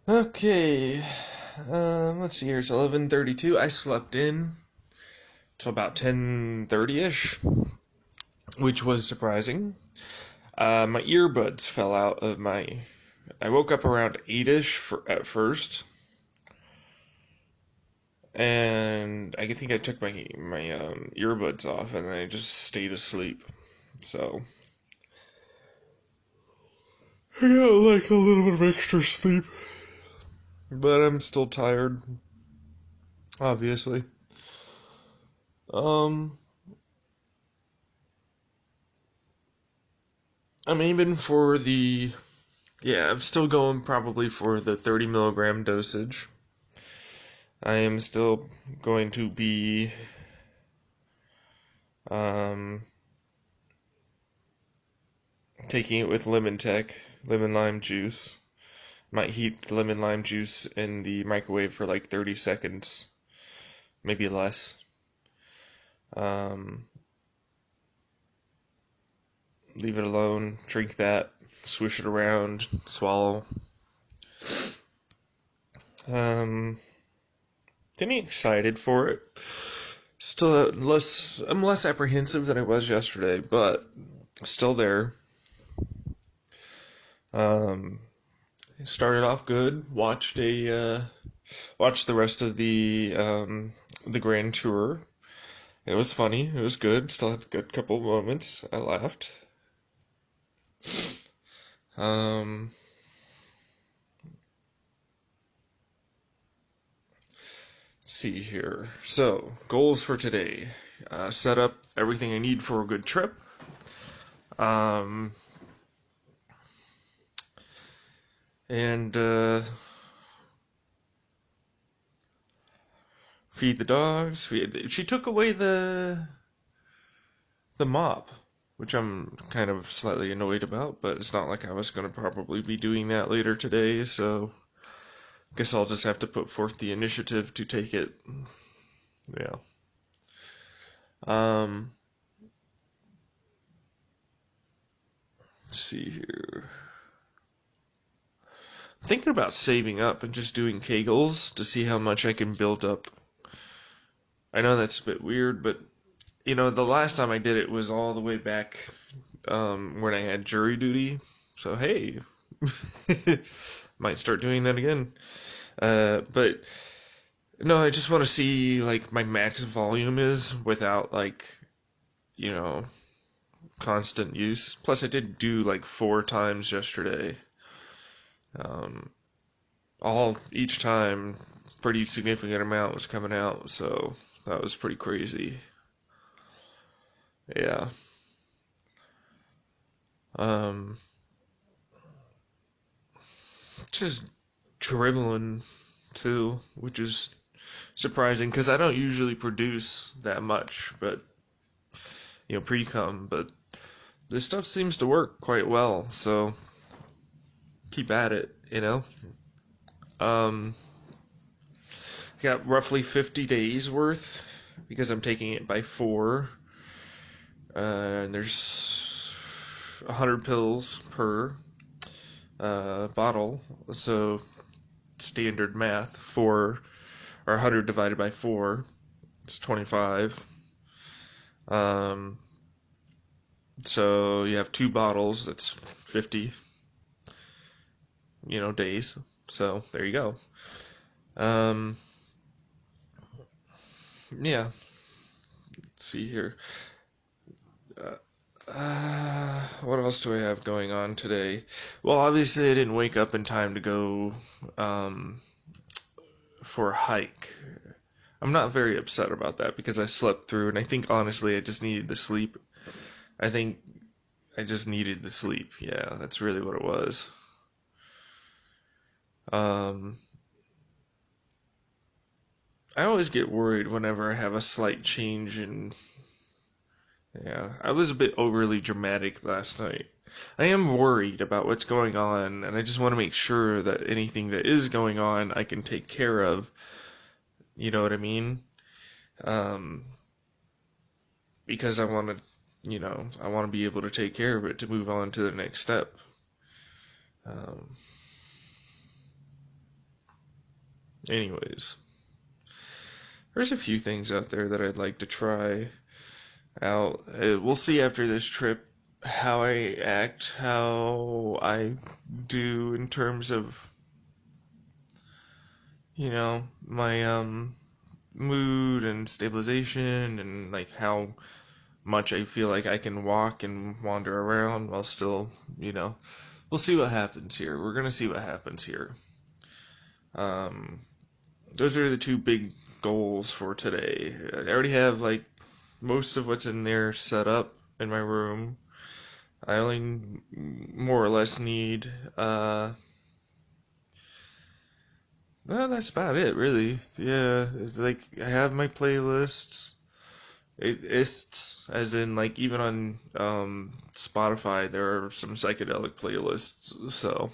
Okay, let's see here. It's 11:32. I slept in till about 10:30ish, which was surprising. My earbuds fell out of my. I woke up around 8ish at first, and I think I took my earbuds off, and I just stayed asleep. So I got like a little bit of extra sleep, but I'm still tired, obviously. Um, I'm aiming for the. Yeah, I'm still going probably for the 30 milligram dosage. I am still going to be um, taking it with lemon tech, lemon lime juice. Might heat the lemon lime juice in the microwave for like 30 seconds, maybe less. Um, Leave it alone, drink that, swish it around, swallow. Um, Getting excited for it. Still I'm less apprehensive than I was yesterday, but still there. Um, Started off good. Watched the rest of the Grand Tour. It was funny. It was good. Still had a good couple moments. I laughed. Um, let's see here. So goals for today. Set up everything I need for a good trip. Um, and Feed the dogs. She took away the mop, which I'm kind of slightly annoyed about, but it's not like I was going to probably be doing that later today, so guess I'll just have to put forth the initiative to take it. Yeah. Um, let's see here. I'm thinking about saving up and just doing Kegels to see how much I can build up. I know that's a bit weird, but the last time I did it was all the way back when I had jury duty. So hey, might start doing that again. But no, I just want to see like my max volume is without like you know constant use. Plus, I did do like 4 times yesterday. Um, all each time, pretty significant amount was coming out, so that was pretty crazy. Yeah. Um, just dribbling too, which is surprising because I don't usually produce that much, but pre-cum, but this stuff seems to work quite well, so keep at it. Um, got roughly 50 days worth because I'm taking it by 4, and there's 100 pills per bottle, so standard math, 100 divided by 4, it's 25. Um, so you have 2 bottles, that's 50, days. So there you go. Um, yeah, let's see here. Uh, what else do I have going on today? Well, obviously I didn't wake up in time to go um, for a hike. I'm not very upset about that because I slept through, and I think honestly I just needed the sleep. I think I just needed the sleep. Yeah, that's really what it was. Um, I always get worried whenever I have a slight change in. Yeah, I was a bit overly dramatic last night. I am worried about what's going on, and I just want to make sure that anything that is going on I can take care of. You know what I mean? Um, because I want to be able to take care of it to move on to the next step. Um, Anyways, there's a few things out there that I'd like to try out. We'll see after this trip how I act, how I do in terms of, my mood and stabilization, and like how much I feel like I can walk and wander around while still, we'll see what happens here. We're gonna see what happens here. Um, those are the two big goals for today. I already have like most of what's in there set up in my room. I only more or less need, well, that's about it, really. Yeah, it's like I have my playlists. It's as in like even on Spotify there are some psychedelic playlists. So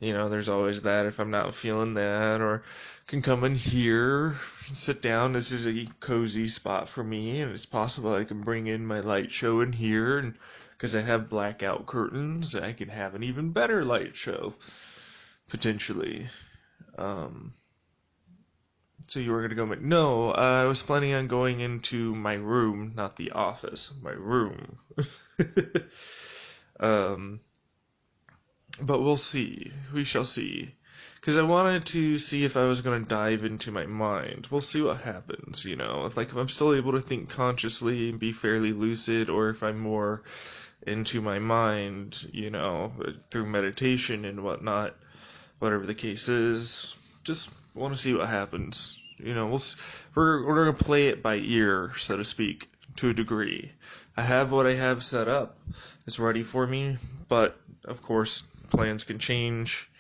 there's always that if I'm not feeling that, or can come in here, sit down. This is a cozy spot for me, and it's possible I can bring in my light show in here, and because I have blackout curtains, I can have an even better light show potentially. Um, so you were gonna go? No, I was planning on going into my room, not the office. My room. um, but we'll see. We shall see. Because I wanted to see if I was gonna dive into my mind. We'll see what happens. If I'm still able to think consciously and be fairly lucid, or if I'm more into my mind, through meditation and whatnot. Whatever the case is, just want to see what happens. We're gonna play it by ear, so to speak, to a degree. I have what I have set up. It's ready for me, but of course plans can change,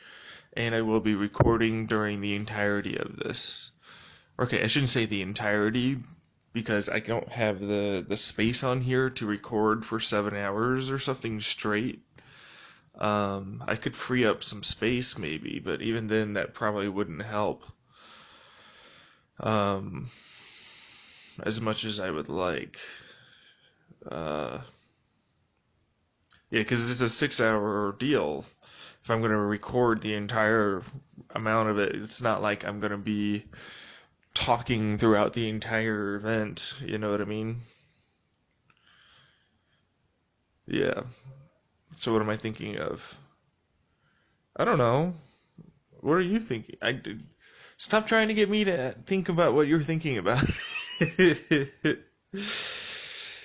and I will be recording during the entirety of this. Okay, I shouldn't say the entirety because I don't have the space on here to record for 7 hours or something straight. I could free up some space maybe, but even then that probably wouldn't help as much as I would like. Yeah, because it's a 6 hour ordeal. If I'm going to record the entire amount of it, it's not like I'm going to be talking throughout the entire event, you know what I mean? Yeah. So what am I thinking of? I don't know. What are you thinking? Stop trying to get me to think about what you're thinking about.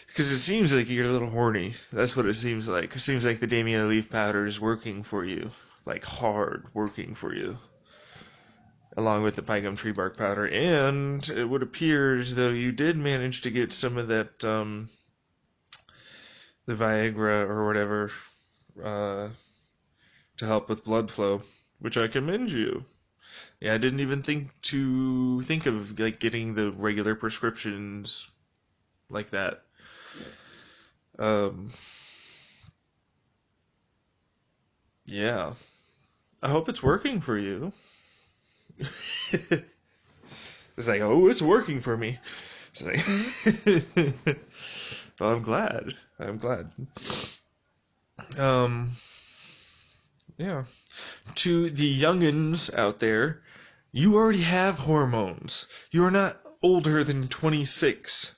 Because it seems like you're a little horny. That's what it seems like. It seems like the Damian leaf powder is working for you. Like hard working for you. Along with the pine gum tree bark powder. And it would appear as though you did manage to get some of that, the Viagra or whatever, to help with blood flow. Which I commend you. Yeah, I didn't even think of like getting the regular prescriptions like that. Um, yeah. I hope it's working for you. It's like, oh, it's working for me. It's like, well, I'm glad. I'm glad. Um, yeah. To the youngins out there, you already have hormones. You are not older than 26.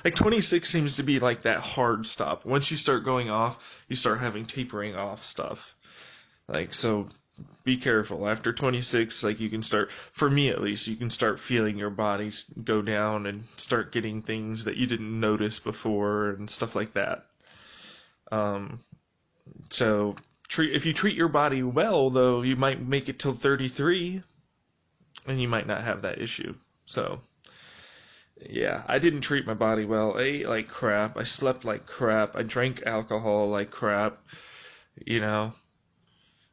Like 26 seems to be like that hard stop. Once you start going off, you start having tapering off stuff. Like, so be careful. After 26, like you can start, for me at least, you can start feeling your body go down and start getting things that you didn't notice before and stuff like that. So if you treat your body well, though, you might make it till 33 and you might not have that issue. So yeah, I didn't treat my body well. I ate like crap. I slept like crap. I drank alcohol like crap. The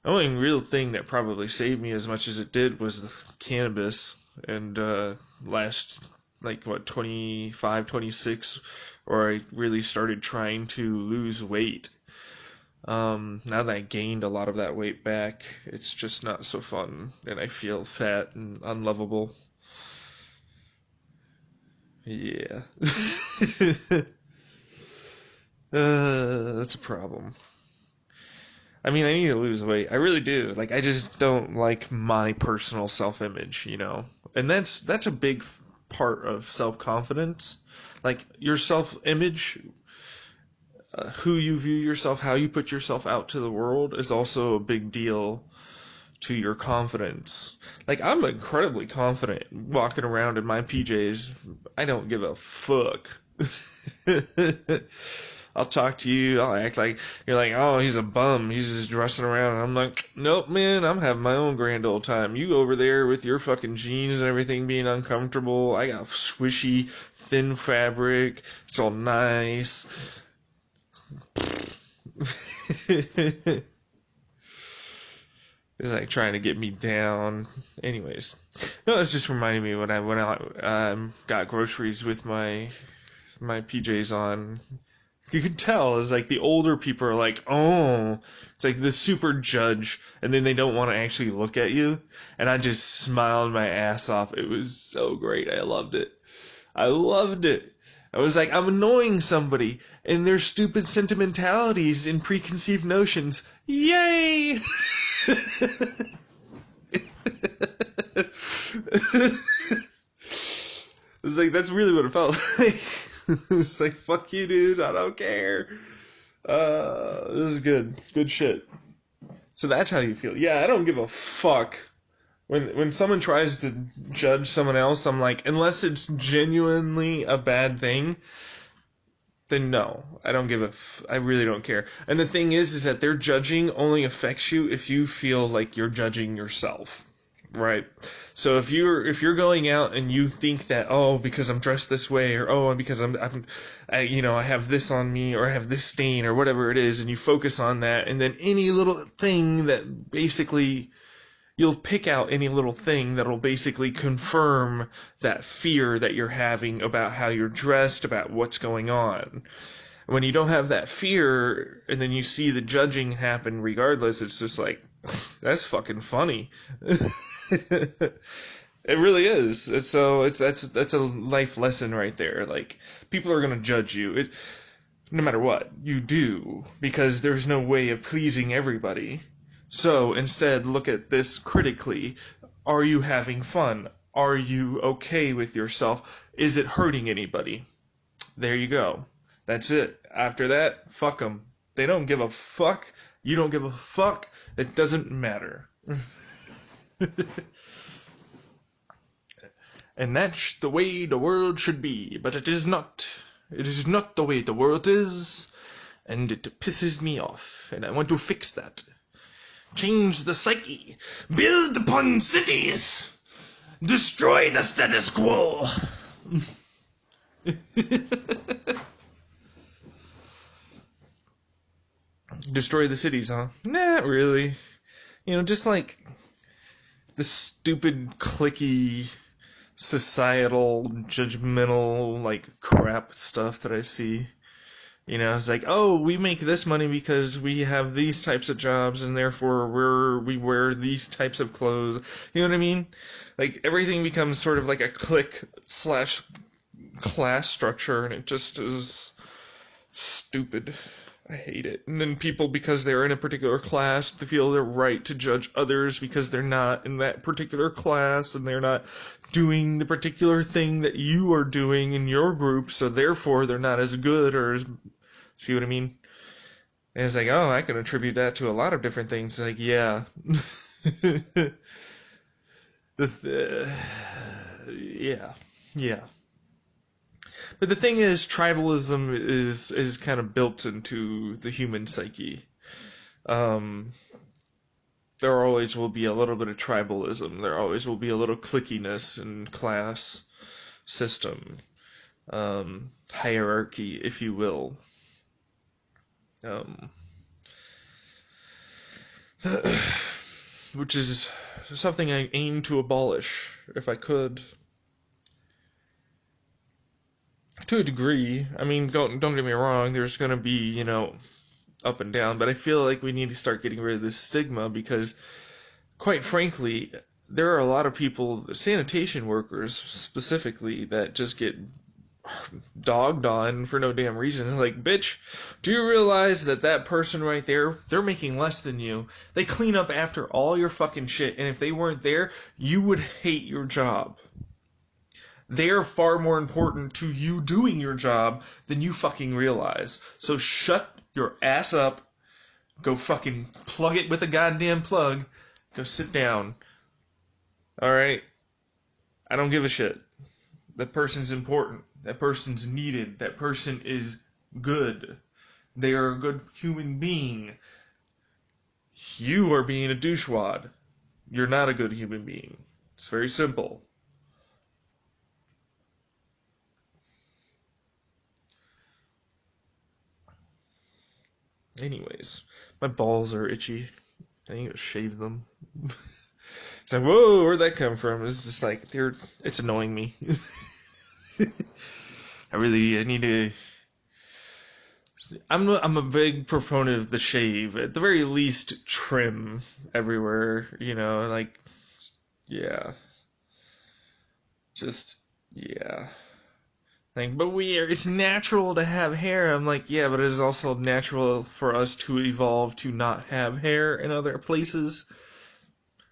only real thing that probably saved me as much as it did was the cannabis. And last, like, 25, 26, where I really started trying to lose weight. Now that I gained a lot of that weight back, it's just not so fun. And I feel fat and unlovable. Yeah. That's a problem. I mean, I need to lose weight. I really do. Like, I just don't like my personal self-image, And that's a big part of self-confidence. Like, your self-image, who you view yourself, how you put yourself out to the world is also a big deal to your confidence. Like, I'm incredibly confident walking around in my PJs. I don't give a fuck. I'll talk to you, I'll act like you're like, oh, he's a bum, he's just dressing around, and I'm like, nope, man, I'm having my own grand old time. You over there with your fucking jeans and everything being uncomfortable. I got swishy, thin fabric. It's all nice. It's like trying to get me down. Anyways, no, it's just reminding me when I went out, got groceries with my PJs on. You could tell, it's like the older people are like, oh, it's like the super judge, and then they don't want to actually look at you. And I just smiled my ass off. It was so great. I loved it. I loved it. I was like, I'm annoying somebody and their stupid sentimentalities and preconceived notions. Yay! It was like, that's really what it felt like. It's like, fuck you, dude. I don't care. This is good. Good shit. So that's how you feel. Yeah, I don't give a fuck. When someone tries to judge someone else, I'm like, unless it's genuinely a bad thing, then no. I don't give I really don't care. And the thing is that their judging only affects you if you feel like you're judging yourself. Right. So if you're going out and you think that, oh, because I'm dressed this way, or oh, because I have this on me, or I have this stain, or whatever it is, and you focus on that, and then any little thing that basically, you'll pick out any little thing that'll basically confirm that fear that you're having about how you're dressed, about what's going on. When you don't have that fear, and then you see the judging happen regardless, it's just like, that's fucking funny. It really is. That's a life lesson right there. Like, people are gonna judge you, no matter what you do, because there's no way of pleasing everybody. So instead, look at this critically. Are you having fun? Are you okay with yourself? Is it hurting anybody? There you go. That's it. After that, fuck them. They don't give a fuck. You don't give a fuck. It doesn't matter. And that's the way the world should be. But it is not. It is not the way the world is. And it pisses me off. And I want to fix that. Change the psyche. Build upon cities. Destroy the status quo. Destroy the cities, huh? Not really. Just like the stupid, cliquey, societal, judgmental, like, crap stuff that I see. It's like, oh, we make this money because we have these types of jobs, and therefore we wear these types of clothes. You know what I mean? Like, everything becomes sort of like a clique/class structure, and it just is stupid. I hate it. And then people, because they're in a particular class, they feel they're right to judge others because they're not in that particular class, and they're not doing the particular thing that you are doing in your group, so therefore they're not as good or as... See what I mean? And it's like, oh, I can attribute that to a lot of different things. Like, yeah. Yeah. But the thing is, tribalism is kind of built into the human psyche. There always will be a little bit of tribalism. There always will be a little cliquiness and class system, hierarchy, if you will. Which is something I aim to abolish, if I could. To a degree. I mean, don't get me wrong, there's going to be, up and down, but I feel like we need to start getting rid of this stigma because, quite frankly, there are a lot of people, sanitation workers specifically, that just get dogged on for no damn reason. Like, bitch, do you realize that person right there, they're making less than you? They clean up after all your fucking shit, and if they weren't there, you would hate your job. They are far more important to you doing your job than you fucking realize. So shut your ass up, go fucking plug it with a goddamn plug, go sit down. Alright? I don't give a shit. That person's important. That person's needed. That person is good. They are a good human being. You are being a douchewad. You're not a good human being. It's very simple. Anyways, my balls are itchy. I need to shave them. It's like, whoa, where'd that come from? It's just like, it's annoying me. I need to. I'm a big proponent of the shave. At the very least, trim everywhere. Like, yeah. Just, yeah. Like, but it's natural to have hair. I'm like, yeah, but it is also natural for us to evolve to not have hair in other places.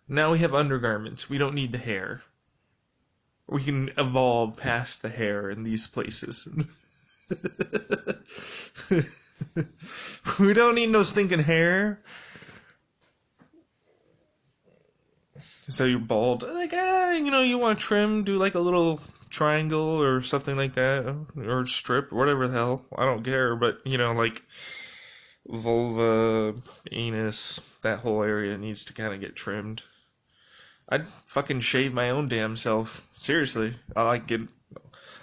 Now we have undergarments. We don't need the hair. We can evolve past the hair in these places. We don't need no stinking hair. So you're bald. Like, you want to trim, do like a little triangle or something like that, or strip, whatever the hell. I don't care, but like vulva, anus, that whole area needs to kind of get trimmed. I'd fucking shave my own damn self. Seriously, I get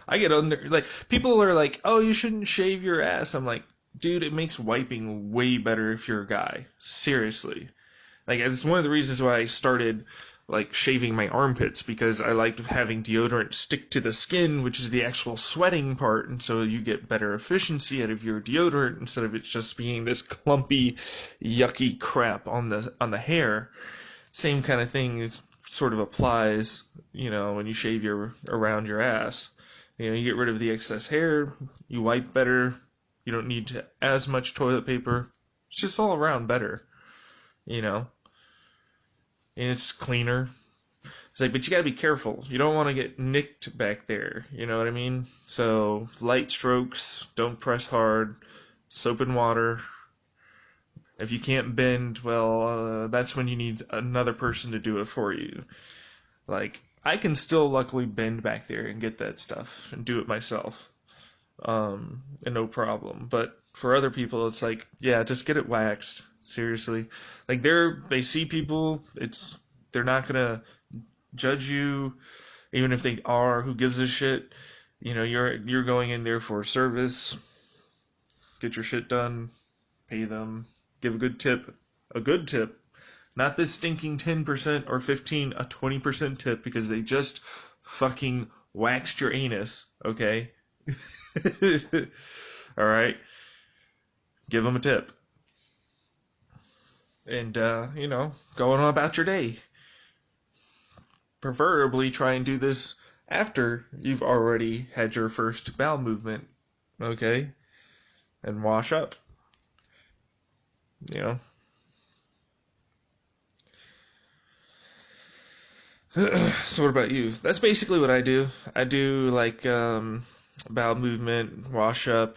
under, like, people are like, oh, you shouldn't shave your ass. I'm like, dude, it makes wiping way better if you're a guy. Seriously. Like, it's one of the reasons why I started like shaving my armpits, because I liked having deodorant stick to the skin, which is the actual sweating part, and so you get better efficiency out of your deodorant instead of it just being this clumpy, yucky crap on the hair. Same kind of thing is sort of applies, when you shave around your ass. You get rid of the excess hair, you wipe better, you don't need as much toilet paper. It's just all around better, and it's cleaner. It's like, but you gotta be careful. You don't want to get nicked back there. You know what I mean? So, light strokes, don't press hard, soap and water. If you can't bend, well, that's when you need another person to do it for you. Like, I can still luckily bend back there and get that stuff and do it myself. And no problem. But for other people, it's like, yeah, just get it waxed. Seriously. Like, they see people, they're not gonna judge you, even if they are. Who gives a shit? You're going in there for a service. Get your shit done. Pay them. Give a good tip. A good tip. Not this stinking 10% or 15%, a 20% tip because they just fucking waxed your anus, okay? Alright? Give them a tip. And, going on about your day. Preferably try and do this after you've already had your first bowel movement, okay? And wash up. So what about you? That's basically what I do. I do like bowel movement, wash up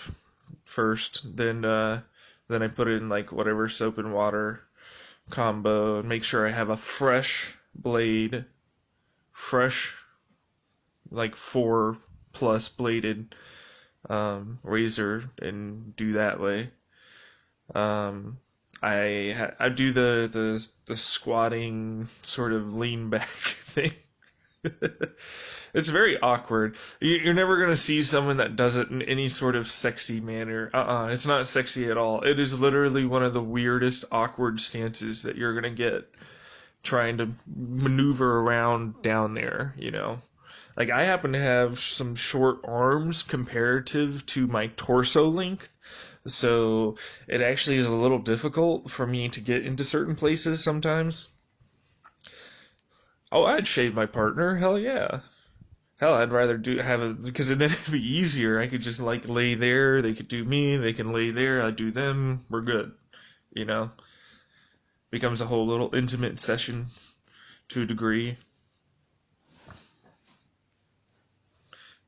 first, then I put in like whatever soap and water combo, and make sure I have a fresh blade, like 4+ bladed razor, and do that way. I do the squatting sort of lean back thing. It's very awkward. You're never going to see someone that does it in any sort of sexy manner. It's not sexy at all. It is literally one of the weirdest awkward stances that you're going to get trying to maneuver around down there, Like, I happen to have some short arms comparative to my torso length. So it actually is a little difficult for me to get into certain places sometimes. Oh, I'd shave my partner. Hell yeah. Hell, I'd rather have it because then it'd be easier. I could just like lay there. They could do me. They can lay there. I do them. We're good. You know, becomes a whole little intimate session to a degree.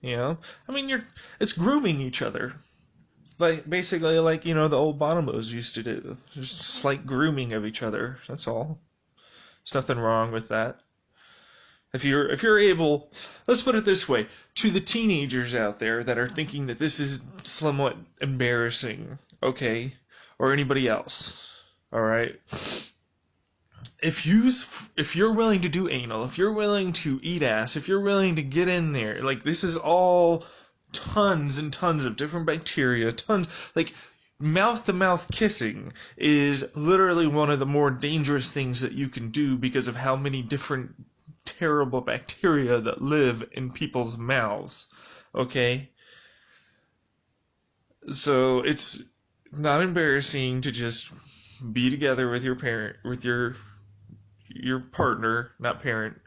You know, I mean, it's grooming each other. Like basically, like the old Bonomo's used to do. Just slight grooming of each other. That's all. There's nothing wrong with that. If you're able, let's put it this way, to the teenagers out there that are thinking that this is somewhat embarrassing, okay, or anybody else, all right. If you're willing to do anal, if you're willing to eat ass, if you're willing to get in there, like this is all tons and tons of different bacteria, tons like mouth to mouth kissing is literally one of the more dangerous things that you can do because of how many different terrible bacteria that live in people's mouths. Okay? So it's not embarrassing to just be together with your parent, with your partner, not parent,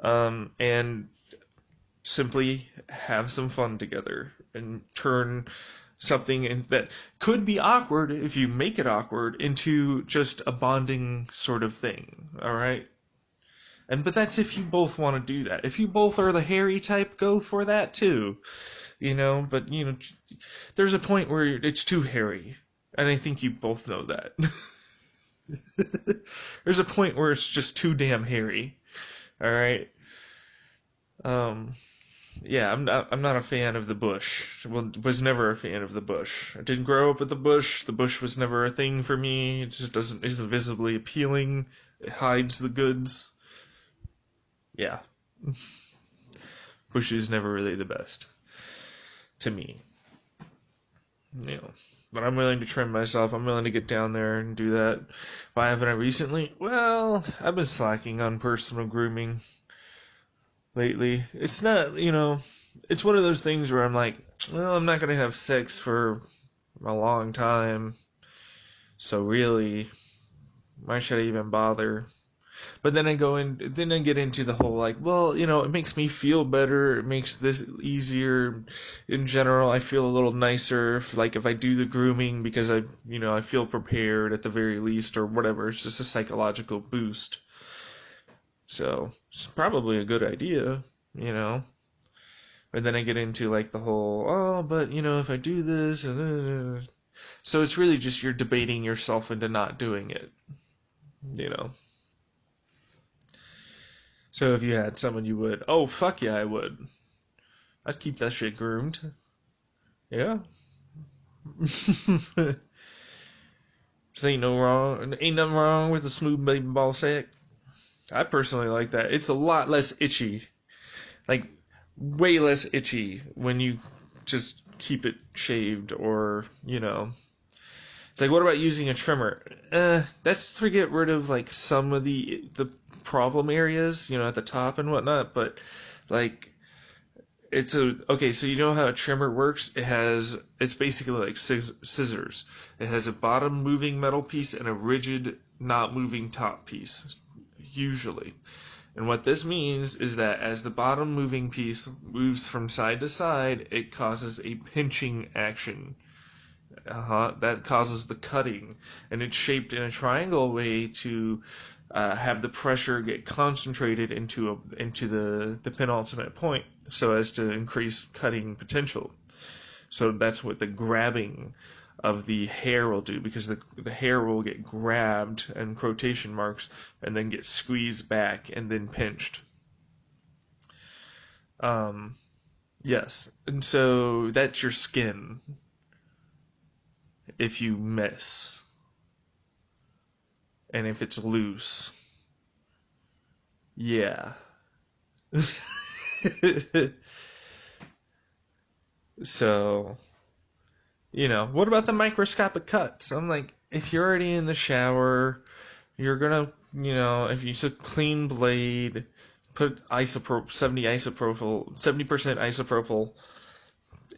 and simply have some fun together and turn something that could be awkward if you make it awkward into just a bonding sort of thing. All right? But that's if you both want to do that. If you both are the hairy type, go for that too. But there's a point where it's too hairy, and I think you both know that. There's a point where it's just too damn hairy. All right. Yeah, I'm not a fan of the bush. Well, was never a fan of the bush. I didn't grow up with the bush. The bush was never a thing for me. It just isn't visibly appealing. It hides the goods. Yeah. Bush is never really the best to me. But I'm willing to trim myself. I'm willing to get down there and do that. Why haven't I recently? Well, I've been slacking on personal grooming lately. It's not, it's one of those things where I'm like, well, I'm not going to have sex for a long time. So really, why should I even bother? But then I get into the whole like, well, it makes me feel better. It makes this easier. In general, I feel a little nicer if I do the grooming because I feel prepared at the very least or whatever. It's just a psychological boost. So it's probably a good idea, But then I get into like the whole, oh, but if I do this, so it's really just you're debating yourself into not doing it, So if you had someone you would, oh fuck yeah, I would. I'd keep that shit groomed. Yeah. Ain't nothing wrong with a smooth baby ball sack. I personally like that. It's a lot less itchy. Like way less itchy when you just keep it shaved or, It's like, what about using a trimmer? That's to get rid of like some of the problem areas, at the top and whatnot, but like okay, so you know how a trimmer works? It's basically like scissors. It has a bottom moving metal piece and a rigid not moving top piece, usually. And what this means is that as the bottom moving piece moves from side to side, it causes a pinching action. That causes the cutting, and it's shaped in a triangle way to have the pressure get concentrated into the penultimate point, so as to increase cutting potential. So that's what the grabbing of the hair will do, because the hair will get grabbed in quotation marks and then get squeezed back and then pinched. Yes, and so that's your skin. If you miss, and if it's loose, yeah. So, what about the microscopic cuts? I'm like, if you're already in the shower, you're gonna, if you use a clean blade, put 70% isopropyl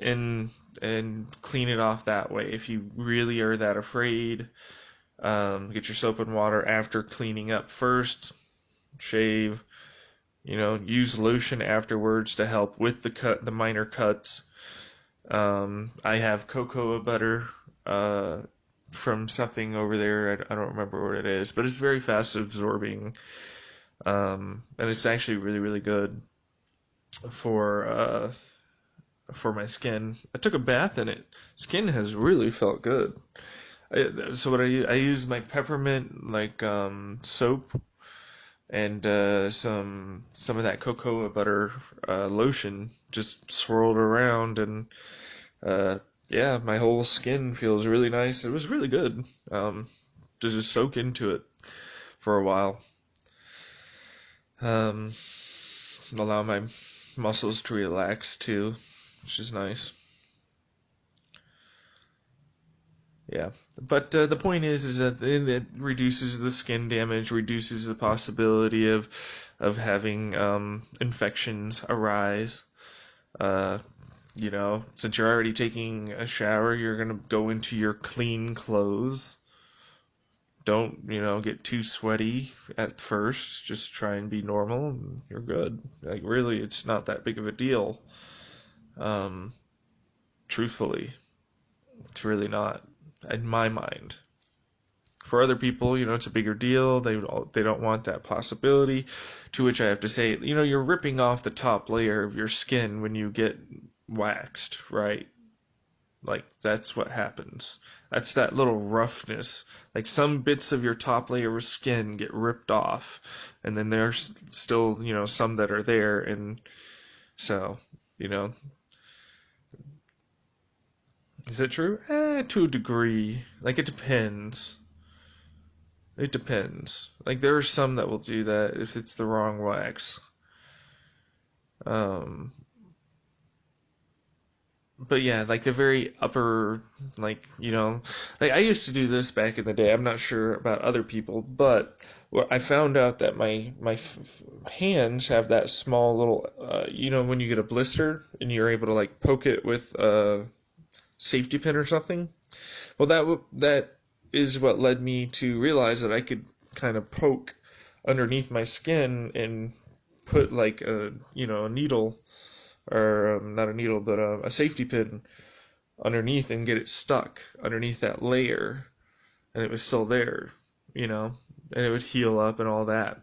in and clean it off that way. If you really are that afraid, get your soap and water after cleaning up first, shave, use lotion afterwards to help with the minor cuts. I have cocoa butter from something over there. I don't remember what it is, but it's very fast absorbing, and it's actually really, really good for my skin. I took a bath in it. Skin has really felt good. So what I use my peppermint soap and some of that cocoa butter lotion, just swirled around, and yeah, my whole skin feels really nice. It was really good to just soak into it for a while. Allow my muscles to relax too, which is nice. Yeah, but the point is that it reduces the skin damage, reduces the possibility of having infections arise. Since you're already taking a shower, you're gonna go into your clean clothes. Don't, get too sweaty at first. Just try and be normal, and you're good. Like, really, it's not that big of a deal. Truthfully, it's really not, in my mind. For other people, it's a bigger deal. They don't want that possibility. To which I have to say, you're ripping off the top layer of your skin when you get waxed, right? Like, that's what happens. That's that little roughness. Like, some bits of your top layer of skin get ripped off, and then there's still, some that are there, and so, is it true? To a degree. Like, it depends. It depends. Like, there are some that will do that if it's the wrong wax. But yeah, like the very upper, like I used to do this back in the day. I'm not sure about other people, but I found out that my hands have that small little, when you get a blister and you're able to like poke it with a safety pin or something. Well, that is what led me to realize that I could kind of poke underneath my skin and put like a needle, or not a needle, but a safety pin underneath and get it stuck underneath that layer, and it was still there, and it would heal up and all that.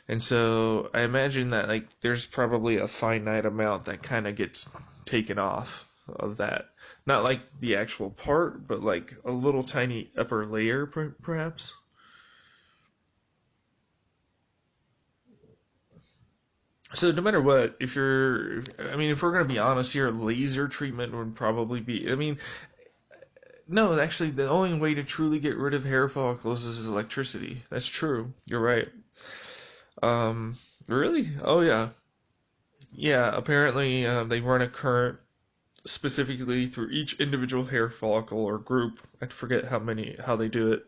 And so I imagine that like there's probably a finite amount that kind of gets taken off of that. Not like the actual part, but like a little tiny upper layer, perhaps. So no matter what, if we're going to be honest here, laser treatment would probably be, no, actually, the only way to truly get rid of hair follicles is electricity. That's true. You're right. Really? Oh, yeah. Yeah, apparently, they run a current specifically through each individual hair follicle or group. I forget how they do it.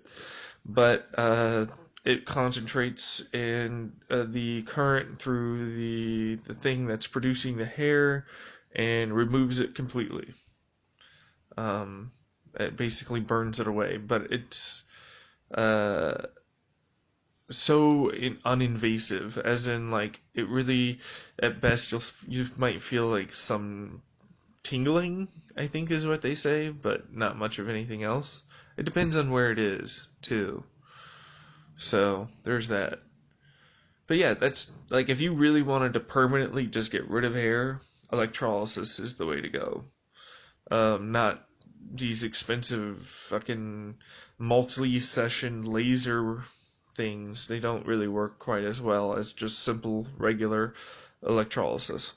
But, it concentrates in the current through the thing that's producing the hair and removes it completely. It basically burns it away, but it's so uninvasive, as in like it really, at best you might feel like some tingling, I think is what they say, but not much of anything else. It depends on where it is too. So there's that. But yeah, that's like if you really wanted to permanently just get rid of hair, electrolysis is the way to go. Not these expensive fucking multi-session laser things. They don't really work quite as well as just simple regular electrolysis.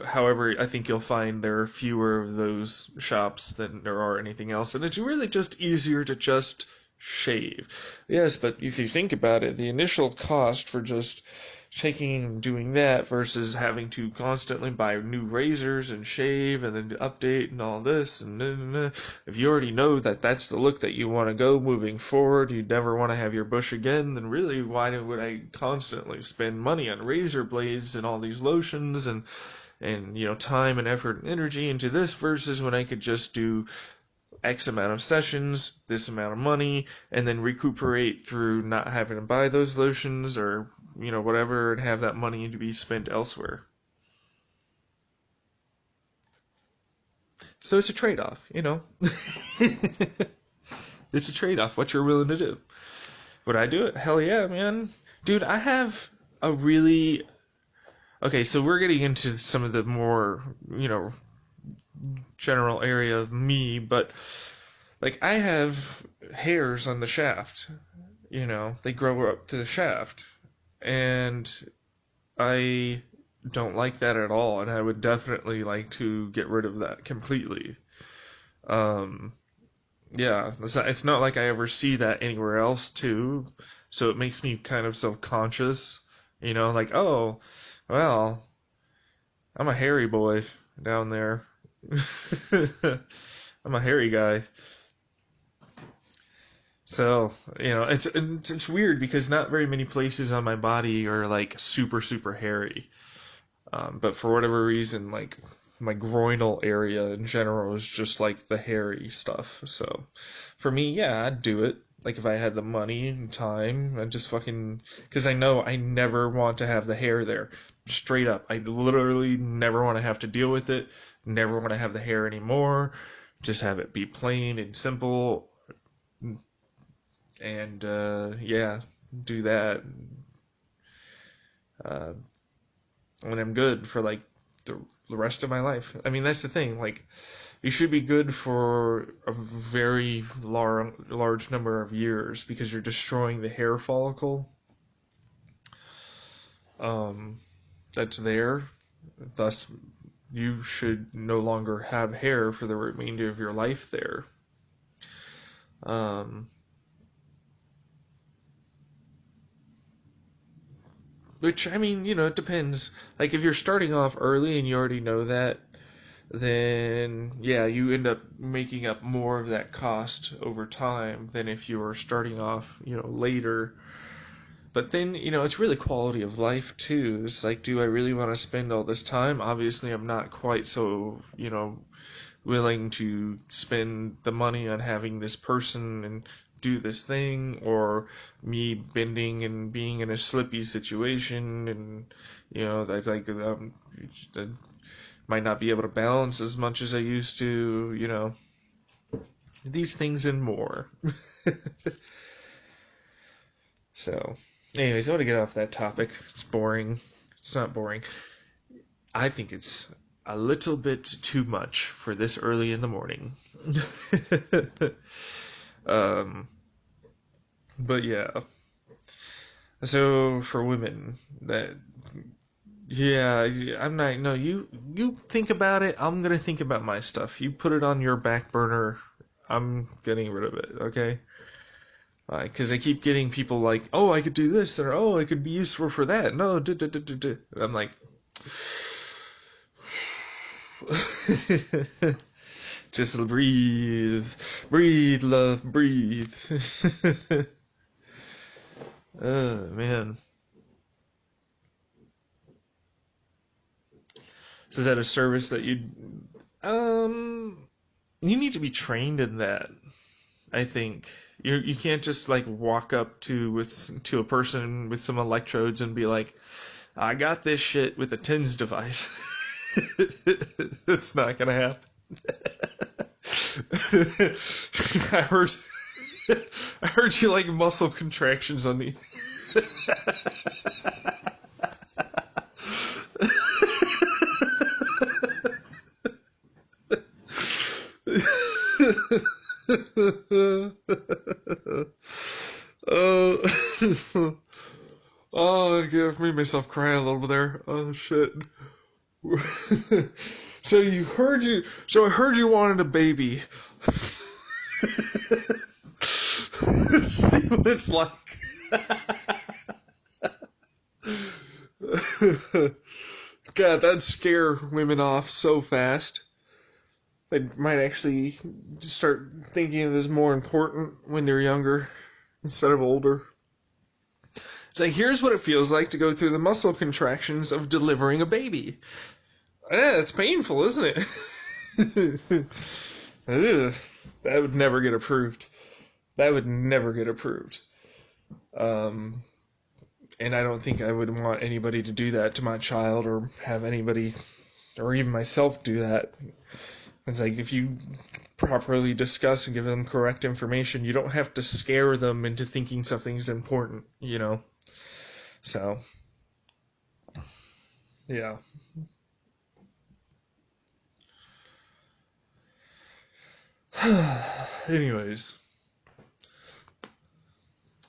However, I think you'll find there are fewer of those shops than there are anything else, and it's really just easier to just shave. Yes, but if you think about it, the initial cost for just doing that versus having to constantly buy new razors and shave and then update and all this, and if you already know that that's the look that you want to go moving forward, you never want to have your bush again, then really why would I constantly spend money on razor blades and all these lotions and time and effort and energy into this versus when I could just do X amount of sessions, this amount of money, and then recuperate through not having to buy those lotions or, whatever, and have that money to be spent elsewhere. So it's a trade-off, It's a trade-off, what you're willing to do. Would I do it? Hell yeah, man. Dude, I have a really... Okay, so we're getting into some of the more, general area of me, but, like, I have hairs on the shaft, they grow up to the shaft, and I don't like that at all, and I would definitely like to get rid of that completely. Yeah, it's not like I ever see that anywhere else too, so it makes me kind of self-conscious, like, oh, well, I'm a hairy boy down there. I'm a hairy guy. So, it's weird because not very many places on my body are like super, super hairy. But for whatever reason, like my groinal area in general is just like the hairy stuff. So for me, yeah, I'd do it. Like if I had the money and time, I'd just fucking, because I know I never want to have the hair there. Straight up. I literally never want to have to deal with it. Never want to have the hair anymore. Just have it be plain and simple. And, yeah, do that. And I'm good for like the rest of my life. I mean, that's the thing. Like, you should be good for a very large number of years because you're destroying the hair follicle that's there. Thus, you should no longer have hair for the remainder of your life there. Which, I mean, it depends. Like, if you're starting off early and you already know that, then, yeah, you end up making up more of that cost over time than if you were starting off, later. But then, it's really quality of life, too. It's like, do I really want to spend all this time? Obviously, I'm not quite so, willing to spend the money on having this person and do this thing, or me bending and being in a slippy situation, and that's like I might not be able to balance as much as I used to, these things and more. So, anyways, I want to get off that topic. It's boring. It's not boring. I think it's a little bit too much for this early in the morning. But yeah. So for women, I'm not, no, you think about it, I'm gonna think about my stuff. You put it on your back burner, I'm getting rid of it, okay? Because I keep getting people like, oh, I could do this, or oh, it could be useful for that. No, I'm like, just breathe, love, breathe. Oh, man. So is that a service that you need to be trained in that, I think. You can't just like walk up to a person with some electrodes and be like, I got this shit with a TENS device. It's not gonna happen. I heard you like muscle contractions on the. Oh, I made myself cry a little bit there. Oh shit. So I heard you wanted a baby. See what it's like. God, that'd scare women off so fast. They might actually start thinking it is more important when they're younger instead of older. It's like, here's what it feels like to go through the muscle contractions of delivering a baby. Yeah, it's painful, isn't it? Ugh, that would never get approved. That would never get approved. Um, and I don't think I would want anybody to do that to my child, or have anybody, or even myself, do that. It's like, if you properly discuss and give them correct information, you don't have to scare them into thinking something's important, you know? So, yeah. Anyways,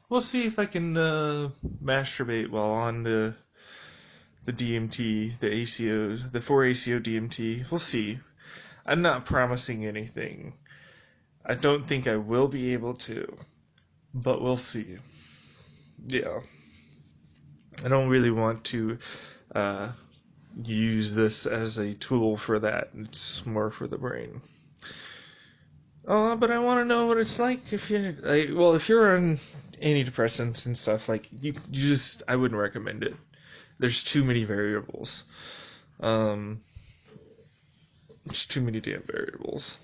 we'll see if I can masturbate while on the DMT, the ACO, the 4-ACO DMT. We'll see. I'm not promising anything. I don't think I will be able to, but we'll see. Yeah. I don't really want to uh, use this as a tool for that. It's more for the brain. But I want to know what it's like if you're, like, well, if you're on antidepressants and stuff, like, you just, I wouldn't recommend it. There's too many variables. There's too many damn variables.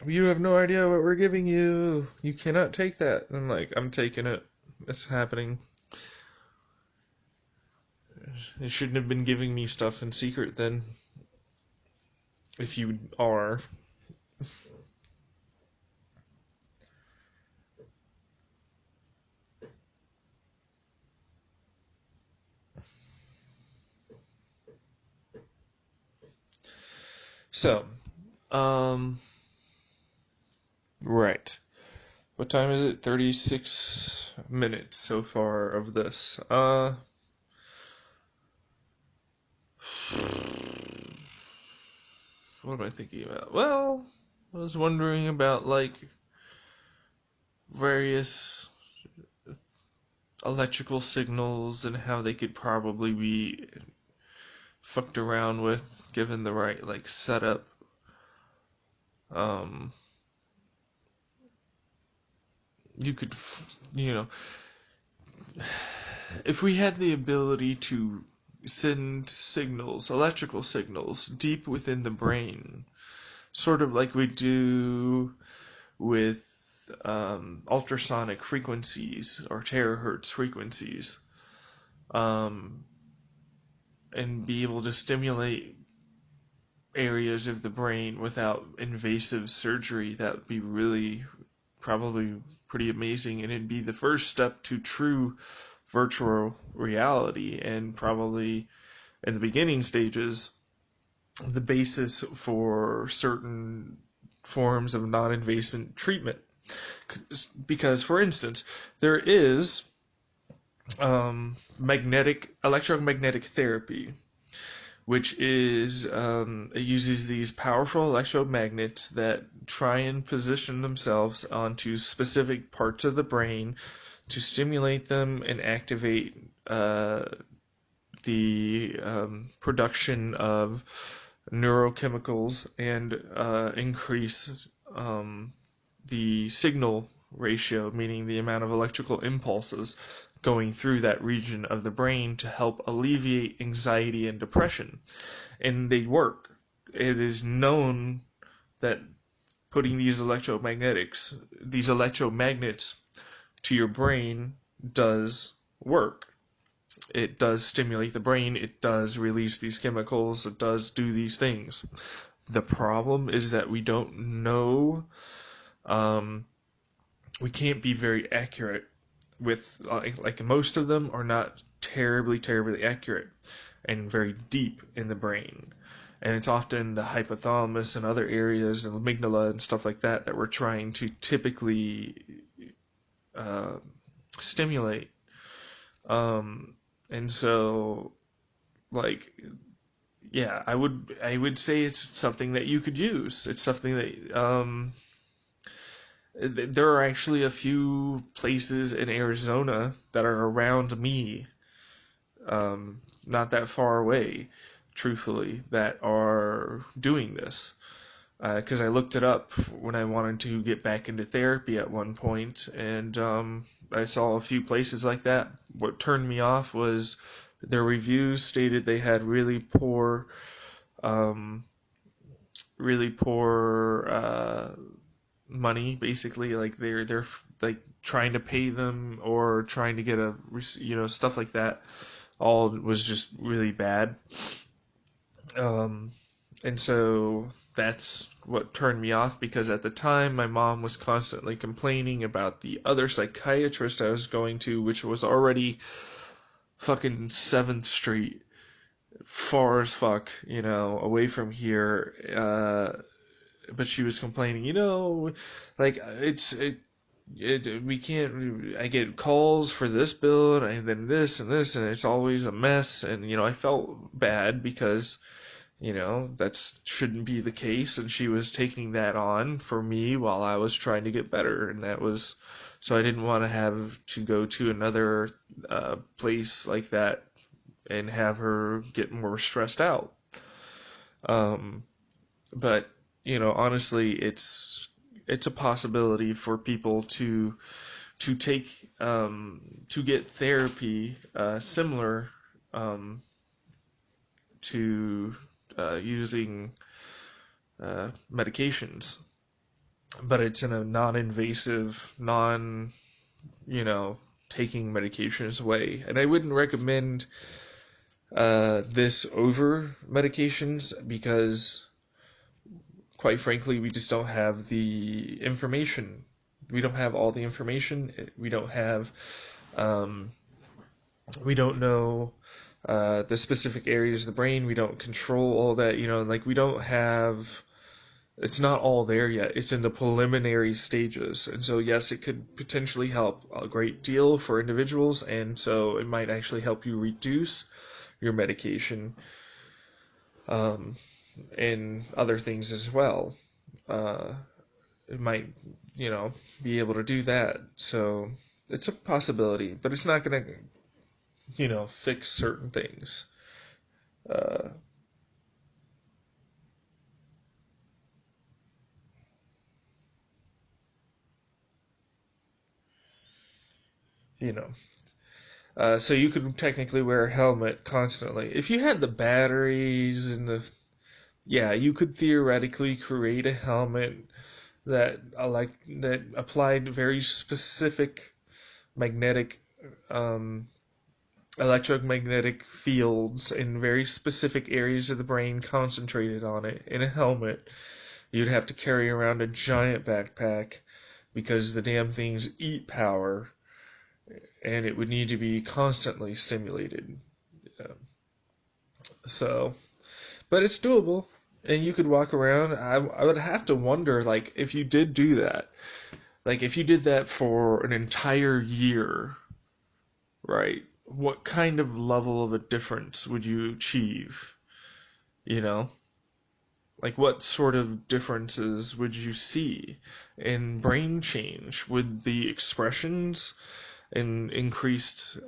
You have no idea what we're giving you. You cannot take that. And like, I'm taking it. It's happening. They shouldn't have been giving me stuff in secret then. If you are. So, right. What time is it? 36 minutes so far of this. What am I thinking about? Well, I was wondering about, like, various electrical signals and how they could probably be fucked around with given the right, like, setup. Um, you could, you know, if we had the ability to send signals, electrical signals, deep within the brain, sort of like we do with ultrasonic frequencies or terahertz frequencies, and be able to stimulate areas of the brain without invasive surgery, that would be really probably pretty amazing, and it'd be the first step to true virtual reality, and probably in the beginning stages the basis for certain forms of non-invasive treatment. Because, for instance, there is electromagnetic therapy, which is, it uses these powerful electromagnets that try and position themselves onto specific parts of the brain to stimulate them and activate the production of neurochemicals, and increase the signal ratio, meaning the amount of electrical impulses going through that region of the brain, to help alleviate anxiety and depression. And they work. It is known that putting these electromagnets to your brain does work. It does stimulate the brain, it does release these chemicals, it does do these things. The problem is that we don't know, we can't be very accurate with, like most of them are not terribly accurate and very deep in the brain. And it's often the hypothalamus and other areas, and amygdala and stuff like that, that we're trying to typically stimulate. And so, like, yeah, I would say it's something that you could use. It's something that there are actually a few places in Arizona that are around me, not that far away, truthfully, that are doing this. because I looked it up when I wanted to get back into therapy at one point, and I saw a few places like that. What turned me off was their reviews stated they had um, really poor money, basically. Like they're like trying to pay them or trying to get stuff like that. All was just really bad. And so that's what turned me off, because at the time my mom was constantly complaining about the other psychiatrist I was going to, which was already fucking 7th Street, far as fuck, away from here. But she was complaining, like we can't. I get calls for this bill and then this and this, and it's always a mess. And I felt bad because that shouldn't be the case, and she was taking that on for me while I was trying to get better, and that was so I didn't want to have to go to another place like that and have her get more stressed out. But honestly, it's a possibility for people to take to get therapy similar to using medications, but it's in a non-invasive, taking medications way. And I wouldn't recommend this over medications, because quite frankly, we just don't have the information. We don't have all the information. We don't have, we don't know the specific areas of the brain. We don't control all that, like we don't have, it's not all there yet. It's in the preliminary stages. And so, yes, it could potentially help a great deal for individuals. And so it might actually help you reduce your medication, and other things as well. It might, be able to do that. So it's a possibility, but it's not going to, fix certain things. You know, so you could technically wear a helmet constantly. If you had the batteries and yeah, you could theoretically create a helmet that applied very specific magnetic, electromagnetic fields in very specific areas of the brain concentrated on it in a helmet. You'd have to carry around a giant backpack because the damn things eat power, and it would need to be constantly stimulated. So, but it's doable, and you could walk around. I would have to wonder, like, if you did do that, like if you did that for an entire year, right? What kind of level of a difference would you achieve? Like what sort of differences would you see in brain change? Would the expressions and increased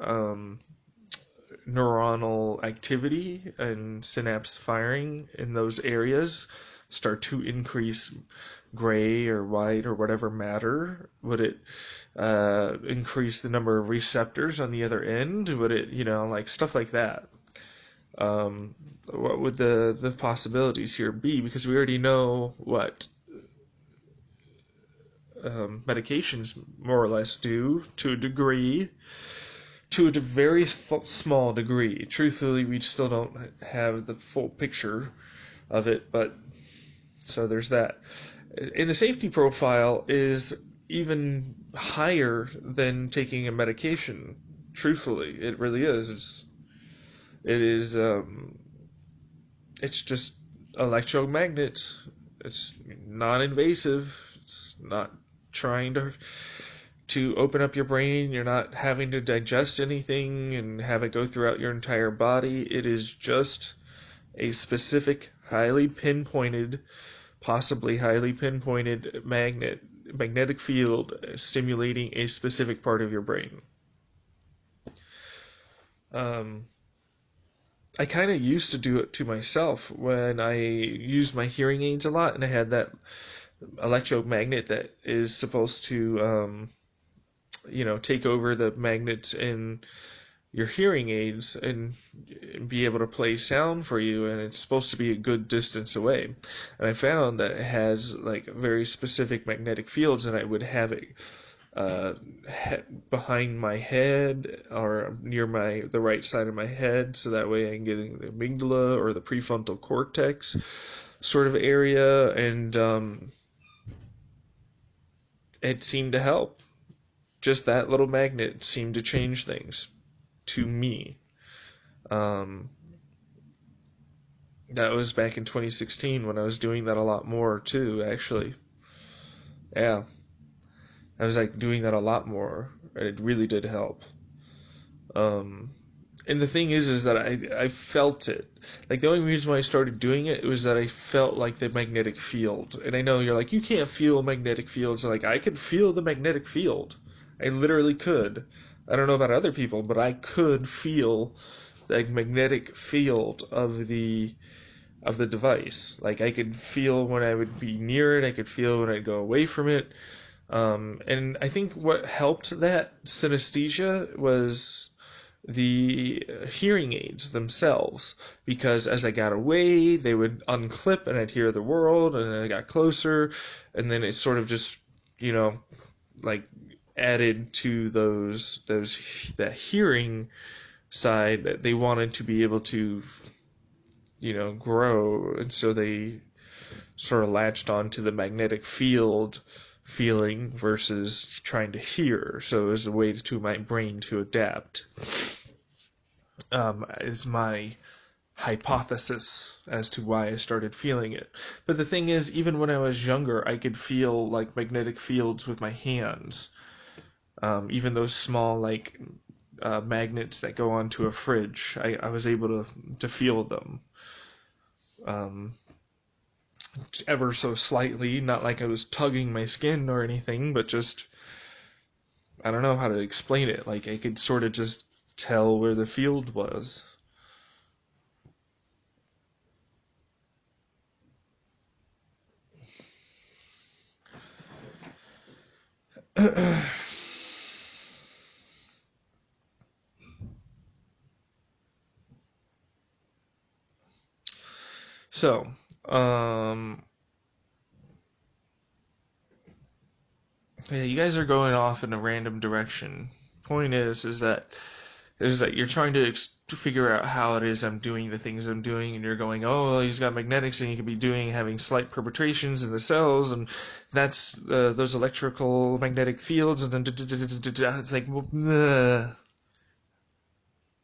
neuronal activity and synapse firing in those areas start to increase gray or white or whatever matter? Would it increase the number of receptors on the other end? Would it, like stuff like that? What would the possibilities here be? Because we already know what medications more or less do to a degree, to a very small degree. Truthfully, we still don't have the full picture of it, but so there's that. And the safety profile is even higher than taking a medication. Truthfully, it really is. It's just electromagnets. It's non-invasive. It's not trying to open up your brain. You're not having to digest anything and have it go throughout your entire body. It is just a specific, highly pinpointed, possibly highly pinpointed magnetic field stimulating a specific part of your brain. I kind of used to do it to myself when I used my hearing aids a lot, and I had that electromagnet that is supposed to, take over the magnets in your hearing aids and be able to play sound for you, and it's supposed to be a good distance away. And I found that it has like very specific magnetic fields, and I would have it behind my head or near the right side of my head, so that way I can get in the amygdala or the prefrontal cortex sort of area, and it seemed to help. Just that little magnet seemed to change things to me. That was back in 2016 when I was doing that a lot more too, actually. Yeah. I was like doing that a lot more, and it really did help. And the thing is that I felt it. Like the only reason why I started doing it was that I felt like the magnetic field. And I know you're like, you can't feel magnetic fields. Like I could feel the magnetic field. I literally could. I don't know about other people, but I could feel the magnetic field of the device. Like I could feel when I would be near it. I could feel when I'd go away from it. And I think what helped that synesthesia was the hearing aids themselves, because as I got away, they would unclip and I'd hear the world, and then I got closer, and then it sort of just, like added to that hearing side that they wanted to be able to, grow, and so they sort of latched onto the magnetic field feeling versus trying to hear. So it was a way to my brain to adapt. Is my hypothesis as to why I started feeling it. But the thing is, even when I was younger, I could feel like magnetic fields with my hands. Even those small magnets that go onto a fridge, I was able to feel them. Ever so slightly, not like I was tugging my skin or anything, but just, I don't know how to explain it. Like I could sort of just tell where the field was. So, yeah, you guys are going off in a random direction. Point is that you're trying to figure out how it is I'm doing the things I'm doing, and you're going, oh, well, he's got magnetics, and he could be having slight perturbations in the cells, and that's those electrical magnetic fields, and then it's like, well,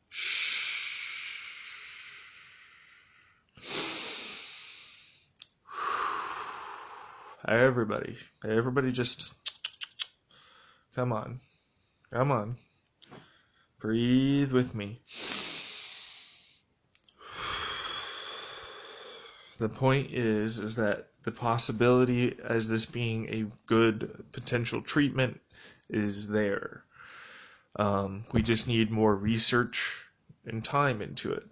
shh. Everybody just, come on, breathe with me. The point is that the possibility as this being a good potential treatment is there. We just need more research and time into it.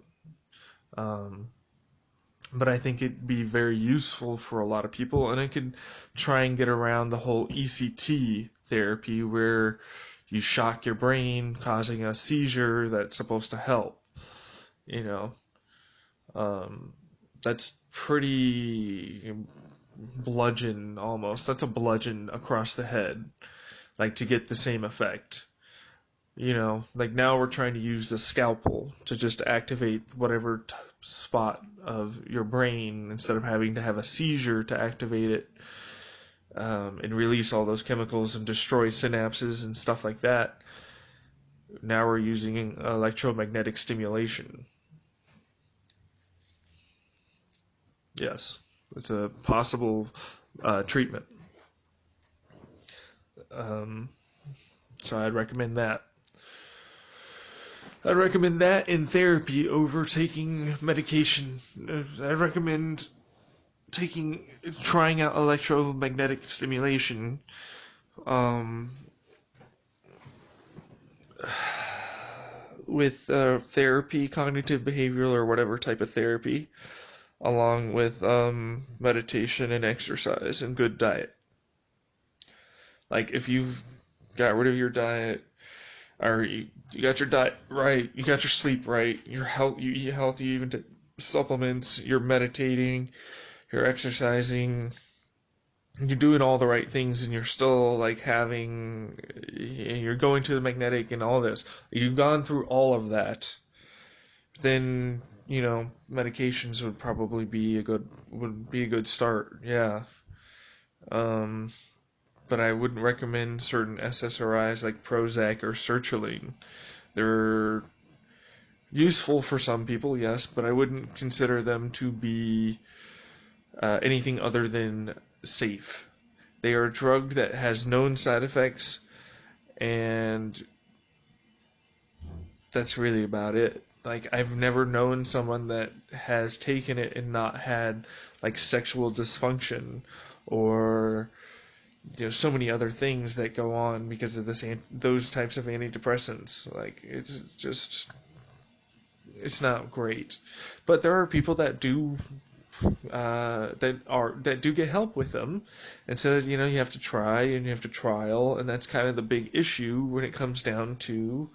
But I think it'd be very useful for a lot of people, and it could try and get around the whole ECT therapy where you shock your brain, causing a seizure that's supposed to help. That's pretty bludgeon almost. That's a bludgeon across the head, like to get the same effect. Like now we're trying to use the scalpel to just activate whatever spot of your brain instead of having to have a seizure to activate it, and release all those chemicals and destroy synapses and stuff like that. Now we're using electromagnetic stimulation. Yes, it's a possible treatment. So I'd recommend that. I'd recommend that in therapy over taking medication. I'd recommend trying out electromagnetic stimulation. with therapy, cognitive behavioral or whatever type of therapy, along with meditation and exercise and good diet. Like if you've got rid of your diet, or you got your diet right, you got your sleep right, you eat healthy, you even take supplements, you're meditating, you're exercising, you're doing all the right things, and you're still like you're going to the magnetic and all this. You've gone through all of that, then medications would probably be a good start. Yeah. But I wouldn't recommend certain SSRIs like Prozac or sertraline. They're useful for some people, yes, but I wouldn't consider them to be anything other than safe. They are a drug that has known side effects, and that's really about it. Like, I've never known someone that has taken it and not had like sexual dysfunction or so many other things that go on because of those types of antidepressants. Like, it's not great. But there are people that do that do get help with them, and so you have to try and you have to trial, and that's kind of the big issue when it comes down to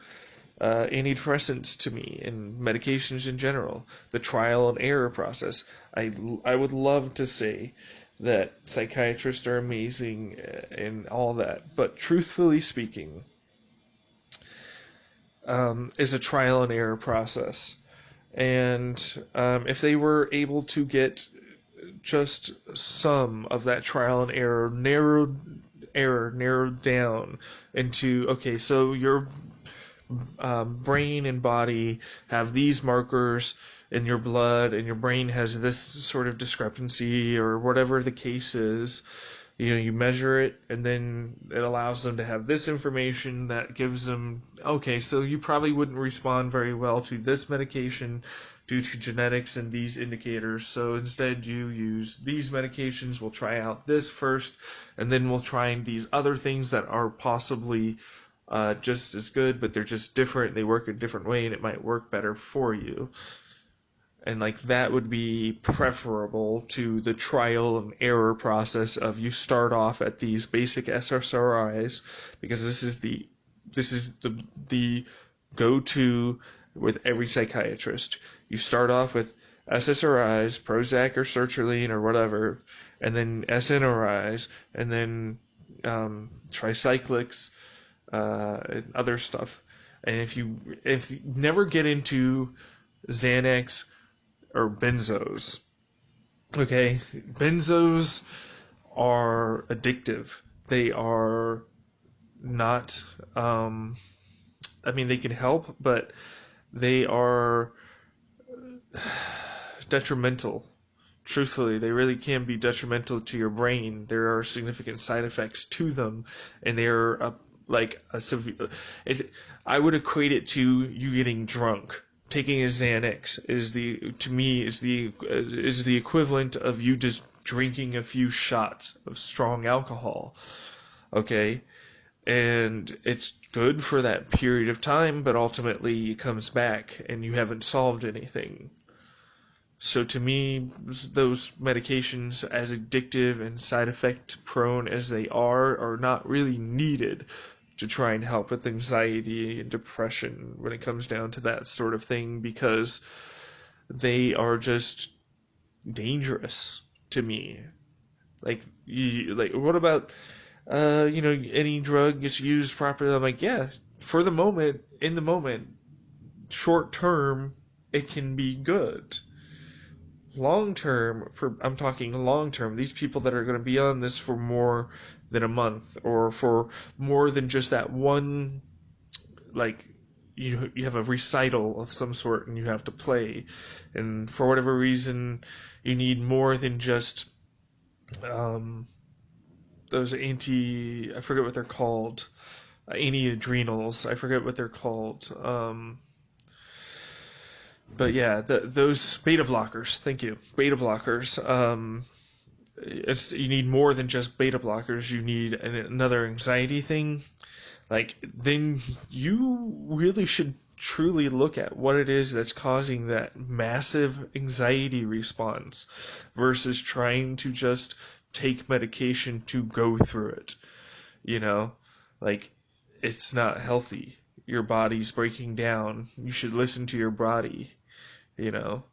antidepressants to me and medications in general. The trial and error process. I would love to say that psychiatrists are amazing and all that, but truthfully speaking, is a trial and error process. And if they were able to get just some of that trial and error narrowed down into, okay, so your brain and body have these markers in your blood, and your brain has this sort of discrepancy, or whatever the case is. You measure it, and then it allows them to have this information that gives them, okay, so you probably wouldn't respond very well to this medication due to genetics and these indicators, so instead you use these medications. We'll try out this first, and then we'll try these other things that are possibly just as good, but they're just different. They work a different way, and it might work better for you. And like that would be preferable to the trial and error process of you start off at these basic SSRIs, because this is the go-to with every psychiatrist. You start off with SSRIs, Prozac or sertraline or whatever, and then SNRIs, and then tricyclics, and other stuff. And if you never get into Xanax or benzos. Okay, benzos are addictive. They are not, they can help, but they are detrimental. Truthfully, they really can be detrimental to your brain. There are significant side effects to them, and they're severe. I would equate it to you getting drunk. Taking a Xanax is the equivalent of you just drinking a few shots of strong alcohol. Okay? And it's good for that period of time, but ultimately it comes back and you haven't solved anything. So to me, those medications, as addictive and side effect prone as they are not really needed to try and help with anxiety and depression when it comes down to that sort of thing, because they are just dangerous to me. Like what about any drug gets used properly? I'm like, yeah, for the moment, in the moment, short term, it can be good. Long term, I'm talking long term, these people that are going to be on this for more than a month, or for more than just that one, like, you have a recital of some sort and you have to play, and for whatever reason you need more than just those I forget what they're called, anti-adrenals, I forget what they're called, but yeah, those beta blockers. Thank you, beta blockers. You need more than just beta blockers. You need another anxiety thing. Like, then you really should truly look at what it is that's causing that massive anxiety response versus trying to just take medication to go through it. You know, like, it's not healthy. Your body's breaking down. You should listen to your body, you know.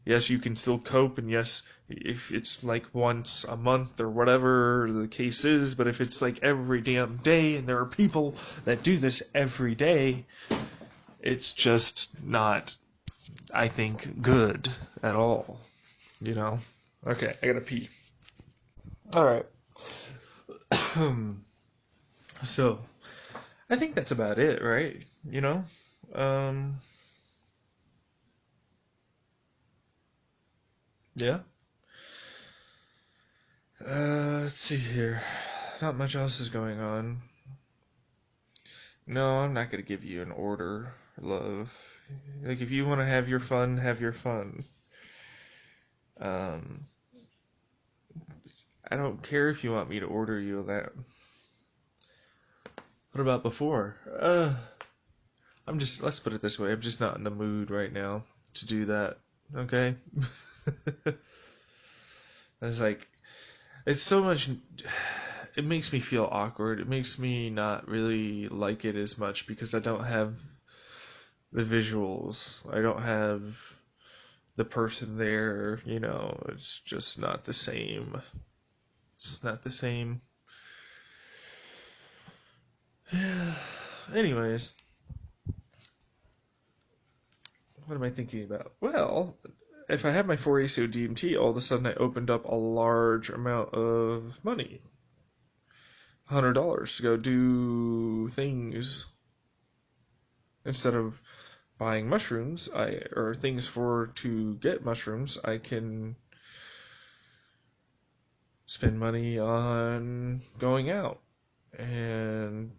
Yes, you can still cope, and yes, if it's like once a month or whatever the case is, but if it's like every damn day, and there are people that do this every day, it's just not, I think, good at all, you know. Okay, I gotta pee. Alright. So, I think that's about it, right? You know? Um, yeah. Let's see here. Not much else is going on. No, I'm not gonna give you an order, love. Like, if you want to have your fun, have your fun. Um, I don't care if you want me to order you that. What about before? Let's put it this way, I'm just not in the mood right now to do that, okay? It's like, it's so much, it makes me feel awkward. It makes me not really like it as much because I don't have the visuals. I don't have the person there, you know, it's just not the same. It's not the same. Anyways, what am I thinking about? Well, if I had my 4ACO DMT, all of a sudden I opened up a large amount of money. $100 to go do things instead of buying mushrooms, or things to get mushrooms. I can spend money on going out and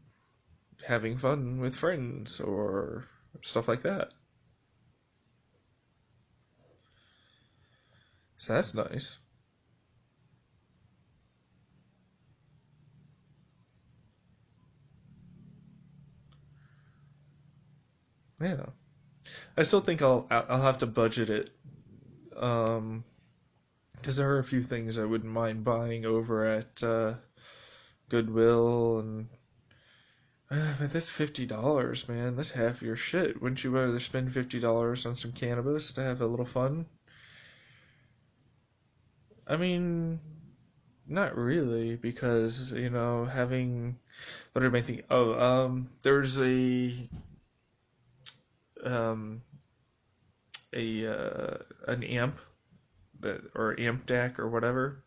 having fun with friends or stuff like that. So that's nice. Yeah. I still think I'll have to budget it. Because there are a few things I wouldn't mind buying over at Goodwill, and but that's $50, man. That's half your shit. Wouldn't you rather spend $50 on some cannabis to have a little fun? I mean, not really, because having what am I thinking? Oh, there's um an amp or amp deck or whatever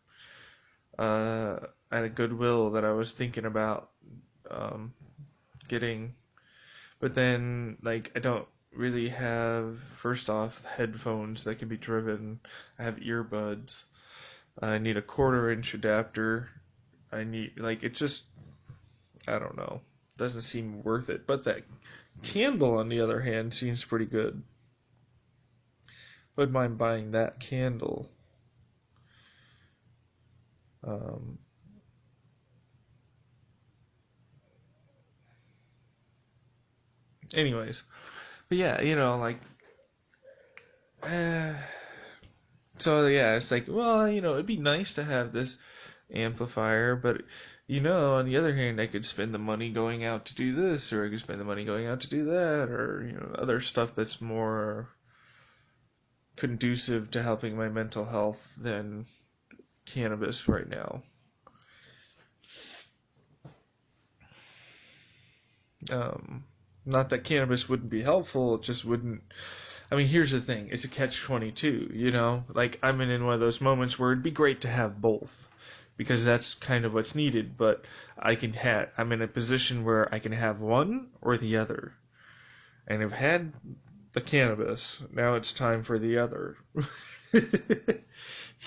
at a Goodwill that I was thinking about um, getting, but then like I don't really have, first off, headphones that can be driven. I have earbuds. I need a 1/4 inch adapter. I need, like, it just, I don't know, doesn't seem worth it. But that candle, on the other hand, seems pretty good. Wouldn't mind buying that candle. Um, anyways, but yeah, like, uh, so yeah, it's like, well, it'd be nice to have this amplifier, but on the other hand, I could spend the money going out to do this, or I could spend the money going out to do that, or other stuff that's more conducive to helping my mental health than cannabis right now. Not that cannabis wouldn't be helpful, it just wouldn't. I mean, here's the thing, it's a catch-22, like, I'm in one of those moments where it'd be great to have both, because that's kind of what's needed, but I'm in a position where I can have one or the other, and I've had the cannabis, now it's time for the other.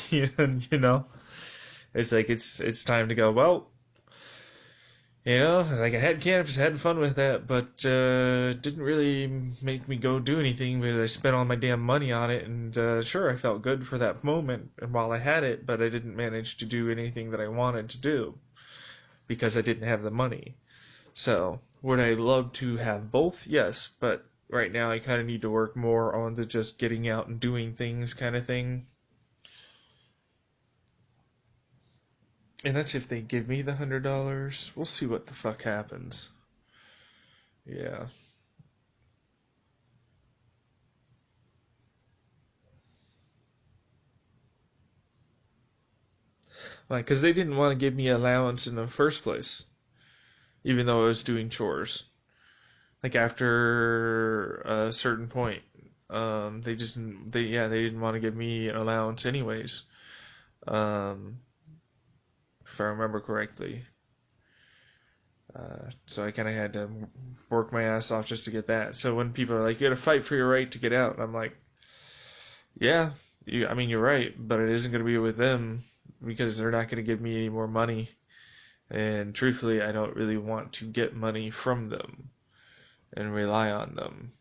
you know, it's like, it's time to go, well, like, I had cannabis, had fun with that, but didn't really make me go do anything because I spent all my damn money on it, and sure, I felt good for that moment and while I had it, but I didn't manage to do anything that I wanted to do because I didn't have the money. So, would I love to have both? Yes, but right now I kind of need to work more on the just getting out and doing things kind of thing. And that's if they give me the $100. We'll see what the fuck happens. Yeah. Like, because they didn't want to give me allowance in the first place, even though I was doing chores. Like after a certain point, they didn't want to give me an allowance anyways. Um, if I remember correctly. So I kind of had to work my ass off just to get that. So when people are like, "You got to fight for your right to get out," I'm like, "Yeah, I mean you're right, but it isn't going to be with them because they're not going to give me any more money." And truthfully, I don't really want to get money from them and rely on them.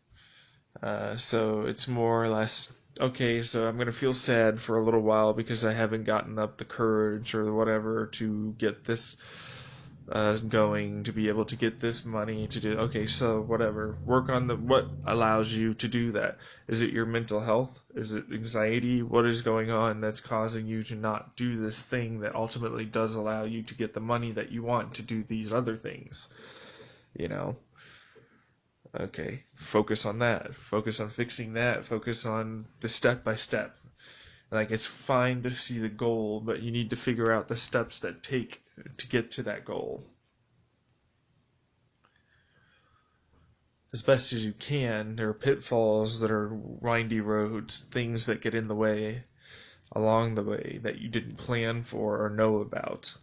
So it's more or less, okay, so I'm going to feel sad for a little while because I haven't gotten up the courage or whatever to get this going, to be able to get this money to do. Okay, so whatever. Work on what allows you to do that. Is it your mental health? Is it anxiety? What is going on that's causing you to not do this thing that ultimately does allow you to get the money that you want to do these other things? You know? Okay, focus on that. Focus on fixing that. Focus on the step by step. Like, it's fine to see the goal, but you need to figure out the steps that take to get to that goal as best as you can. There are pitfalls that are windy roads, things that get in the way along the way that you didn't plan for or know about.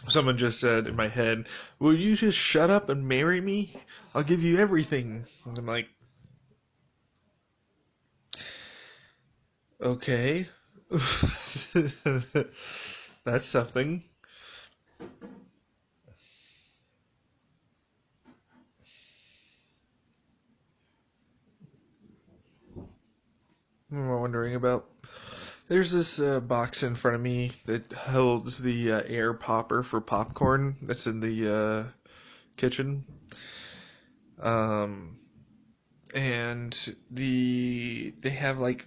Someone just said in my head, "Will you just shut up and marry me? I'll give you everything." And I'm like, okay. That's something. I'm wondering about. There's this box in front of me that holds the air popper for popcorn that's in the kitchen. Um, and they have like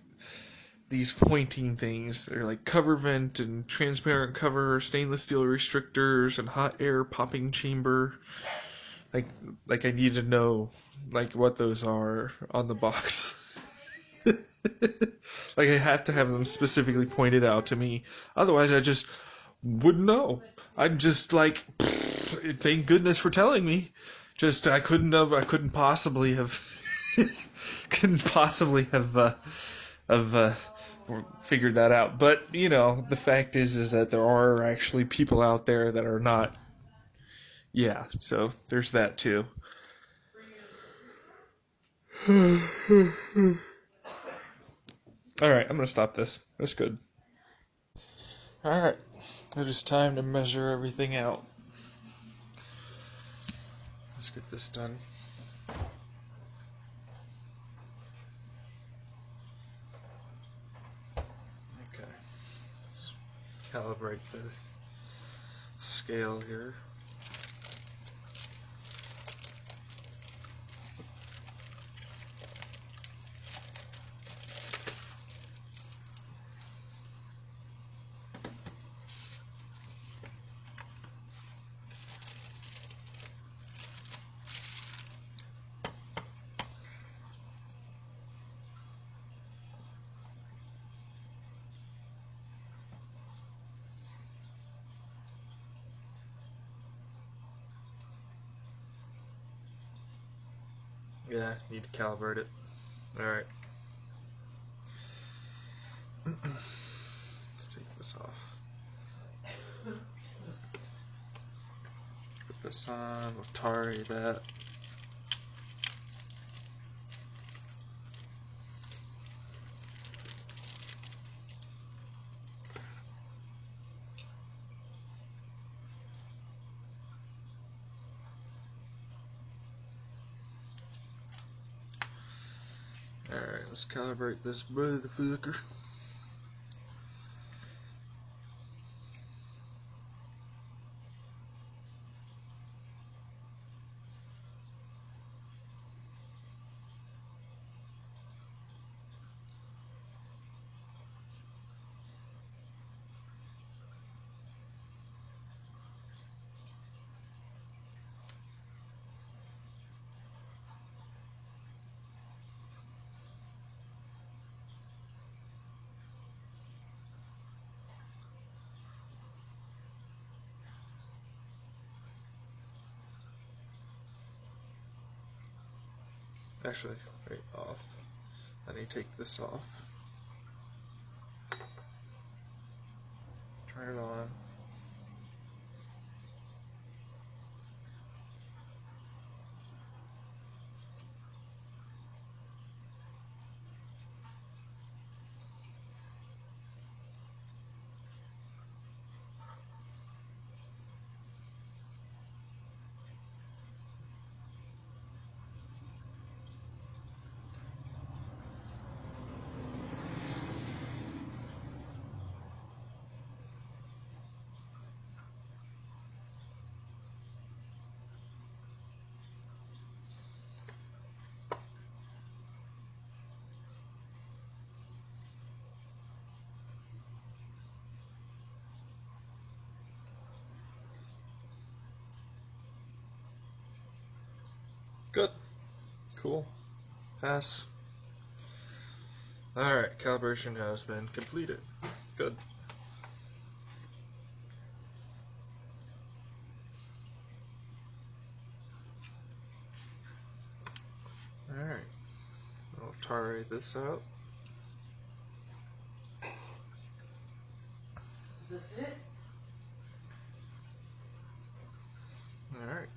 these pointing things. They're like cover vent and transparent cover, stainless steel restrictors, and hot air popping chamber. Like I need to know like what those are on the box. Like I have to have them specifically pointed out to me. Otherwise, I just wouldn't know. I'm just like, thank goodness for telling me. Just I couldn't possibly have, couldn't possibly have figured that out. But you know, the fact is that there are actually people out there that are not. Yeah, so there's that too. Alright, I'm gonna stop this. That's good. Alright, it is time to measure everything out. Let's get this done. Okay, let's calibrate the scale here. Yeah, need to calibrate it. Alright. Let's take this off. Put this on, we'll tari that. Let's calibrate this motherfucker. Actually, wait, off. I need to take this off. Turn it on. Good. Cool. Pass. Alright, calibration has been completed. Good. Alright. I'll tare this out. Is this it? Alright.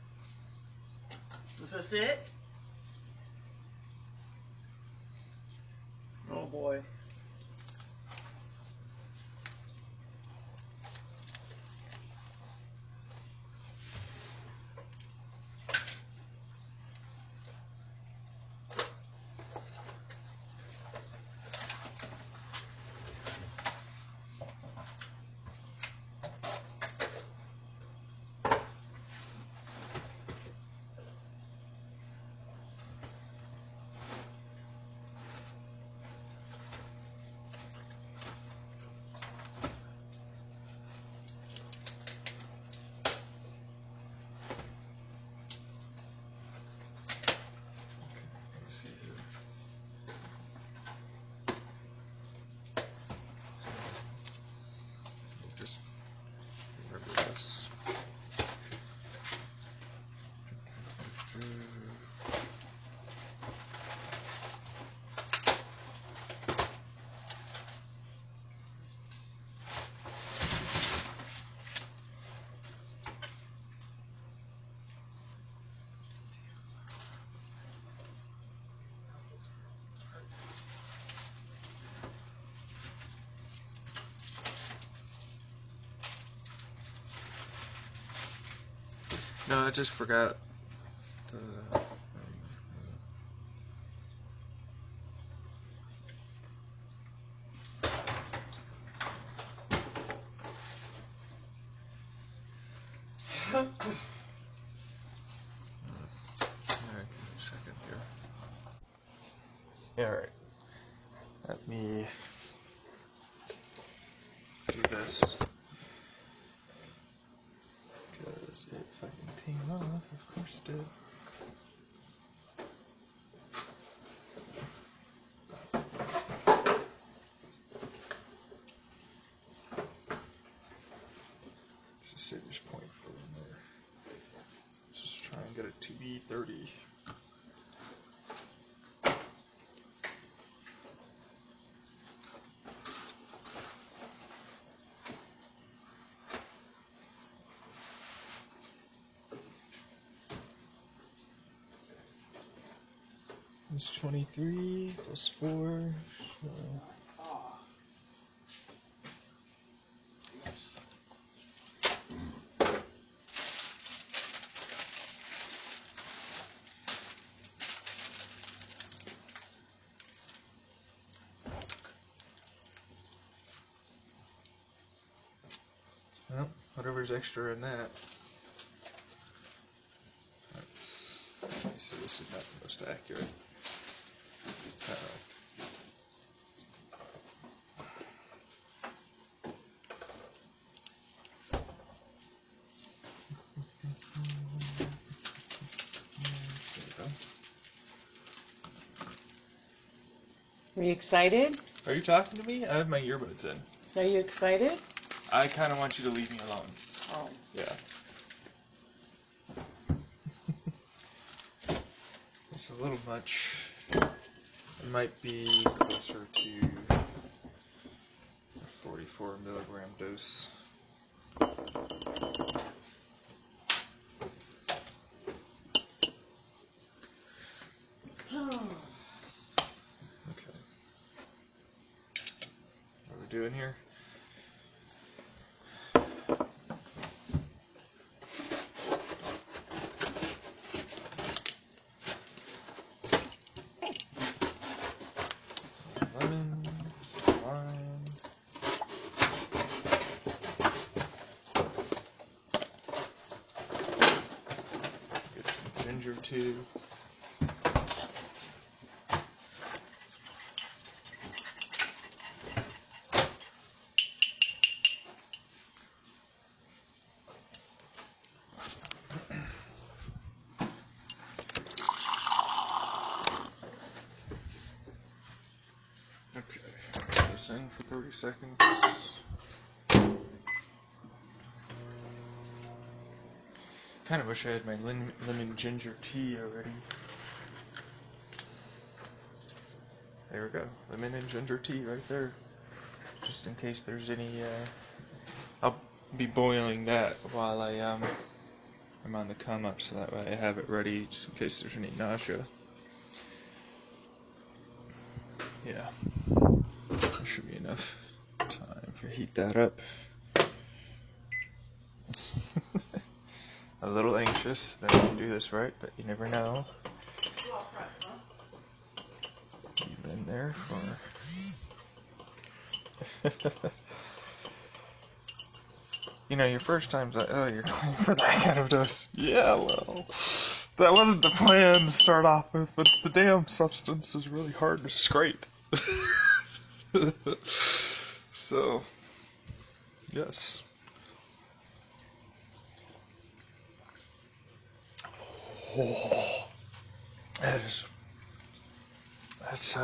Is this it? Oh boy. Let me see here. Just remember this. No, I just forgot the Alright, give me a second here. Alright. Let me do this. Because it fucking came off, of course it did. Let's just say there's 0.4 in there. Let's just try and get it to be 30. It's 23 plus 4. So Well, whatever's extra in that. Okay, so this is not the most accurate. Are you excited? Are you talking to me? I have my earbuds in. Are you excited? I kind of want you to leave me alone. Oh. Yeah. It's a little much. It might be closer to a 44 milligram dose. Okay. What are we doing here? Lemon, lime. Get some ginger too. Okay, put this in for 30 seconds. Kind of wish I had my lemon ginger tea already. There we go, lemon and ginger tea right there. Just in case there's any, I'll be boiling that while I'm on the come up, so that way I have it ready just in case there's any nausea. Yeah, there should be enough time to heat that up. A little anxious that I can do this right, but you never know. You've been there for... You know, your first time's like, oh, you're going for that kind of dose. Yeah, well, that wasn't the plan to start off with, but the damn substance is really hard to scrape. So, yes. Oh, that's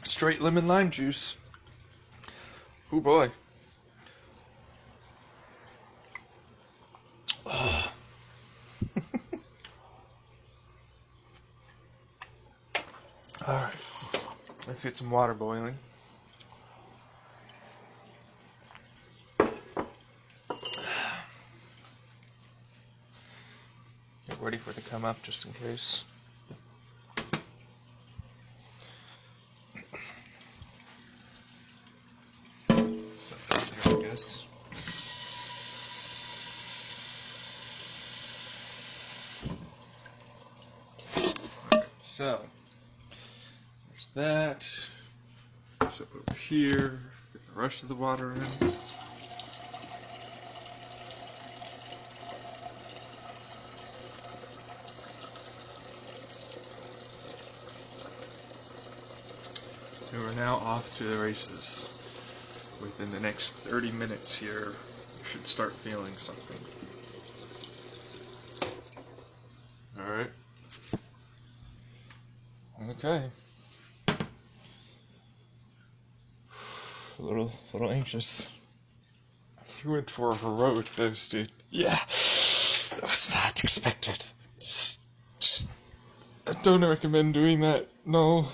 straight lemon lime juice. Oh boy. Oh. Alright, let's get some water boiling. Get ready for it to come up just in case. There, I guess. Alright, so there's that. So over here, get the rest of the water in. So we're now off to the races. Within the next 30 minutes here, you should start feeling something. Alright. Okay. A little anxious. You went for a heroic dose, dude. Yeah. That was not expected. Just I don't recommend doing that. No.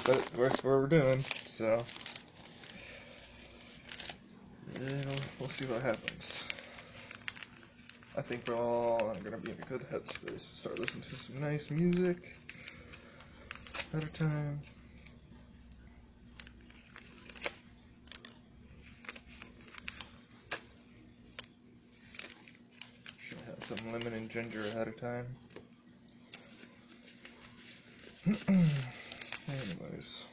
But that's what we're doing, so we'll see what happens. I think we're all going to be in a good headspace to start listening to some nice music at a time. Should have some lemon and ginger ahead of time. Anyways.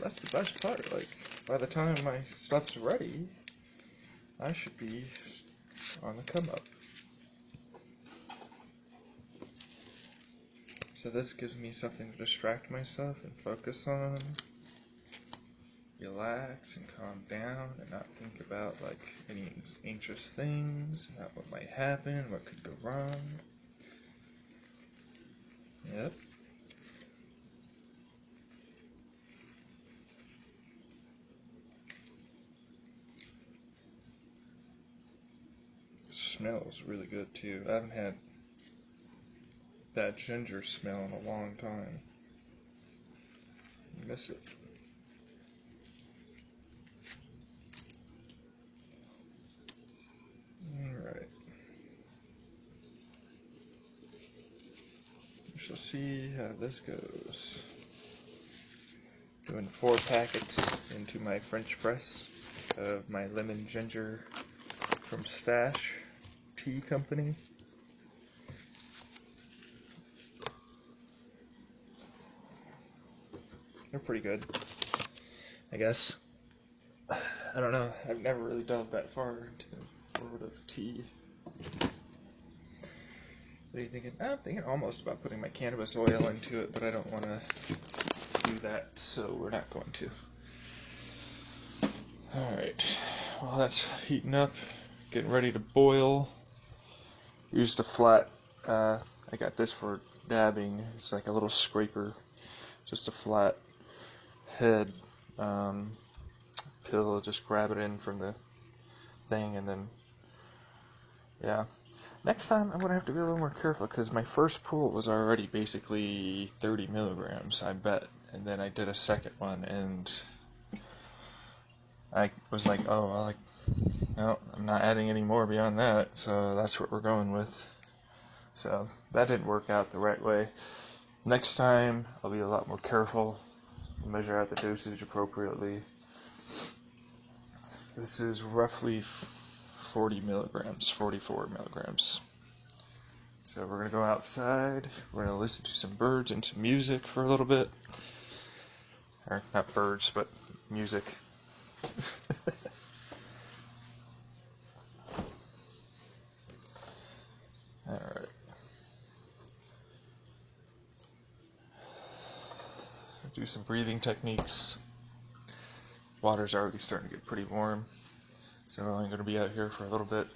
that's the best part. Like, by the time my stuff's ready, I should be on the come up. So this gives me something to distract myself and focus on, relax and calm down, and not think about like any anxious things, about what might happen, what could go wrong. Yep. It smells really good too. I haven't had that ginger smell in a long time. I miss it. Alright. We shall see how this goes. Doing 4 packets into my French press of my lemon ginger from Stash Tea Company. They're pretty good, I guess. I don't know. I've never really delved that far into the world of tea. What are you thinking? I'm thinking almost about putting my cannabis oil into it, but I don't want to do that, so we're not going to. Alright, well that's heating up, getting ready to boil. Used a flat, I got this for dabbing. It's like a little scraper, just a flat head pill. Just grab it in from the thing, and then yeah. Next time I'm gonna have to be a little more careful, because my first pull was already basically 30 milligrams, I bet, and then I did a second one, and I was like, oh, well, like, no, I'm not adding any more beyond that, so that's what we're going with. So that didn't work out the right way. Next time I'll be a lot more careful, measure out the dosage appropriately. This is roughly 40 milligrams, 44 milligrams. So we're going to go outside, we're going to listen to some birds and some music for a little bit. Or not birds, but music. Alright. Do some breathing techniques. Water's already starting to get pretty warm, so I'm going to be out here for a little bit.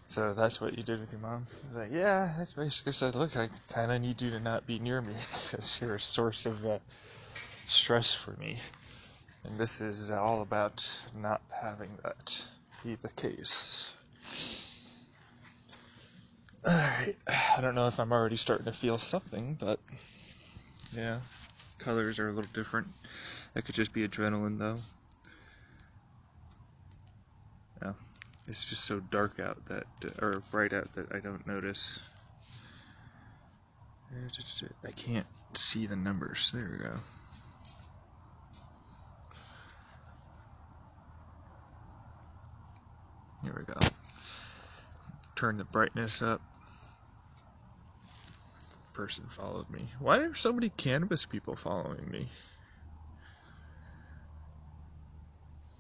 So that's what you did with your mom? I was like, yeah, I basically said, look, I kind of need you to not be near me, because you're a source of stress for me. And this is all about not having that be the case. Alright, I don't know if I'm already starting to feel something, but yeah, colors are a little different. That could just be adrenaline though. No, it's just so dark out that, or bright out, that I don't notice. I can't see the numbers. There we go. Here we go. Turn the brightness up. Person followed me. Why are so many cannabis people following me?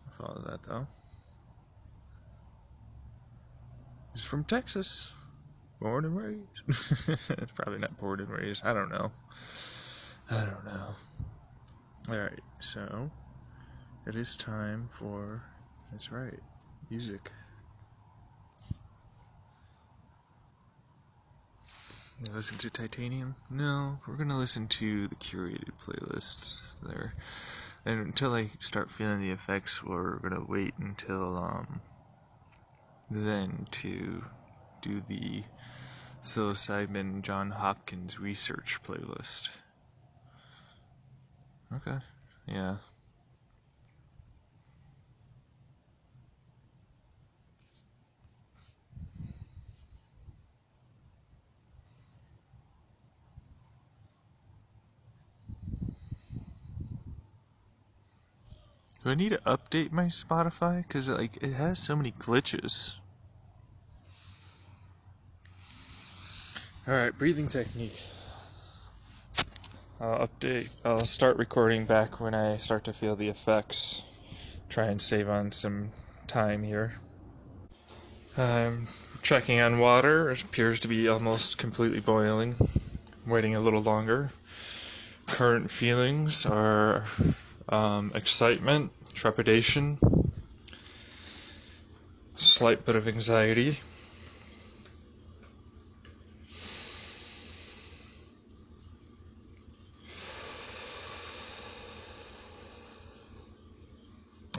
I follow that though. He's from Texas. Born and raised. It's probably not born and raised. I don't know. Alright, so it is time for, that's right, music. You listen to Titanium? No, we're gonna listen to the curated playlists there. And until I start feeling the effects, we're gonna wait until then to do the psilocybin John Hopkins research playlist. Okay, yeah. Do I need to update my Spotify? Because like it has so many glitches. Alright, breathing technique. I'll start recording back when I start to feel the effects. Try and save on some time here. I'm checking on water. It appears to be almost completely boiling. I'm waiting a little longer. Current feelings are excitement, trepidation, slight bit of anxiety.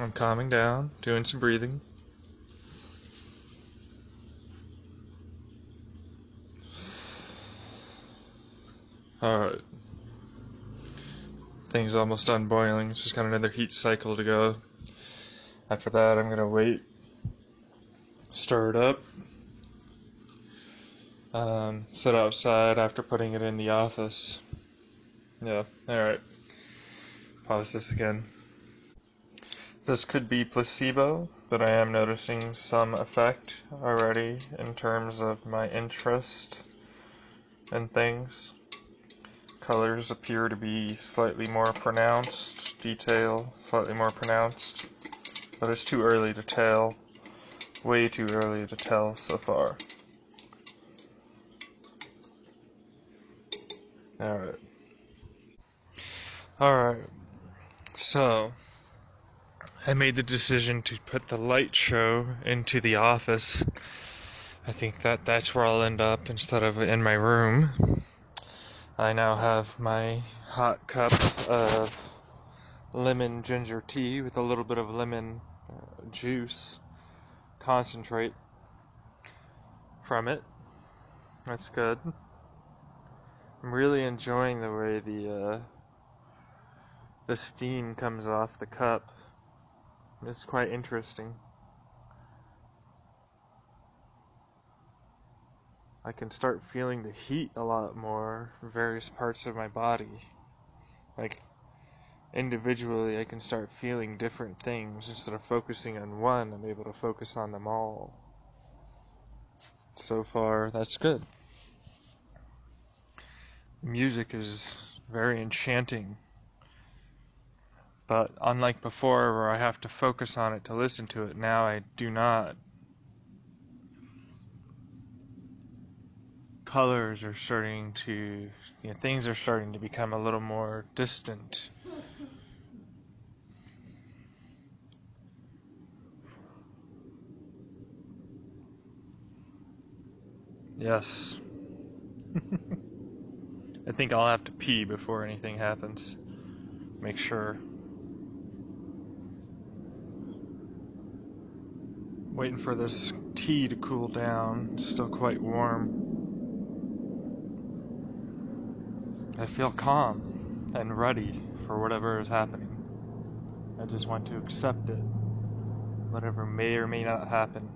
I'm calming down, doing some breathing. Alright. Thing's almost done boiling. It's just got another heat cycle to go. After that, I'm gonna wait, stir it up, sit outside after putting it in the office. Yeah, alright. Pause this again. This could be placebo, but I am noticing some effect already in terms of my interest in things. Colors appear to be slightly more pronounced, detail slightly more pronounced, but it's too early to tell. Way too early to tell so far. Alright, so I made the decision to put the light show into the office. I think that's where I'll end up instead of in my room. I now have my hot cup of lemon ginger tea with a little bit of lemon juice concentrate from it. That's good. I'm really enjoying the way the steam comes off the cup. It's quite interesting. I can start feeling the heat a lot more in various parts of my body. Like, individually, I can start feeling different things. Instead of focusing on one, I'm able to focus on them all. So far, that's good. Music is very enchanting. But unlike before, where I have to focus on it to listen to it, now I do not. Colors are starting to, things are starting to become a little more distant. Yes. I think I'll have to pee before anything happens. Make sure. Waiting for this tea to cool down. It's still quite warm. I feel calm and ready for whatever is happening. I just want to accept it. Whatever may or may not happen.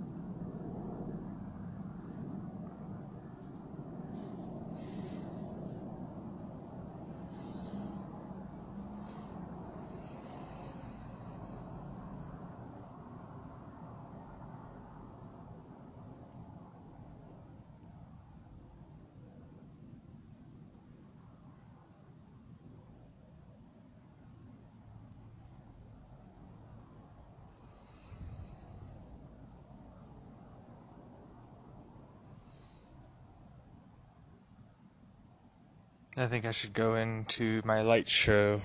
I think I should go into my light show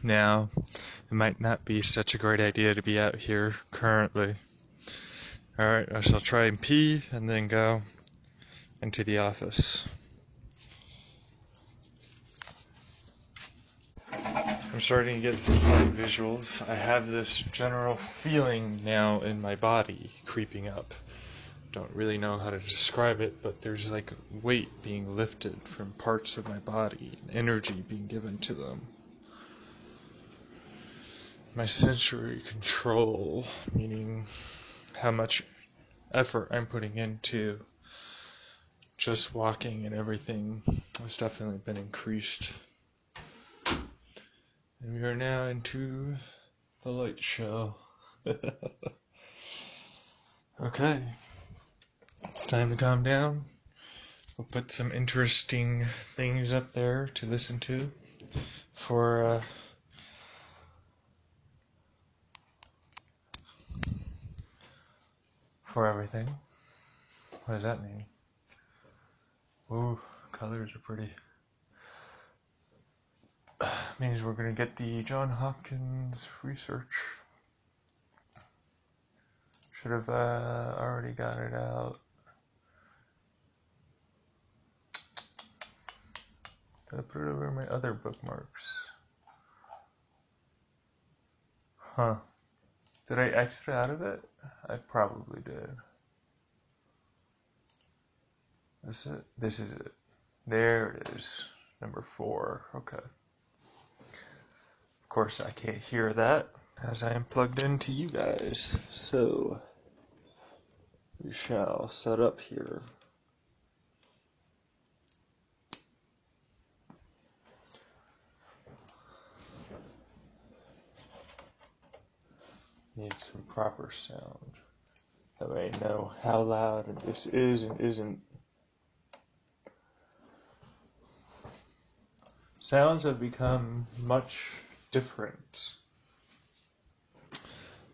now. It might not be such a great idea to be out here currently. Alright, I shall try and pee and then go into the office. I'm starting to get some slight visuals. I have this general feeling now in my body creeping up. Don't really know how to describe it, but there's like weight being lifted from parts of my body, energy being given to them. My sensory control, meaning how much effort I'm putting into just walking and everything, has definitely been increased. And we are now into the light show. Okay. It's time to calm down, We'll put some interesting things up there to listen to for everything. What does that mean? Ooh, colors are pretty. Means we're gonna get the John Hopkins research. Should have already got it out. Gotta put it over my other bookmarks. Huh. Did I exit out of it? I probably did. Is it? This is it. There it is. Number 4. Okay. Of course, I can't hear that as I am plugged into you guys. So, we shall set up here. Need some proper sound. That way I know how loud this is and isn't. Sounds have become much different.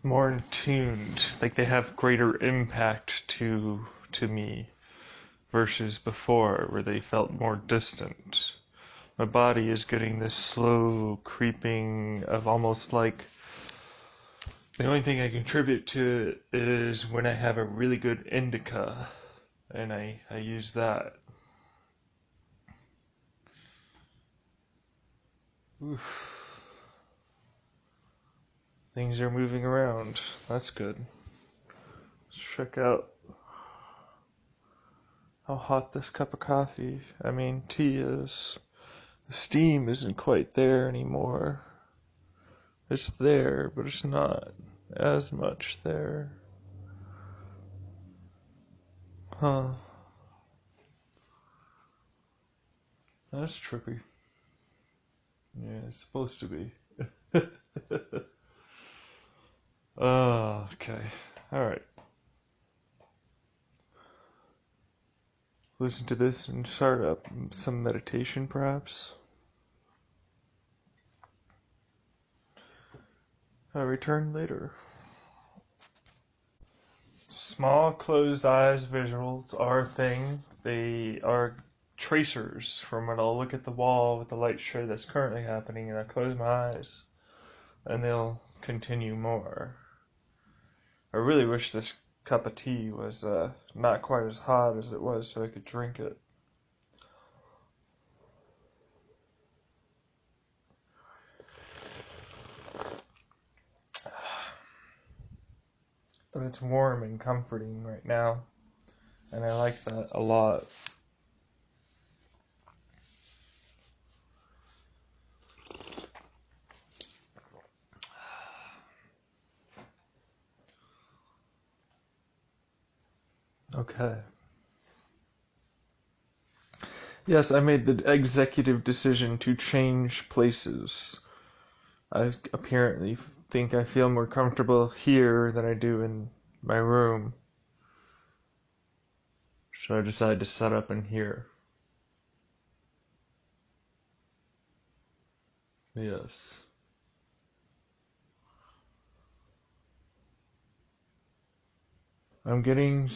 More in tuned. Like they have greater impact to me versus before where they felt more distant. My body is getting this slow creeping of almost like the only thing I contribute to it is when I have a really good indica, and I use that. Oof. Things are moving around. That's good. Let's check out how hot this cup of tea is. The steam isn't quite there anymore. It's there, but it's not as much there. Huh. That's trippy. Yeah, it's supposed to be. Oh, okay. Alright. Listen to this and start up some meditation, perhaps. I'll return later. Small closed eyes visuals are a thing. They are tracers from when I'll look at the wall with the light show that's currently happening and I close my eyes and they'll continue more. I really wish this cup of tea was not quite as hot as it was so I could drink it. But it's warm and comforting right now, and I like that a lot. Okay. Yes, I made the executive decision to change places. I apparently think I feel more comfortable here than I do in my room. So I decided to set up in here. Yes. I'm getting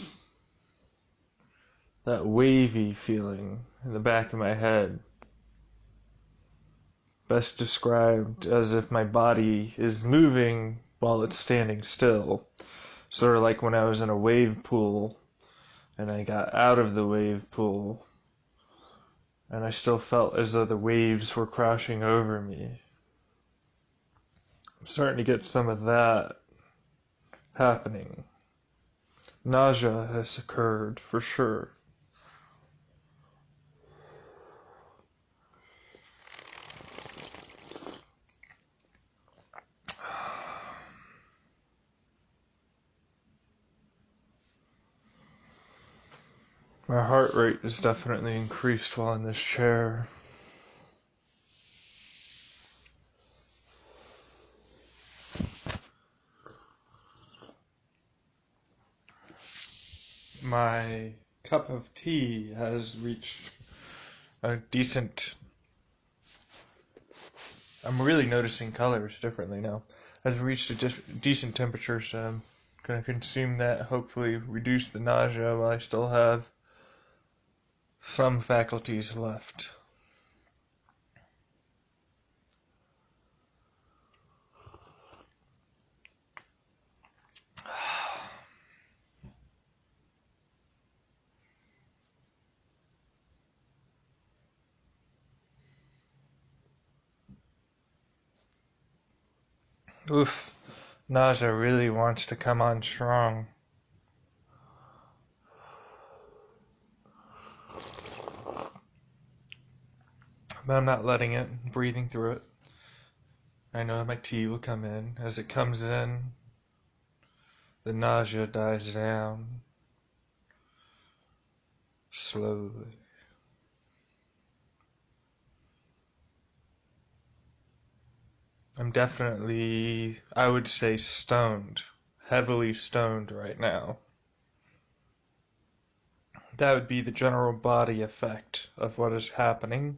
that wavy feeling in the back of my head. Best described as if my body is moving while it's standing still. Sort of like when I was in a wave pool and I got out of the wave pool and I still felt as though the waves were crashing over me. I'm starting to get some of that happening. Nausea has occurred for sure. My heart rate is definitely increased while in this chair. My cup of tea has reached a decent... I'm really noticing colors differently now. Has reached a decent temperature, so I'm going to consume that, hopefully reduce the nausea while I still have some faculties left. Oof, nausea really wants to come on strong. But I'm not letting it, I'm breathing through it. I know my tea will come in. As it comes in, the nausea dies down slowly. I'm definitely, I would say, stoned. Heavily stoned right now. That would be the general body effect of what is happening.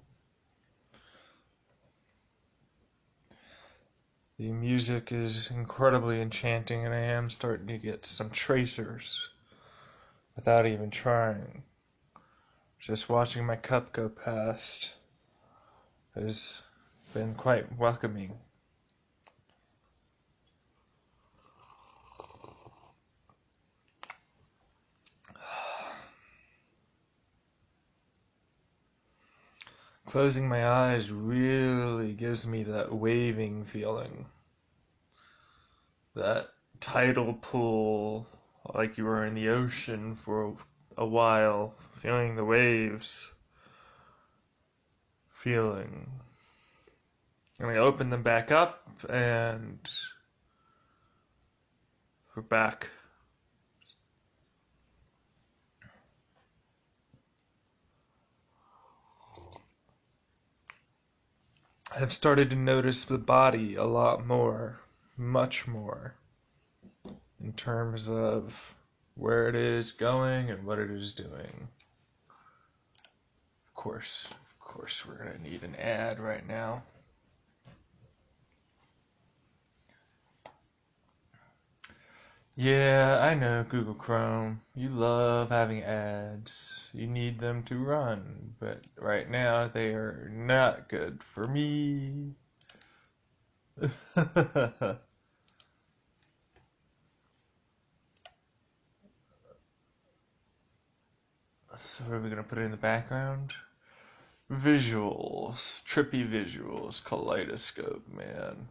The music is incredibly enchanting, and I am starting to get some tracers without even trying. Just watching my cup go past has been quite welcoming. Closing my eyes really gives me that waving feeling. That tidal pull, like you were in the ocean for a while, feeling the waves. Feeling. And I open them back up, and we're back. I've started to notice the body a lot more, much more, in terms of where it is going and what it is doing. Of course, we're going to need an ad right now. Yeah, I know, Google Chrome. You love having ads. You need them to run, but right now they are not good for me. So what are we going to put in the background? Visuals, trippy visuals, kaleidoscope, man.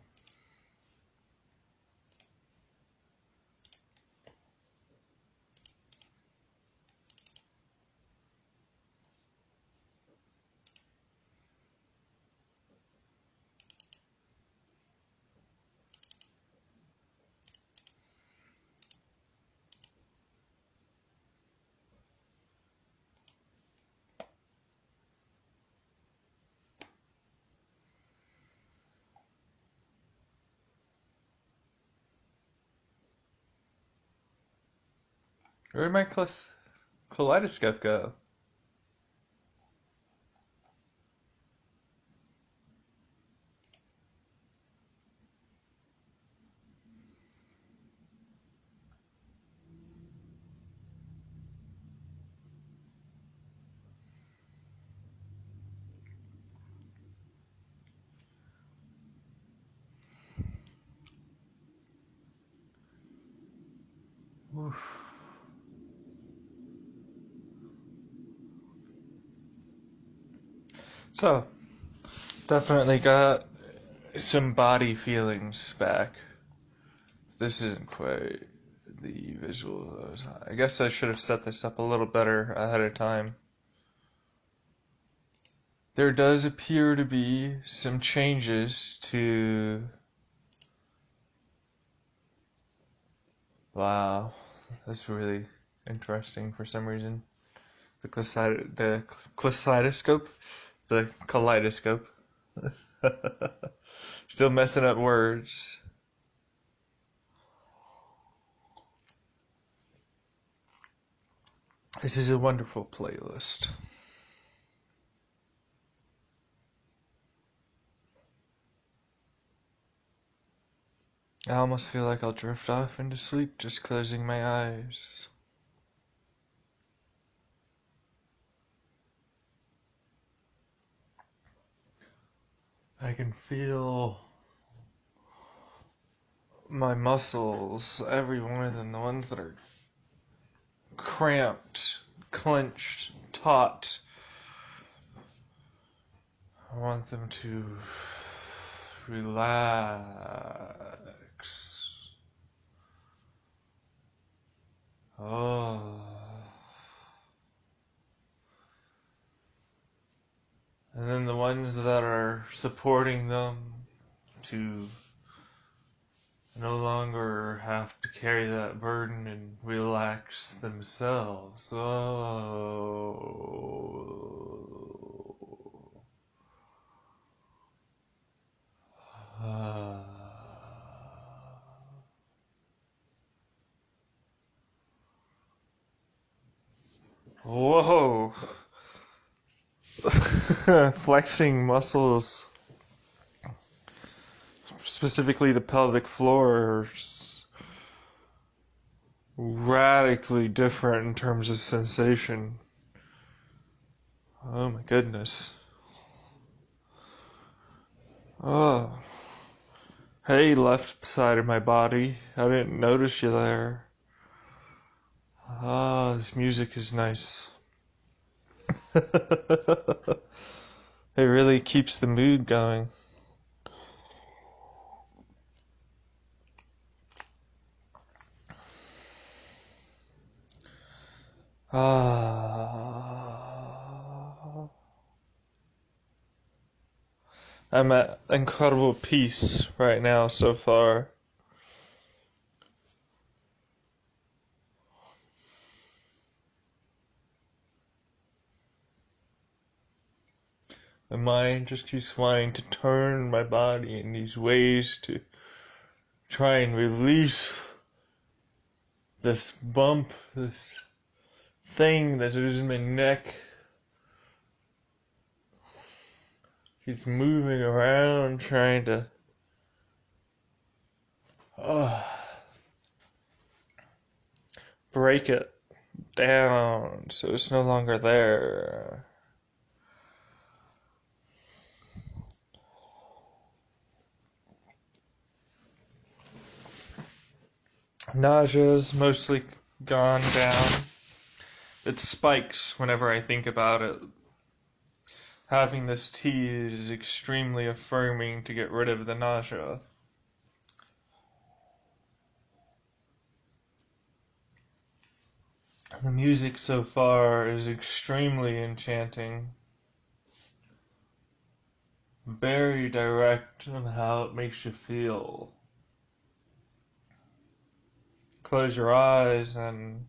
Where'd my kaleidoscope go? Oof. So, definitely got some body feelings back. This isn't quite the visual. I guess I should have set this up a little better ahead of time. There does appear to be some changes to... Wow, that's really interesting for some reason. The kaleidoscope. Still messing up words. This is a wonderful playlist. I almost feel like I'll drift off into sleep just closing my eyes. I can feel my muscles, every one of them, the ones that are cramped, clenched, taut. I want them to relax. Oh. And then the ones that are supporting them to no longer have to carry that burden and relax themselves. Oh. Whoa. Flexing muscles, specifically the pelvic floor, is radically different in terms of sensation. Oh my goodness. Oh. Hey, left side of my body. I didn't notice you there. Ah, this music is nice. It really keeps the mood going. Ah. I'm at incredible peace right now so far. My mind just keeps wanting to turn my body in these ways to try and release this bump, this thing that is in my neck. He's moving around trying to break it down so it's no longer there. Nausea's mostly gone down. It spikes whenever I think about it. Having this tea is extremely affirming to get rid of the nausea. The music so far is extremely enchanting. Very direct in how it makes you feel. Close your eyes and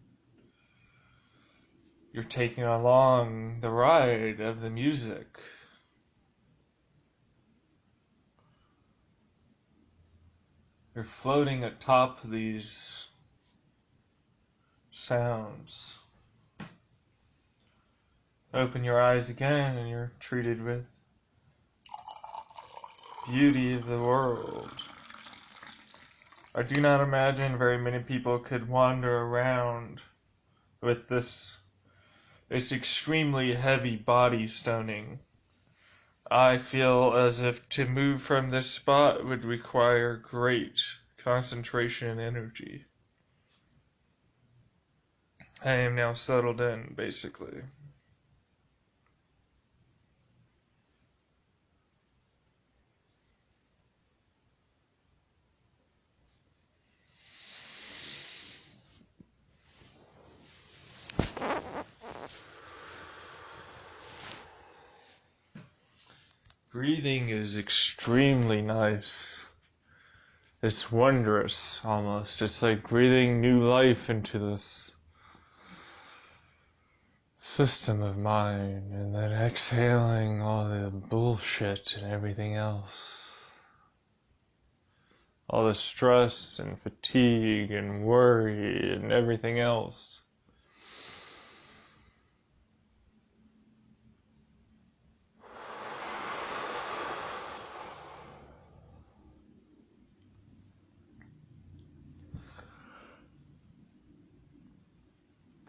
you're taking along the ride of the music. You're floating atop these sounds. Open your eyes again and you're treated with beauty of the world. I do not imagine very many people could wander around with this. It's extremely heavy body stoning. I feel as if to move from this spot would require great concentration and energy. I am now settled in, basically. Breathing is extremely nice. It's wondrous, almost. It's like breathing new life into this system of mine, and then exhaling all the bullshit and everything else. All the stress and fatigue and worry and everything else.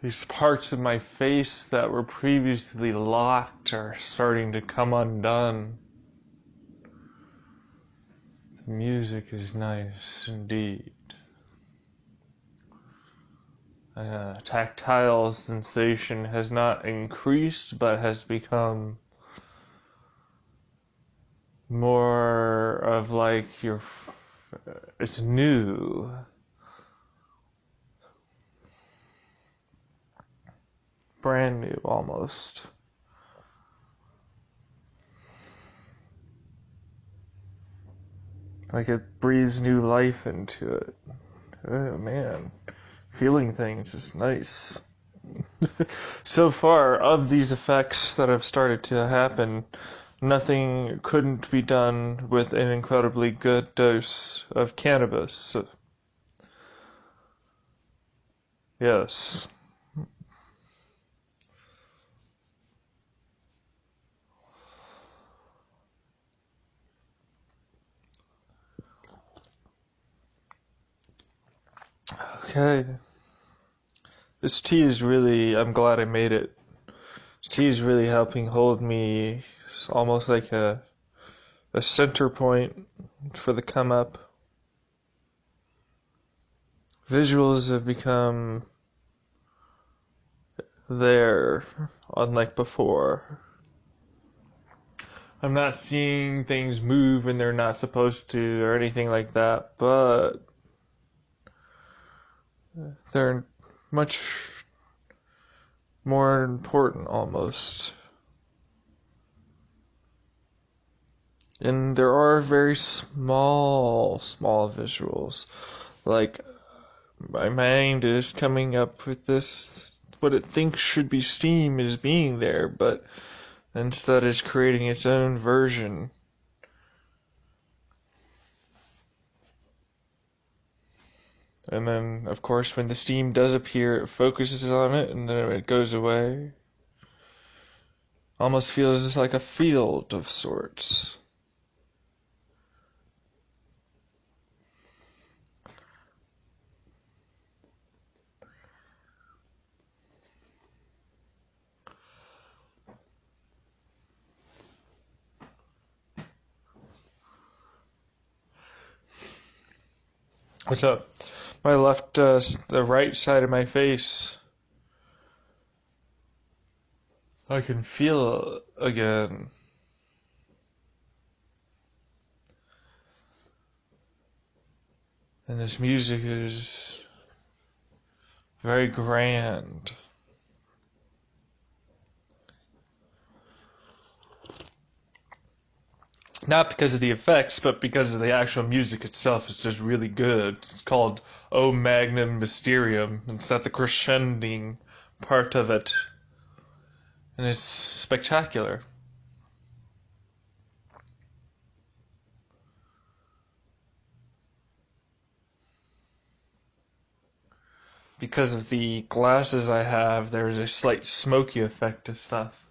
these parts of my face that were previously locked are starting to come undone. The music is nice indeed. Tactile sensation has not increased, but has become more of like it's new. Brand new almost. Like it breathes new life into it. Oh man. Feeling things is nice. So far, of these effects that have started to happen, nothing couldn't be done with an incredibly good dose of cannabis. So, yes. Okay. This tea is really, I'm glad I made it. This tea is really helping hold me. It's almost like a center point for the come up. Visuals have become there, unlike before. I'm not seeing things move when they're not supposed to or anything like that, but they're much more important almost. And there are very small visuals. Like, my mind is coming up with this, what it thinks should be Steam is being there, but instead it's creating its own version. And then, of course, when the steam does appear, it focuses on it, and then it goes away. Almost feels like a field of sorts. What's up? My left, the right side of my face, I can feel again. And this music is very grand. Not because of the effects, but because of the actual music itself. It's just really good. It's called O Magnum Mysterium. It's at the crescending part of it. And it's spectacular. Because of the glasses I have, there's a slight smoky effect of stuff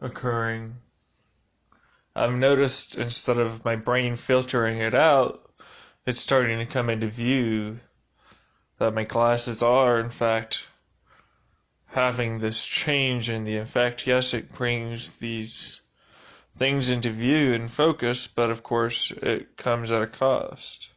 occurring. I've noticed instead of my brain filtering it out, it's starting to come into view that my glasses are, in fact, having this change in the effect. Yes, it brings these things into view and focus, but of course it comes at a cost.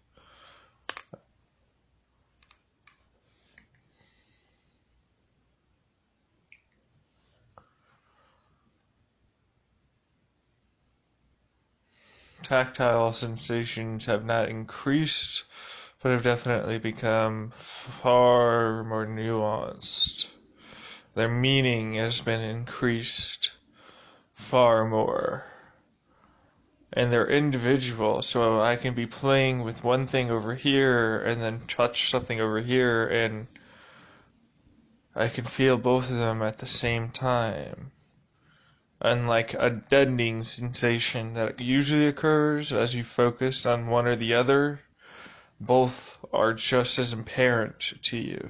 Tactile sensations have not increased, but have definitely become far more nuanced. Their meaning has been increased far more. And they're individual, so I can be playing with one thing over here and then touch something over here, and I can feel both of them at the same time. Unlike a deadening sensation that usually occurs as you focus on one or the other, both are just as apparent to you.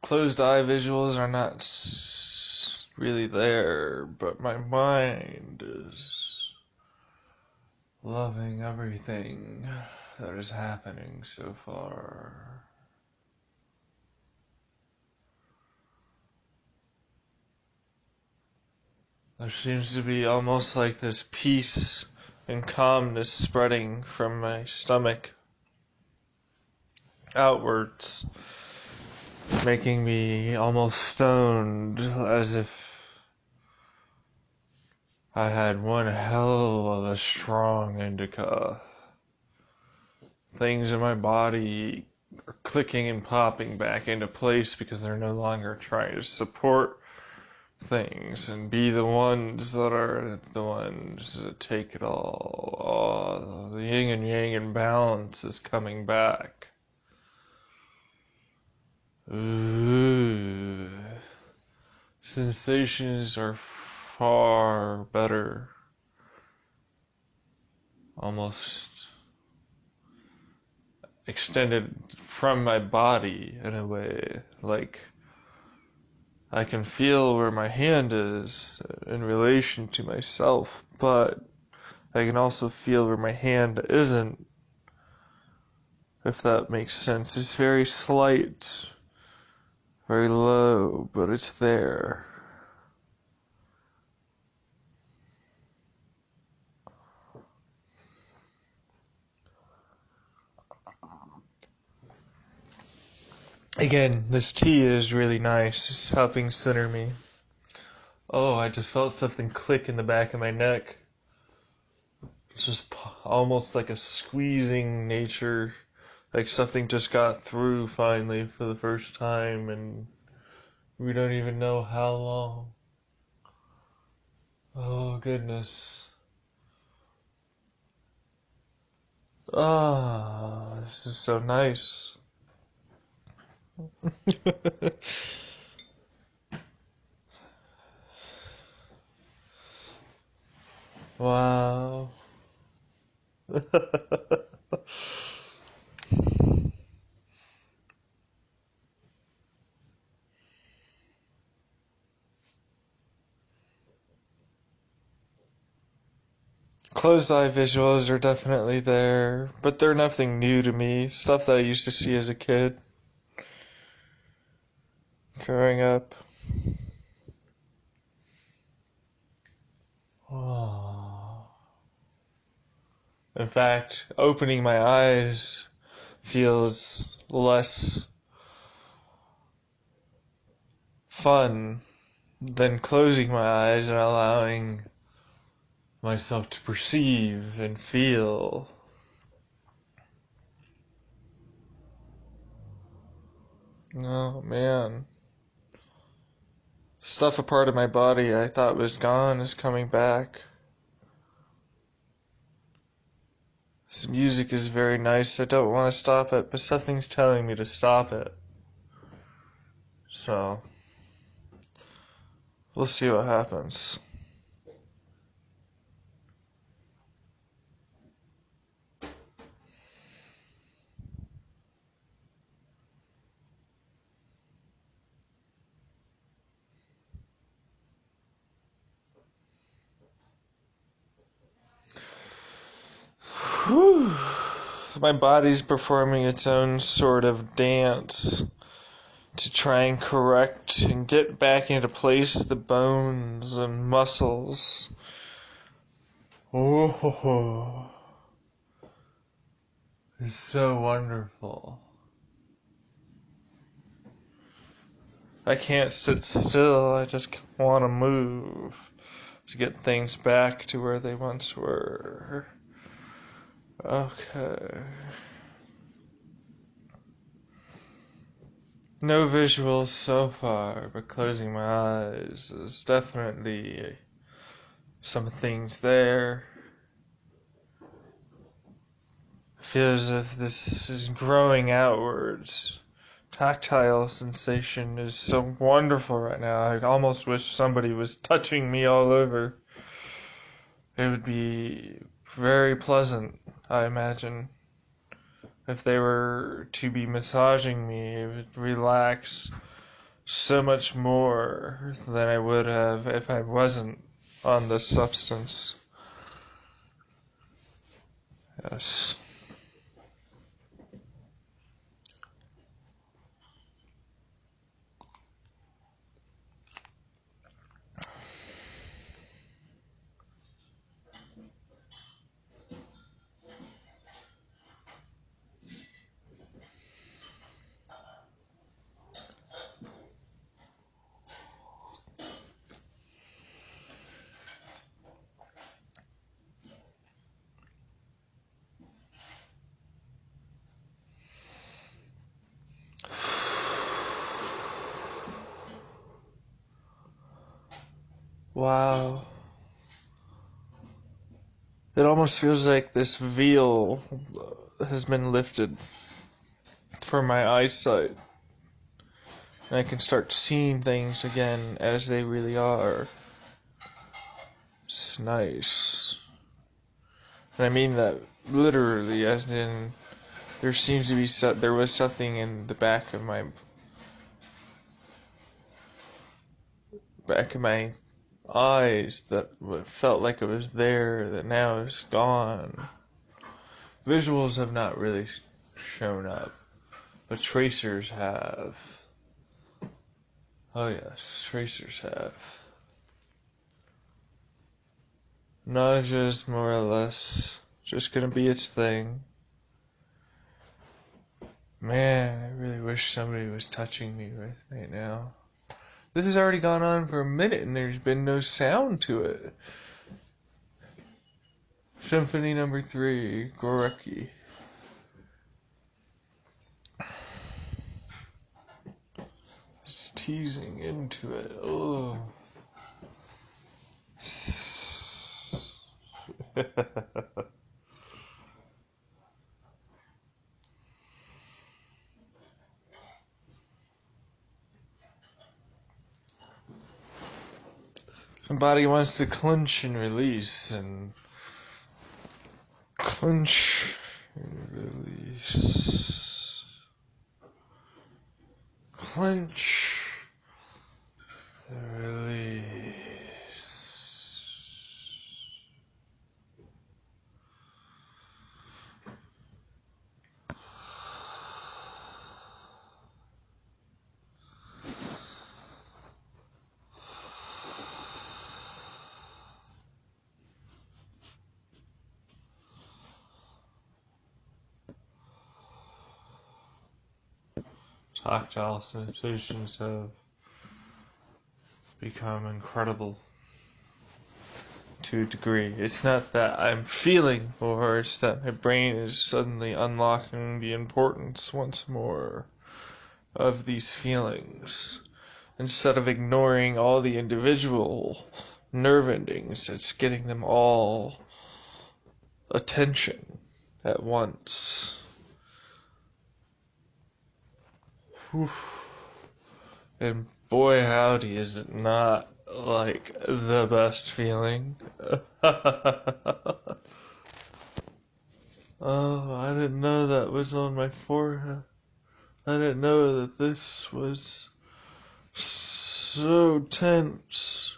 closed eye visuals are not really there, but my mind is loving everything that is happening so far. There seems to be almost like this peace and calmness spreading from my stomach outwards, making me almost stoned, as if I had one hell of a strong indica. Things in my body are clicking and popping back into place because they're no longer trying to support things and be the ones that are the ones that take it all. Oh, the yin and yang imbalance is coming back. Ooh. Sensations are far better. Almost extended from my body in a way. Like, I can feel where my hand is in relation to myself, but I can also feel where my hand isn't, if that makes sense. It's very slight, very low, but it's there. Again, this tea is really nice. It's helping center me. Oh, I just felt something click in the back of my neck. It's just almost like a squeezing nature. Like something just got through finally for the first time, and we don't even know how long. Oh, goodness. Ah, this is so nice. Wow. Closed eye visuals are definitely there, but they're nothing new to me. Stuff that I used to see as a kid. Growing up. Oh. In fact, opening my eyes feels less fun than closing my eyes and allowing myself to perceive and feel. Oh man. Stuff a part of my body I thought was gone is coming back. This music is very nice. I don't want to stop it, but something's telling me to stop it. So, we'll see what happens. Whew. My body's performing its own sort of dance to try and correct and get back into place the bones and muscles. Oh, it's so wonderful. I can't sit still, I just want to move to get things back to where they once were. Okay. No visuals so far, but closing my eyes is definitely some things there. Feels as if this is growing outwards. Tactile sensation is so wonderful right now. I almost wish somebody was touching me all over. It would be very pleasant, I imagine. If they were to be massaging me, it would relax so much more than I would have if I wasn't on this substance. Yes. Wow. It almost feels like this veil has been lifted from my eyesight. And I can start seeing things again as they really are. It's nice. And I mean that literally, as in there seems to be there was something in the back of my eyes that felt like it was there that now is gone. Visuals have not really shown up, but tracers have. Oh yes, tracers have. Nausea's more or less just gonna be its thing. Man, I really wish somebody was touching me right now. This has already gone on for a minute and there's been no sound to it. Symphony number 3, Gorecki. Just teasing into it. Oh. Somebody wants to clinch and release and clinch and release. Clinch and release. Tactile sensations have become incredible to a degree. It's not that I'm feeling more, it's that my brain is suddenly unlocking the importance once more of these feelings. Instead of ignoring all the individual nerve endings, it's getting them all attention at once. Whew. And boy howdy is it not like the best feeling. Oh, I didn't know that was on my forehead. I didn't know that this was so tense.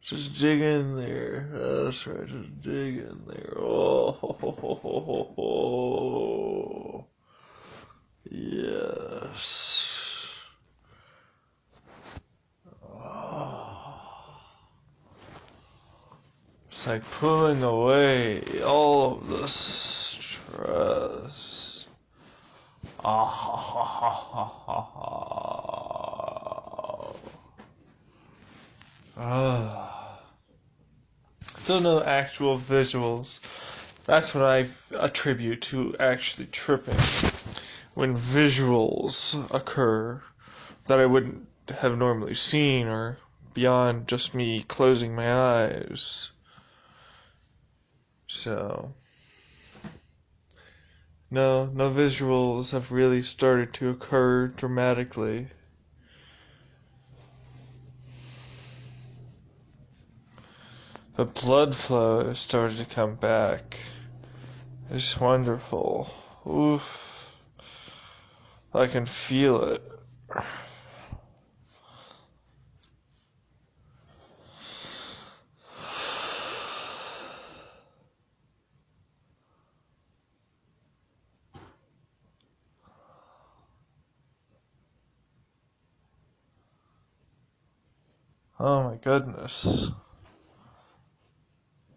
Just dig in there. That's right, just dig in there. Oh, yes. Oh. It's like pulling away all of the stress. Still no actual visuals. That's what I attribute to actually tripping. When visuals occur that I wouldn't have normally seen or beyond just me closing my eyes. So, no visuals have really started to occur dramatically. The blood flow has started to come back. It's wonderful. Oof. I can feel it. Oh my goodness.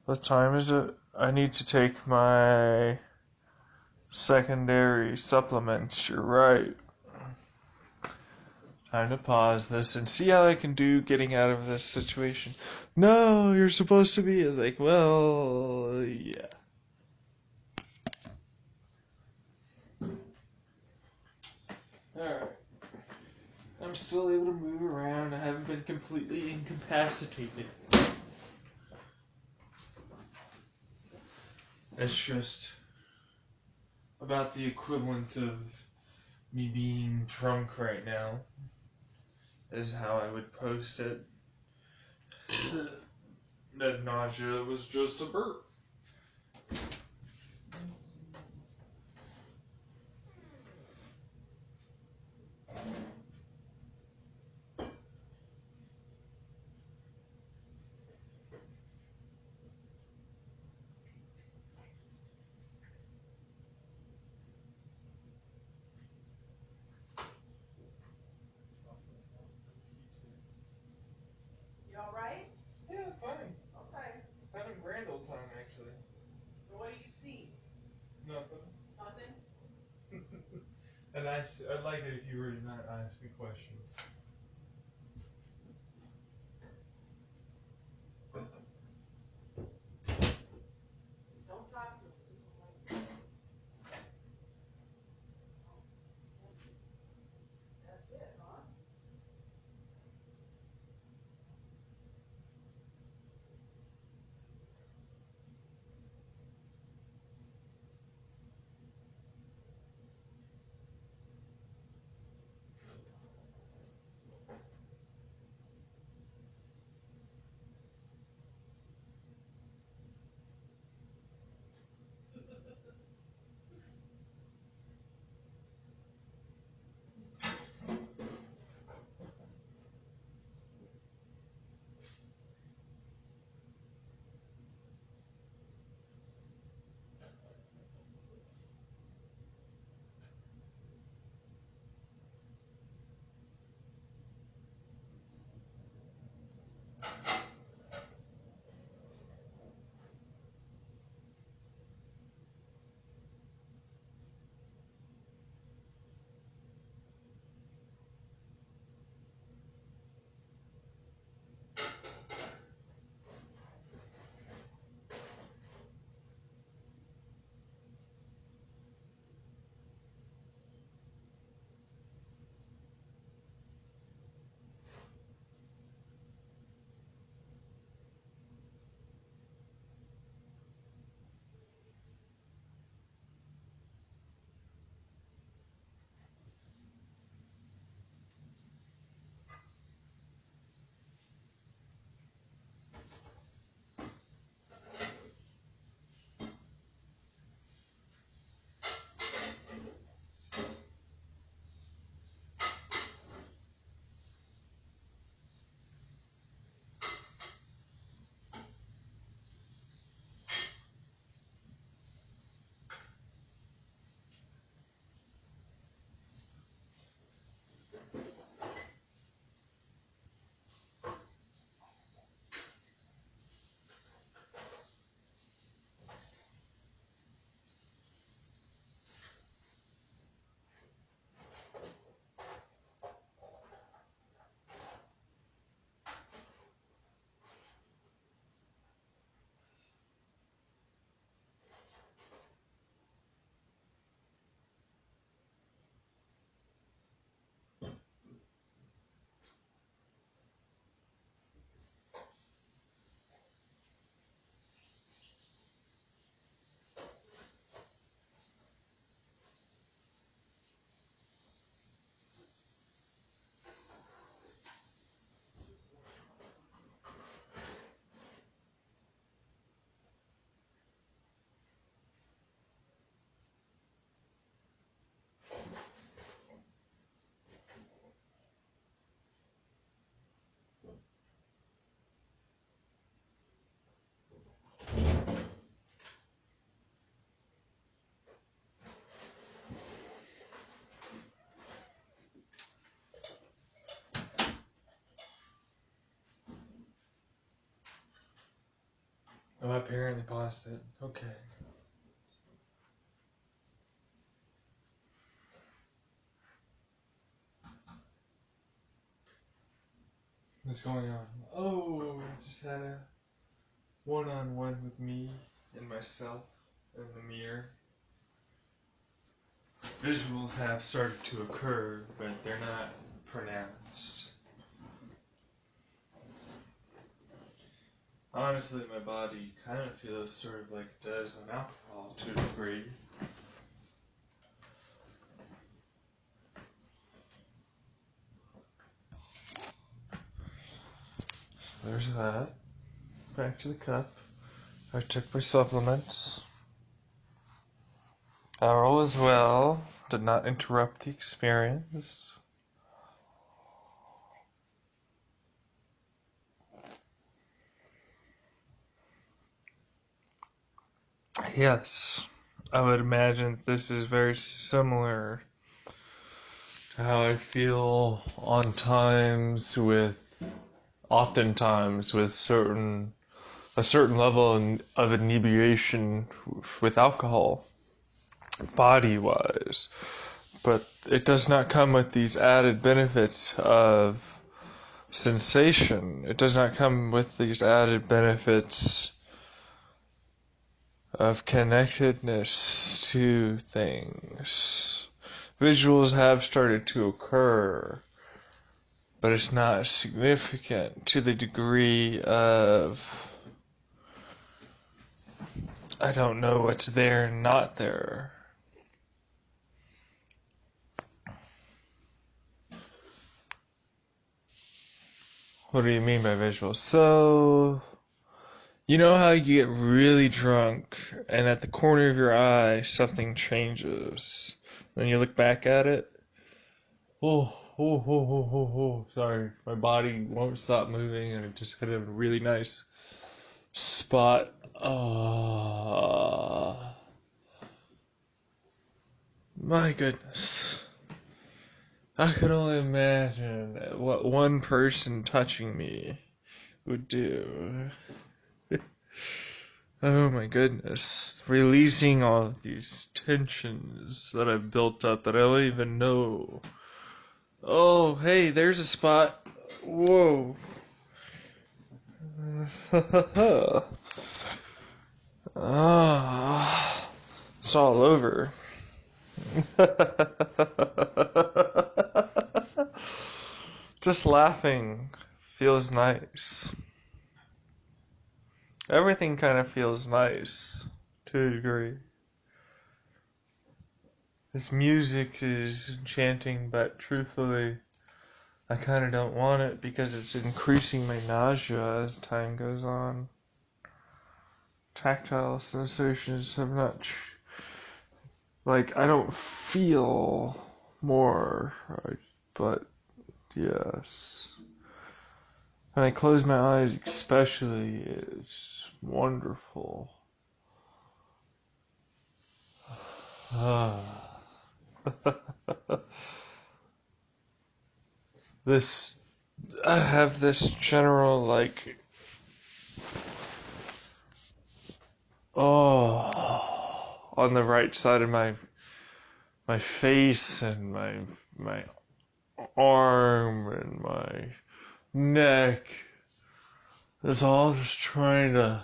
What time is it? I need to take my secondary supplements. You're right. Time to pause this and see how I can do getting out of this situation. No, you're supposed to be. It's like, well, yeah. Alright. I'm still able to move around. I haven't been completely incapacitated. It's just about the equivalent of me being drunk right now, is how I would post it. That nausea was just a burp. You all right? Yeah, fine. Okay. Having grand old time, actually. So what do you see? Nothing. Nothing? And I'd like it if you were to not ask me questions. Don't talk to me. That's it, huh? Oh, I apparently paused it. Okay. What's going on? Oh, I just had a one-on-one with me and myself in the mirror. Visuals have started to occur, but they're not pronounced. Honestly, my body kind of feels sort of like it does on alcohol to a degree. There's that. Back to the cup. I took my supplements. All is well. Did not interrupt the experience. Yes, I would imagine this is very similar to how I feel oftentimes with a certain level of inebriation with alcohol, body-wise. But it does not come with these added benefits of sensation. It does not come with these added benefits of connectedness to things. Visuals have started to occur, but it's not significant to the degree of I don't know what's there and not there. What do you mean by visuals? So, you know how you get really drunk and at the corner of your eye something changes. Then you look back at it. Sorry, my body won't stop moving and it just hit a really nice spot. My goodness. I could only imagine what one person touching me would do. Oh my goodness. Releasing all of these tensions that I've built up that I don't even know. Oh, hey, there's a spot. Whoa. It's all over. Just laughing feels nice. Everything kind of feels nice to a degree. This music is enchanting, but truthfully, I kind of don't want it because it's increasing my nausea as time goes on. Tactile sensations have not, I don't feel more, but yes. When I close my eyes especially, it's wonderful. I have this general, on the right side of my face and my arm and my neck. It's all just trying to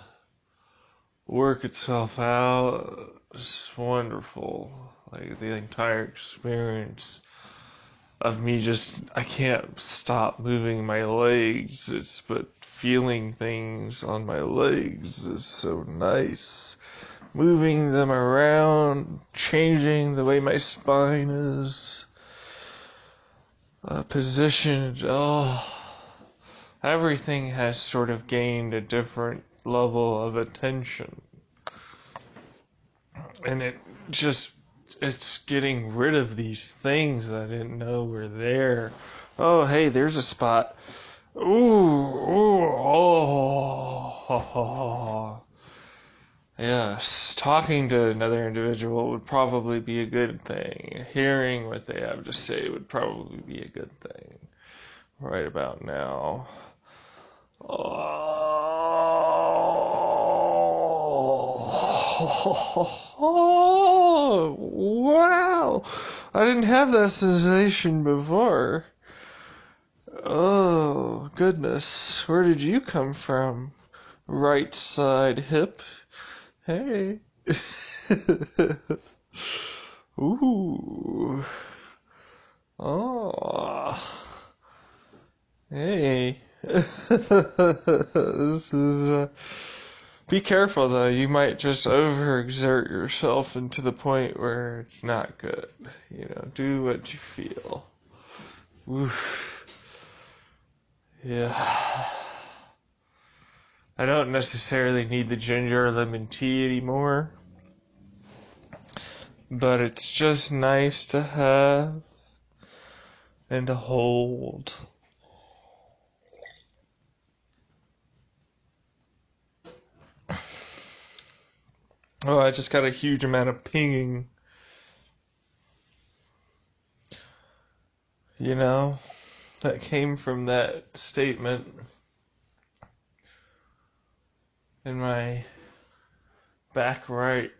work itself out. It's wonderful. The entire experience of me I can't stop moving my legs. But feeling things on my legs is so nice. Moving them around, changing the way my spine is positioned. Everything has sort of gained a different level of attention. And it's getting rid of these things that I didn't know were there. Oh, hey, there's a spot. Yes, talking to another individual would probably be a good thing. Hearing what they have to say would probably be a good thing right about now. Oh, wow. I didn't have that sensation before. Oh, goodness. Where did you come from? Right side hip. Hey. Ooh. Oh. Hey. This is, be careful though, you might just overexert yourself into the point where it's not good. You know, do what you feel. Oof. Yeah. I don't necessarily need the ginger or lemon tea anymore, but it's just nice to have and to hold. Oh, I just got a huge amount of pinging. You know, that came from that statement in my back right.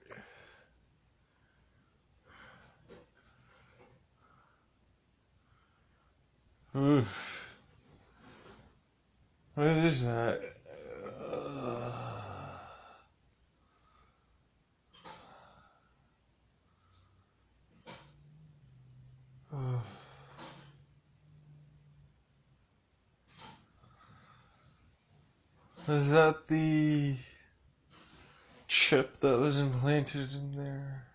Oof. What is that? Is that the chip that was implanted in there?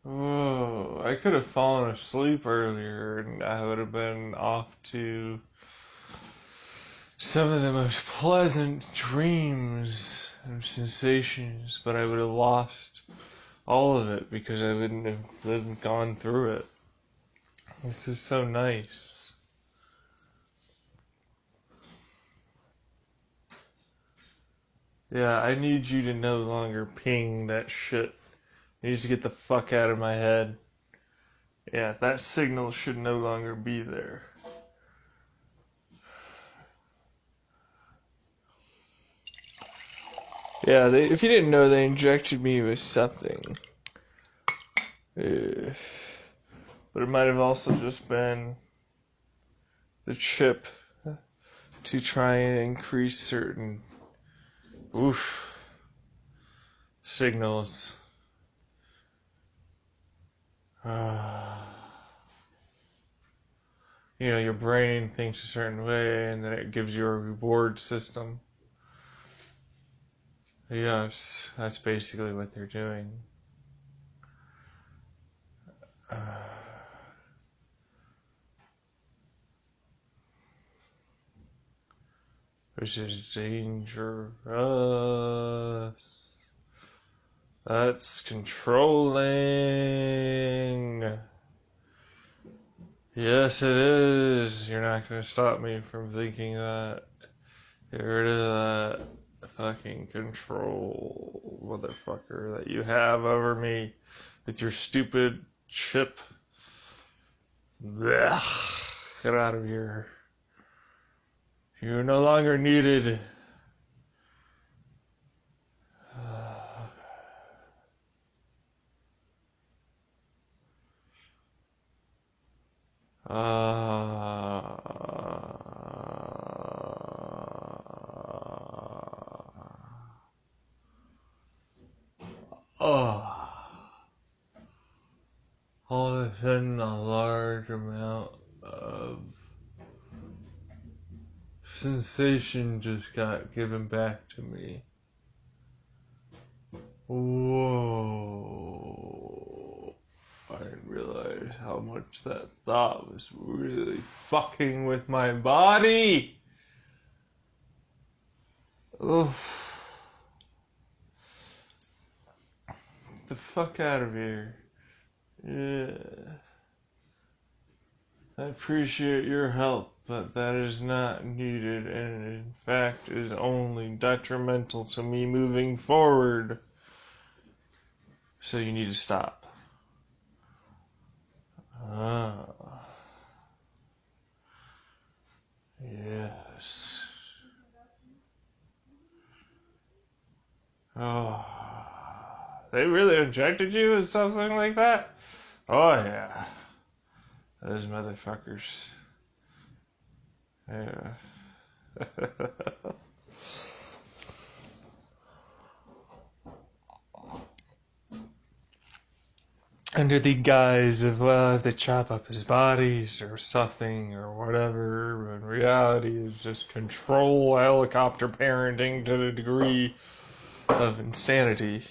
Whoa, I could have fallen asleep earlier and I would have been off to some of the most pleasant dreams and sensations, but I would have lost all of it because I wouldn't have gone through it. This is so nice. Yeah, I need you to no longer ping that shit. It needs to get the fuck out of my head. Yeah, that signal should no longer be there. Yeah, if you didn't know, they injected me with something. But it might have also just been the chip to try and increase certain signals. You know, your brain thinks a certain way and then it gives you a reward system. Yes, that's basically what they're doing. Which is dangerous. That's controlling. Yes, it is. You're not going to stop me from thinking that. Get rid of that fucking control, motherfucker, that you have over me with your stupid chip. Blech. Get out of here. You're no longer needed. All of a sudden, a large amount of sensation just got given back to me. Whoa. I didn't realize how much that thought was really fucking with my body. Oof. Get the fuck out of here. Yeah. I appreciate your help, but that is not needed and in fact is only detrimental to me moving forward. So you need to stop. Yes. They really injected you with something like that? Oh, yeah. Those motherfuckers. Yeah. Under the guise of, well, if they chop up his bodies or something or whatever, in reality it's just control helicopter parenting to the degree of insanity.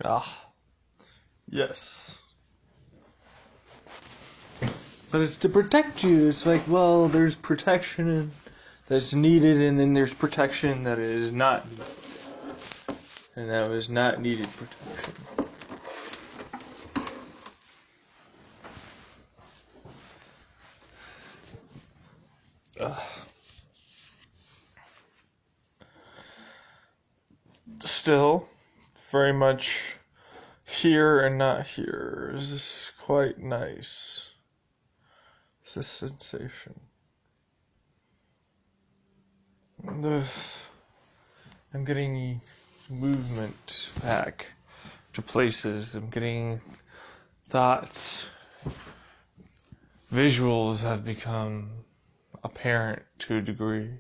Ah, yes. But it's to protect you. It's like, well, there's protection that's needed, and then there's protection that is not needed. And that was not needed protection. Still, very much here and not here. This is quite nice. This sensation. I'm getting movement back to places. I'm getting thoughts. Visuals have become apparent to a degree.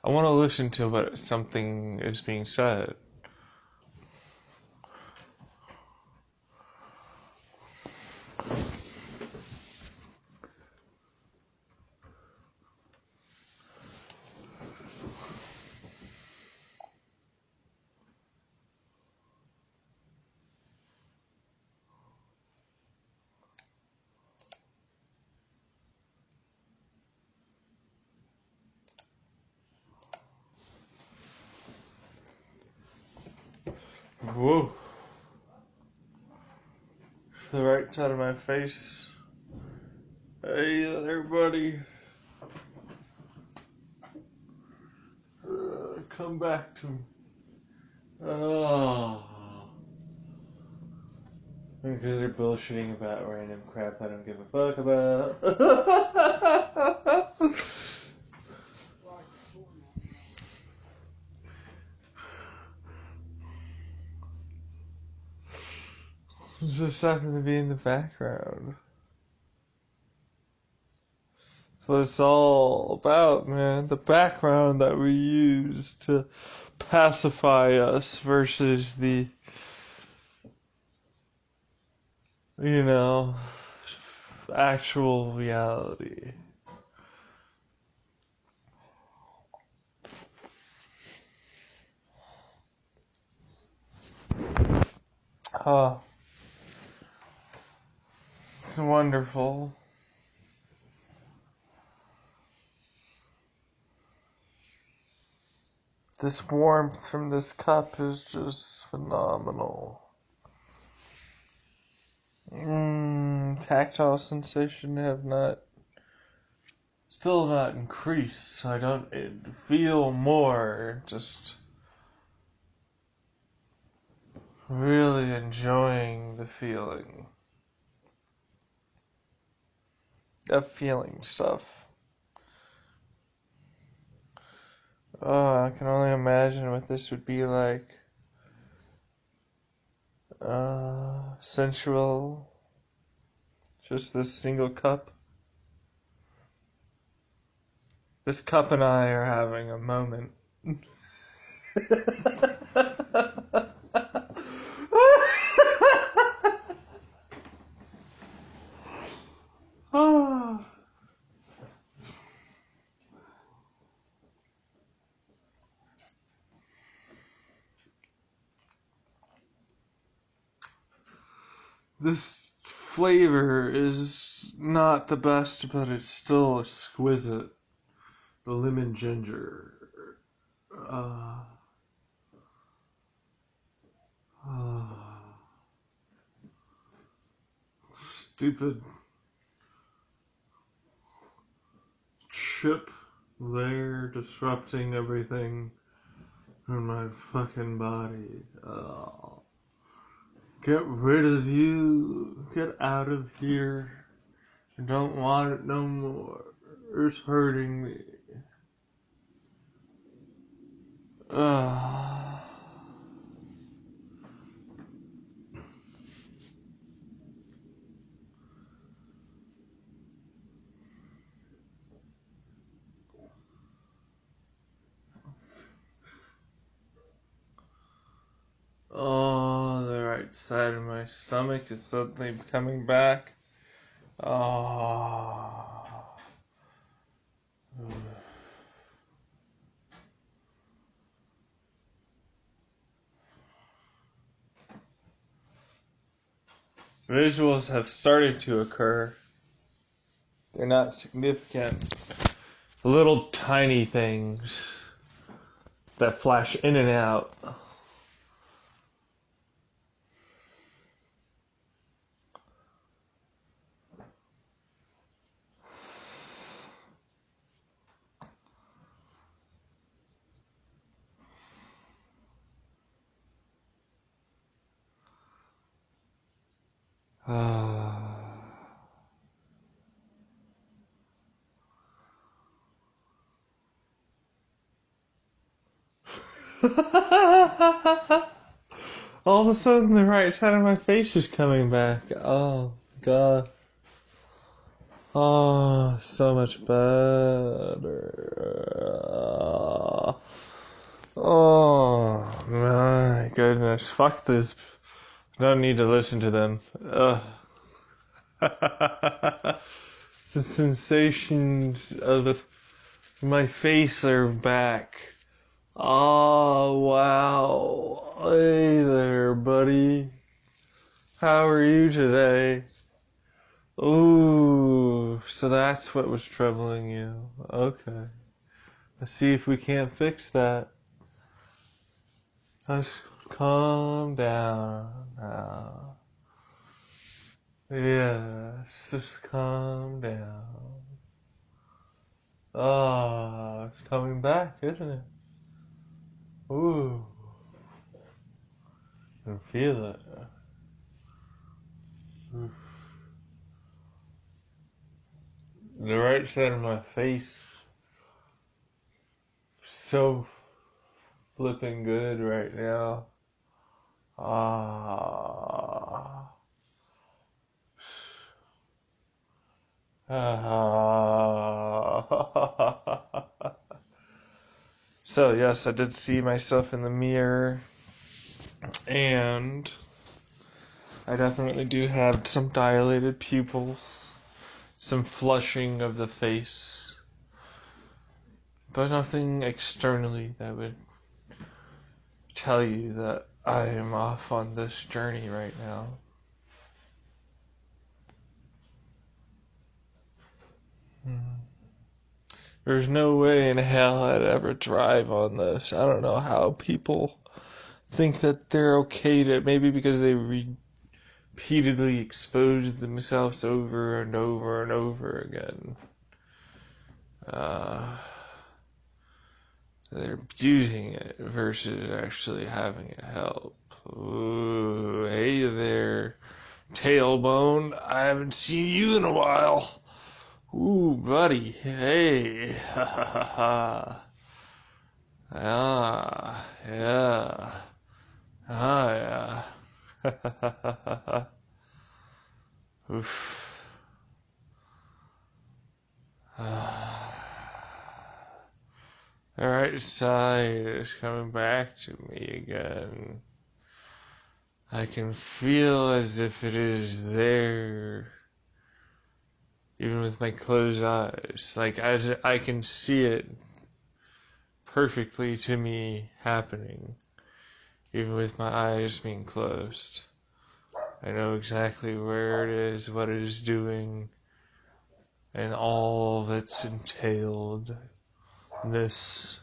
I want to listen to what something is being said. Whoa. The right side of my face. Hey there, buddy. Come back to me. Oh. Because they're bullshitting about random crap I don't give a fuck about. Just happen to be in the background. That's what it's all about, man. The background that we use to pacify us versus the, actual reality. It's wonderful. This warmth from this cup is just phenomenal. Tactile sensation still not increased. I don't feel more. Just really enjoying the feeling. Of feeling stuff. Oh, I can only imagine what this would be like. Sensual. Just this single cup. This cup and I are having a moment. This flavor is not the best, but it's still exquisite. The lemon ginger. Stupid chip there disrupting everything in my fucking body. Get rid of you. Get out of here. I don't want it no more. is hurting me. Oh, the right side of my stomach is suddenly coming back. Oh. Visuals have started to occur. They're not significant. Little tiny things that flash in and out. All of a sudden, the right side of my face is coming back. Oh, God. Oh, so much better. Oh, my goodness. Fuck this. I don't need to listen to them. Ugh. The sensations of my face are back. Oh, wow. Hey there, buddy. How are you today? Ooh, so that's what was troubling you. Okay. Let's see if we can't fix that. Let's calm down now. Yes, just calm down. Ah, it's coming back, isn't it? Ooh. I can feel it. Oof. The right side of my face, so flipping good right now. Ah. So yes, I did see myself in the mirror, and I definitely do have some dilated pupils, some flushing of the face, but nothing externally that would tell you that I am off on this journey right now. There's no way in hell I'd ever drive on this. I don't know how people think that they're okay to, maybe because they repeatedly expose themselves over and over and over again. They're abusing it versus actually having it help. Ooh, hey there, tailbone. I haven't seen you in a while. Ooh, buddy. Hey. Ha ha ha ha. Ah, yeah. Ah, yeah. Ha ha ha ha ha. Oof. The right side is coming back to me again. I can feel as if it is there, even with my closed eyes. Like, as I can see it perfectly to me happening, even with my eyes being closed. I know exactly where it is, what it is doing, and all that's entailed. This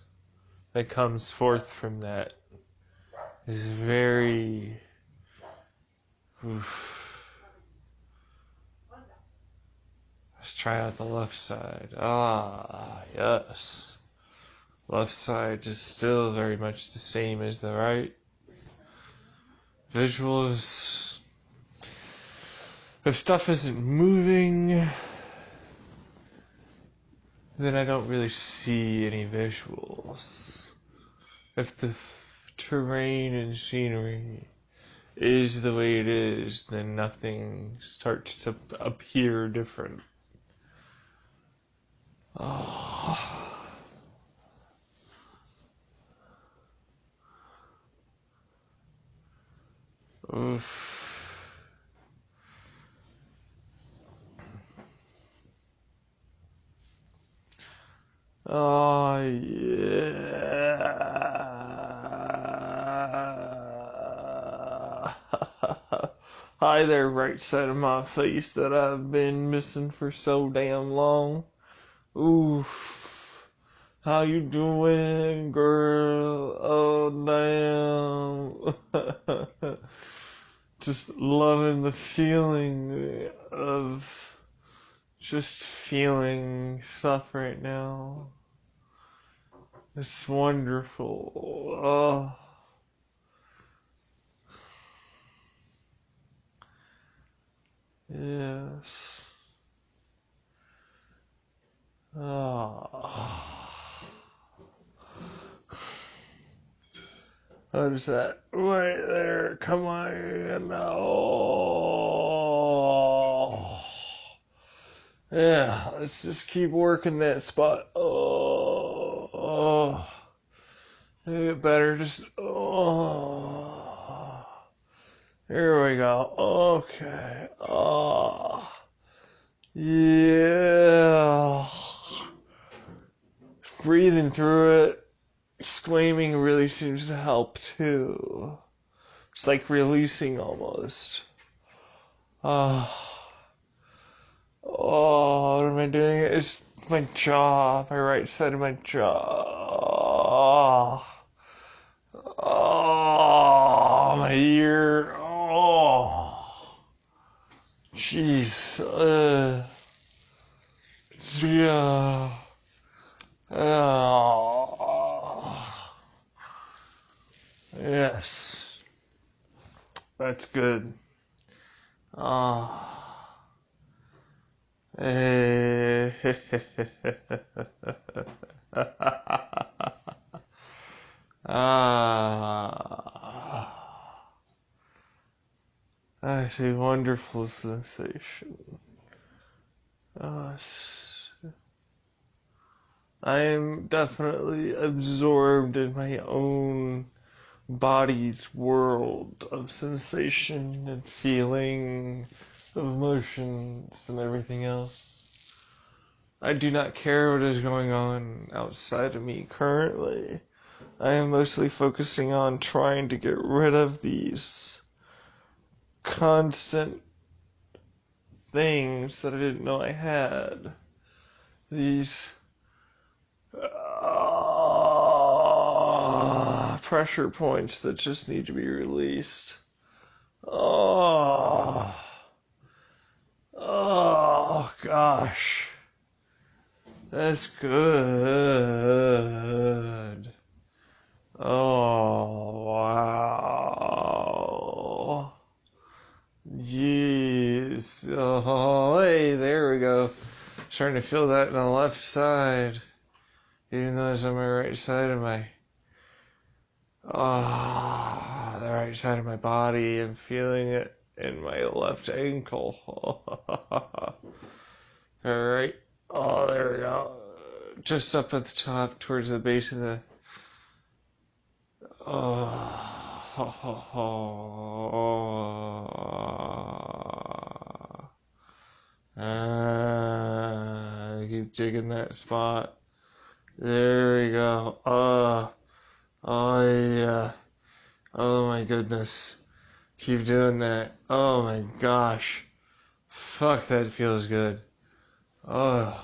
that comes forth from that is very... Oof. Let's try out the left side. Ah, yes. Left side is still very much the same as the right. Visuals. If stuff isn't moving, then I don't really see any visuals. If the terrain and scenery is the way it is, then nothing starts to appear different. Oh. Oof. Oh, yeah. Hi there, right side of my face that I've been missing for so damn long. Oof. How you doing, girl? Oh, damn. Just loving the feeling of just feeling stuff right now. It's wonderful. Oh. Yes. Oh. How does that right there? Come on. Oh. Yeah, let's just keep working that spot. Oh. Get better. Just. Oh. Here we go. Okay. Oh. Yeah. Breathing through it. Exclaiming really seems to help too. It's like releasing almost. Oh, what am I doing? It's my jaw, my right side of my jaw. Oh, my ear. Oh, jeez. Yeah. Oh. Yes. That's good. Ah. Ah. That's a wonderful sensation. I am definitely absorbed in my own body's world of sensation and feeling, of emotions and everything else. I do not care what is going on outside of me currently. I am mostly focusing on trying to get rid of these constant things that I didn't know I had. These pressure points that just need to be released. Oh, gosh. That's good. Oh, wow. Jeez. Oh, hey, there we go. Starting to feel that on the left side. Even though it's on my right side of my... the right side of my body. I'm feeling it in my left ankle. Alright. Oh, there we go. Just up at the top towards the base of the... I keep digging that spot. There we go. Yeah. Oh my goodness. Keep doing that. Oh my gosh. Fuck, that feels good. Oh.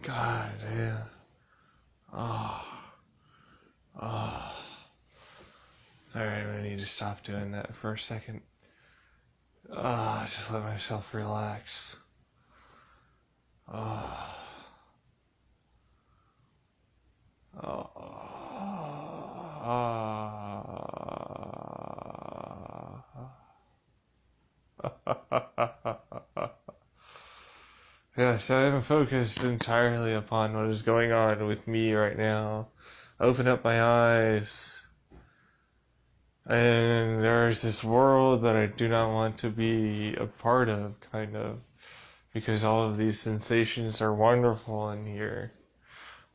God damn. Alright, I need to stop doing that for a second. Just let myself relax. Yes, I am focused entirely upon what is going on with me right now. I open up my eyes, and there is this world that I do not want to be a part of, kind of, because all of these sensations are wonderful in here.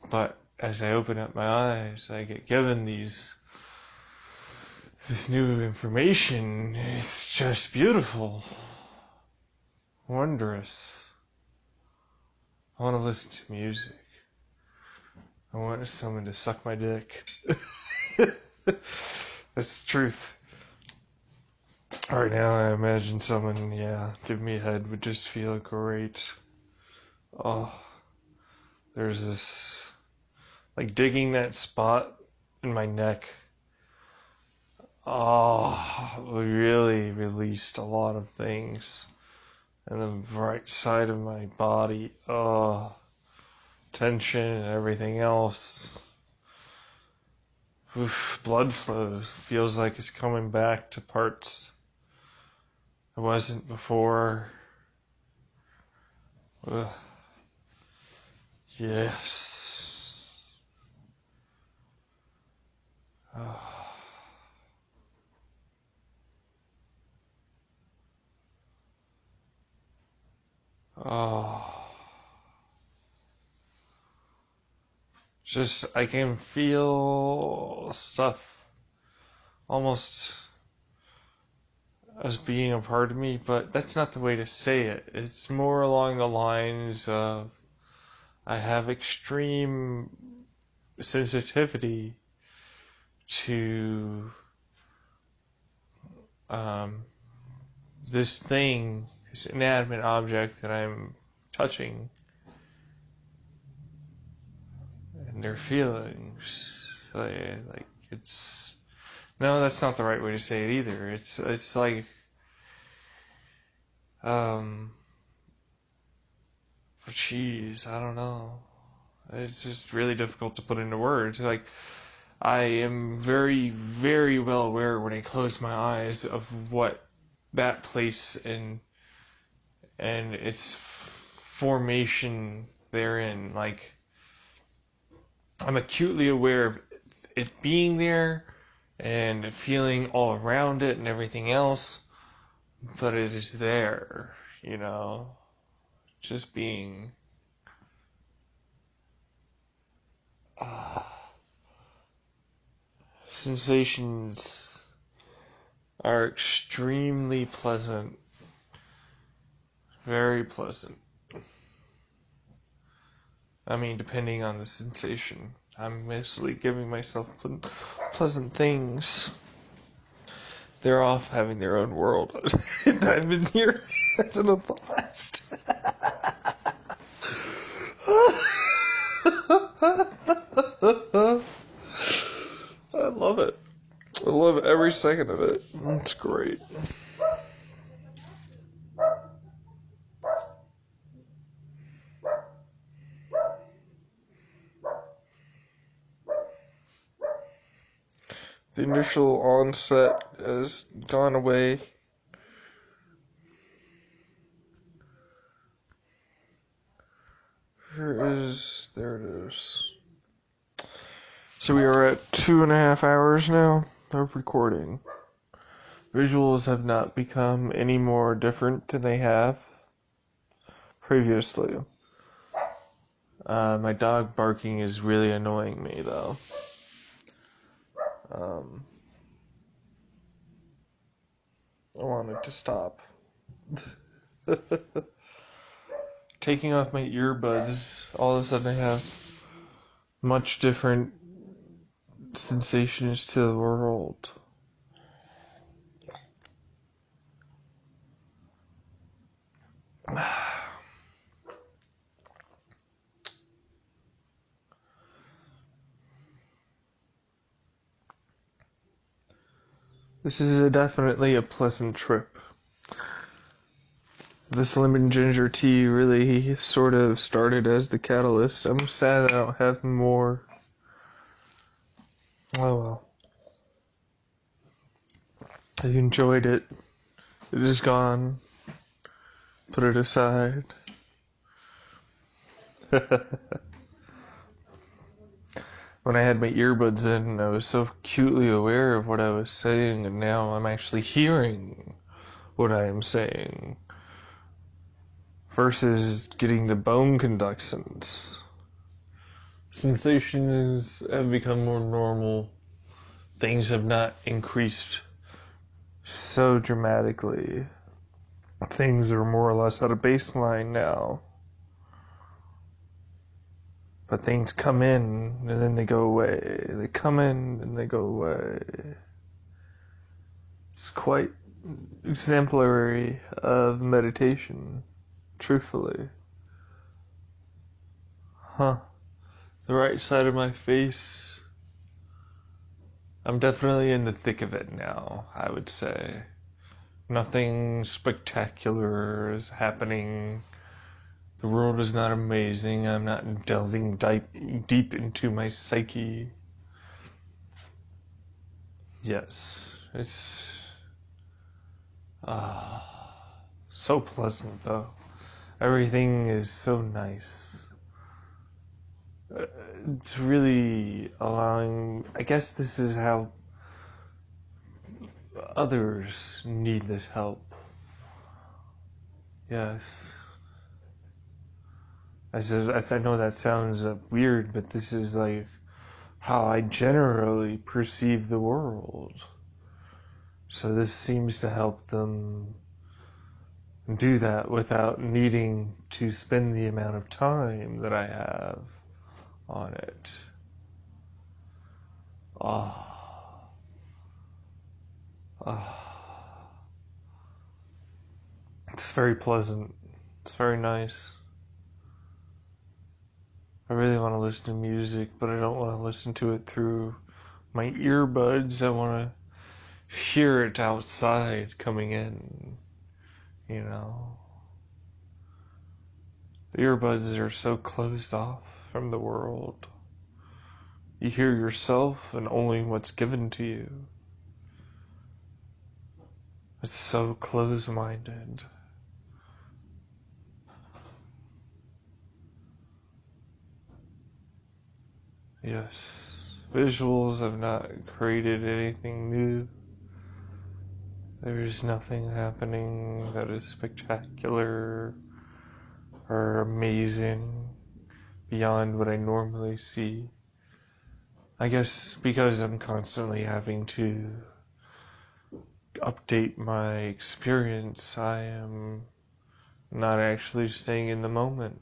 But as I open up my eyes, I get given this new information. It's just beautiful, wondrous. I want to listen to music. I want someone to suck my dick. That's the truth. Right now, I imagine someone, give me a head would just feel great. Oh, there's this, like digging that spot in my neck. Oh, really released a lot of things. And the right side of my body, tension and everything else. Oof, blood flow feels like it's coming back to parts it wasn't before. Ugh. Yes. Oh. Just, I can feel stuff almost as being a part of me, but that's not the way to say it. It's more along the lines of I have extreme sensitivity to this thing, this inanimate object that I'm touching, and their feelings. Like it's no, that's not the right way to say it either. It's like geez, I don't know. It's just really difficult to put into words. Like, I am very, very well aware when I close my eyes of what that place and its formation therein. Like, I'm acutely aware of it being there and feeling all around it and everything else, but it is there, just being. Sensations are extremely pleasant, very pleasant. I mean, depending on the sensation. I'm mostly giving myself pleasant things. They're off having their own world. And I've been here having a blast. I love it. I love every second of it. It's great. The initial onset has gone away. There it is. So we are at 2.5 hours now of recording. Visuals have not become any more different than they have previously. My dog barking is really annoying me, though. I want it to stop. Taking off my earbuds, all of a sudden I have much different sensations to the world. This is definitely a pleasant trip. This lemon ginger tea really sort of started as the catalyst. I'm sad I don't have more. Oh well. I enjoyed it. It is gone. Put it aside. When I had my earbuds in, I was so acutely aware of what I was saying, and now I'm actually hearing what I am saying versus getting the bone conductions. Sensations have become more normal. Things have not increased so dramatically. Things are more or less at a baseline now. But things come in and then they go away. They come in and they go away. It's quite exemplary of meditation, truthfully. The right side of my face, I'm definitely in the thick of it now, I would say. Nothing spectacular is happening. The world is not amazing. I'm not delving deep into my psyche. Yes, it's so pleasant though. Everything is so nice. It's really allowing, I guess this is how others need this help. Yes. As I know that sounds weird, but this is like how I generally perceive the world. So this seems to help them do that without needing to spend the amount of time that I have on it. It's very pleasant. It's very nice. I really want to listen to music, but I don't want to listen to it through my earbuds. I want to hear it outside coming in, you know. The earbuds are so closed off from the world. You hear yourself and only what's given to you. It's so close-minded. Yes, visuals have not created anything new. There is nothing happening that is spectacular or amazing beyond what I normally see. I guess because I'm constantly having to update my experience, I am not actually staying in the moment.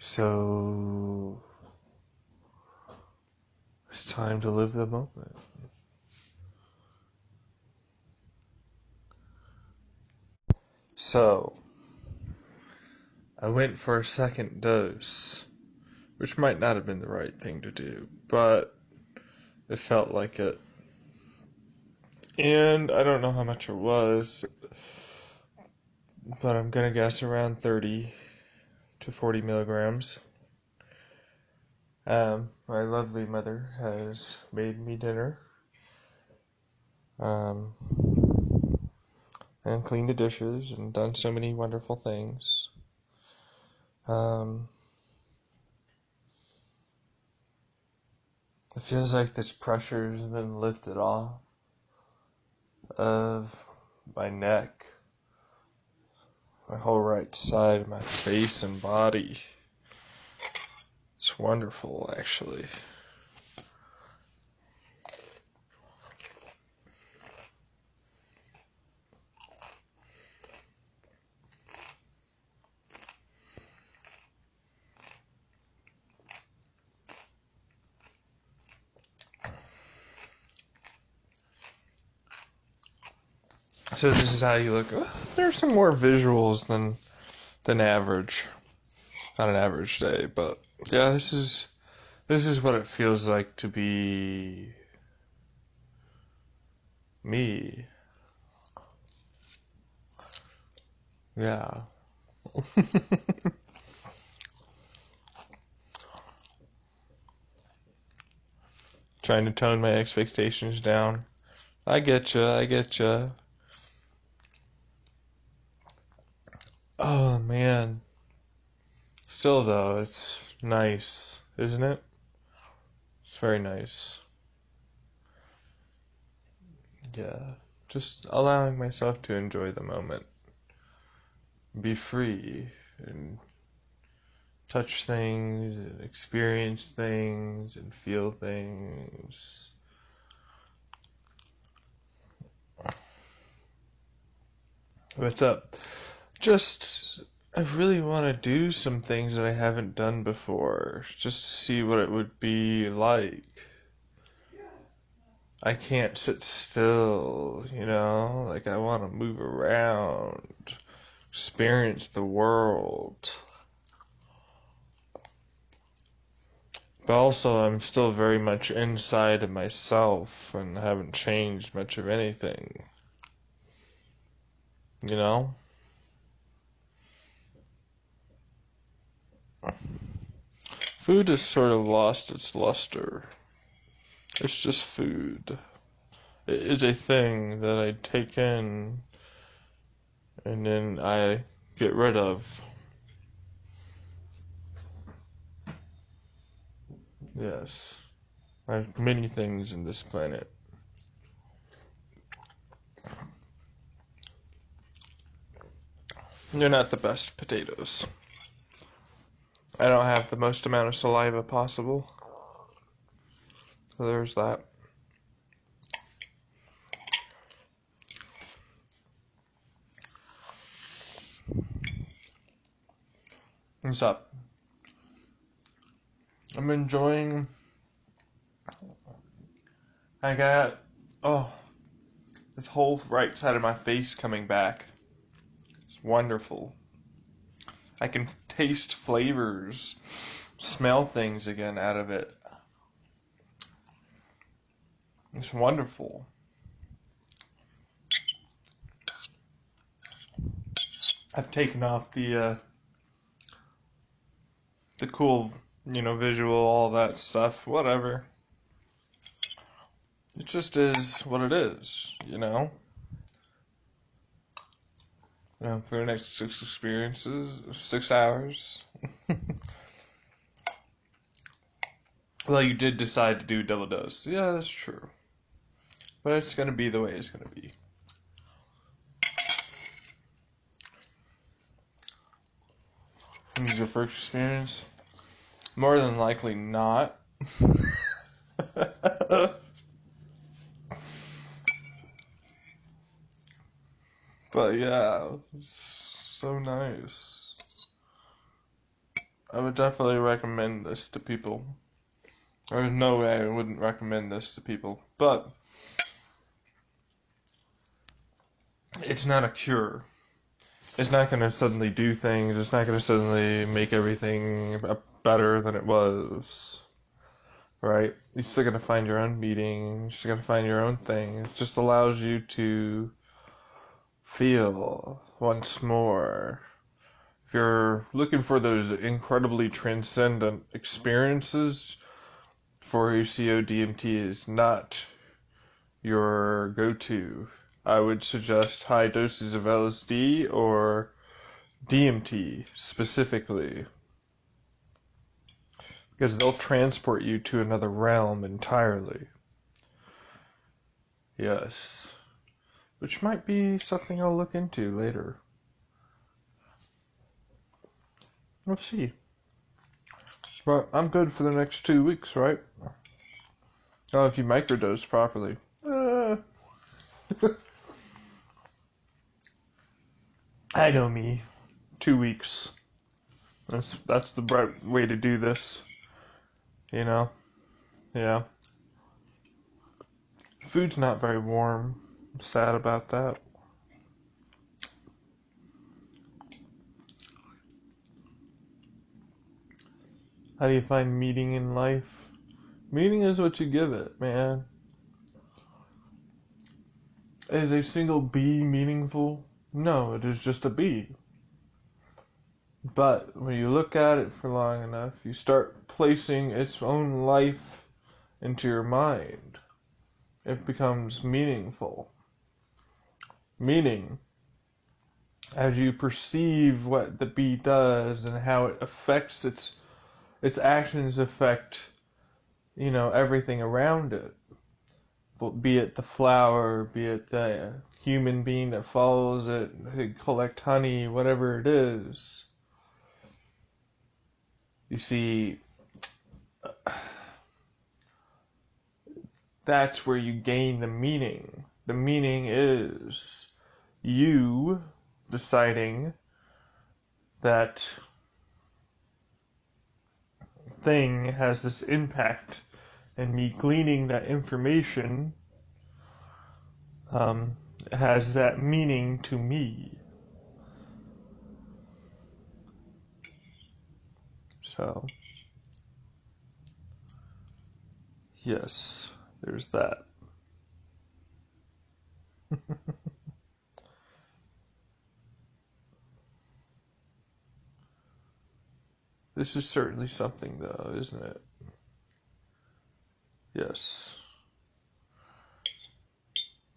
So it's time to live the moment. So I went for a second dose, which might not have been the right thing to do, but it felt like it. And I don't know how much it was, but I'm gonna guess around 30 to 40 milligrams. My lovely mother has made me dinner, and cleaned the dishes and done so many wonderful things. It feels like this pressure has been lifted off of my neck, my whole right side of my face and body. It's wonderful, actually. So this is how you look. There's some more visuals than average on an average day, but yeah, this is what it feels like to be me. Yeah. Trying to tone my expectations down. I getcha. Oh man. Still though, it's nice, isn't it? It's very nice. Yeah. Just allowing myself to enjoy the moment. Be free and touch things and experience things and feel things. What's up? I really want to do some things that I haven't done before, just to see what it would be like. I can't sit still, like I want to move around, experience the world. But also, I'm still very much inside of myself and haven't changed much of anything. Food has sort of lost its luster. It's just food. It is a thing that I take in and then I get rid of. Yes. Like many things in this planet. They're not the best potatoes. I don't have the most amount of saliva possible. So there's that. What's up? I'm enjoying. I got, this whole right side of my face coming back. It's wonderful. I can taste flavors, smell things again out of it. It's wonderful. I've taken off the cool, visual, all that stuff, whatever. It just is what it is, for the next 6 hours. Well, you did decide to do double dose. Yeah, that's true. But it's going to be the way it's going to be. This is your first experience? More than likely not. But yeah, it's so nice. I would definitely recommend this to people. There's no way I wouldn't recommend this to people. But it's not a cure. It's not going to suddenly do things. It's not going to suddenly make everything better than it was. Right? You're still going to find your own meaning. You're still going to find your own thing. It just allows you to feel once more. If you're looking for those incredibly transcendent experiences, 4-HCO-DMT is not your go-to. I would suggest high doses of LSD or DMT specifically, because they'll transport you to another realm entirely. Yes. Which might be something I'll look into later. We'll see. But I'm good for the next 2 weeks, right? Oh, if you microdose properly. I know me. 2 weeks. That's the right way to do this. Yeah. Food's not very warm. I'm sad about that. How do you find meaning in life? Meaning is what you give it, man. Is a single bee meaningful? No, it is just a bee. But when you look at it for long enough, you start placing its own life into your mind. It becomes meaningful. Meaning as you perceive what the bee does and how it affects its actions affect, everything around it. Be it the flower, be it the human being that follows it, to collect honey, whatever it is. You see, that's where you gain the meaning. The meaning is you deciding that thing has this impact, and me gleaning that information has that meaning to me. So, yes, there's that. This is certainly something, though, isn't it? Yes.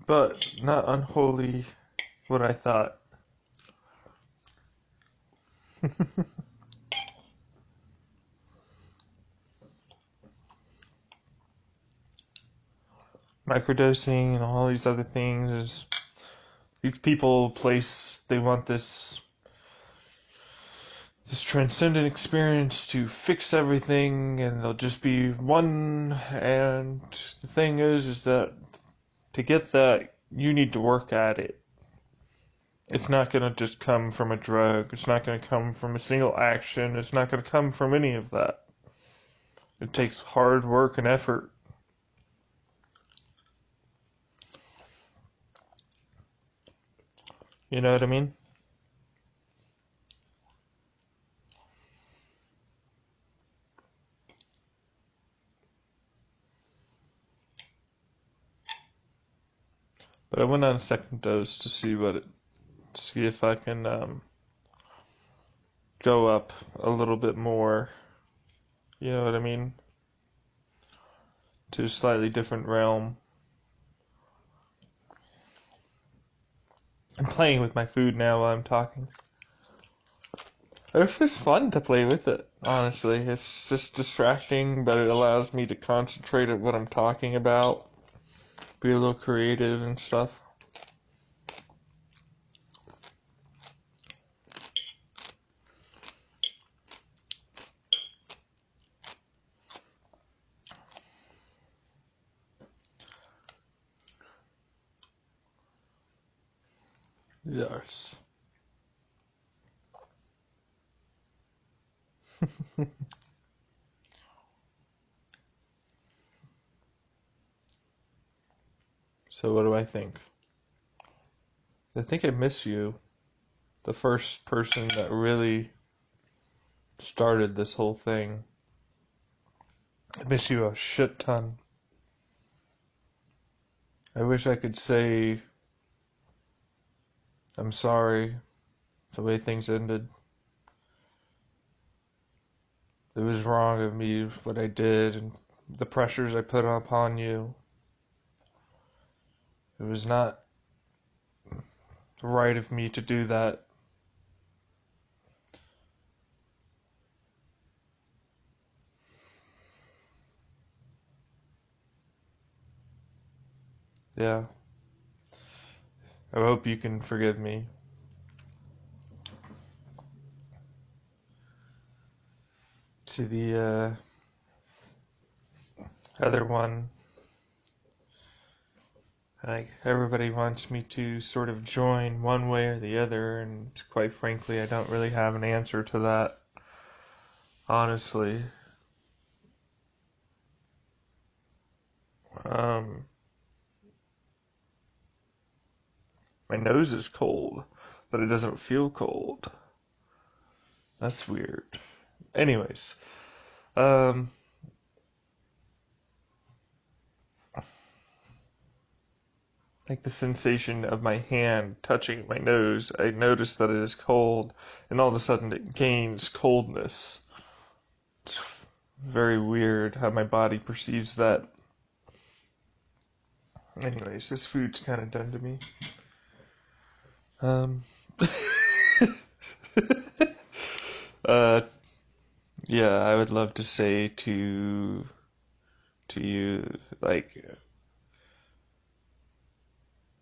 But not unwholly what I thought. Microdosing and all these other things is these people they want this transcendent experience to fix everything, and they'll just be one. And the thing is that to get that, you need to work at it. It's not going to just come from a drug. It's not going to come from a single action. It's not going to come from any of that. It takes hard work and effort. You know what I mean? But I went on a second dose to see if I can go up a little bit more. You know what I mean? To a slightly different realm. I'm playing with my food now while I'm talking. It's just fun to play with it, honestly. It's just distracting, but it allows me to concentrate on what I'm talking about. Be a little creative and stuff. Yes. So what do I think? I think I miss you. The first person that really started this whole thing. I miss you a shit ton. I wish I could say I'm sorry the way things ended. It was wrong of me what I did and the pressures I put upon you. It was not right of me to do that. Yeah. I hope you can forgive me. To the other one, like everybody wants me to sort of join one way or the other, and quite frankly, I don't really have an answer to that, honestly. My nose is cold, but it doesn't feel cold. That's weird. Anyways, like the sensation of my hand touching my nose, I notice that it is cold, and all of a sudden it gains coldness. It's very weird how my body perceives that. Anyways, this food's kind of done to me. Yeah, I would love to say to you, like,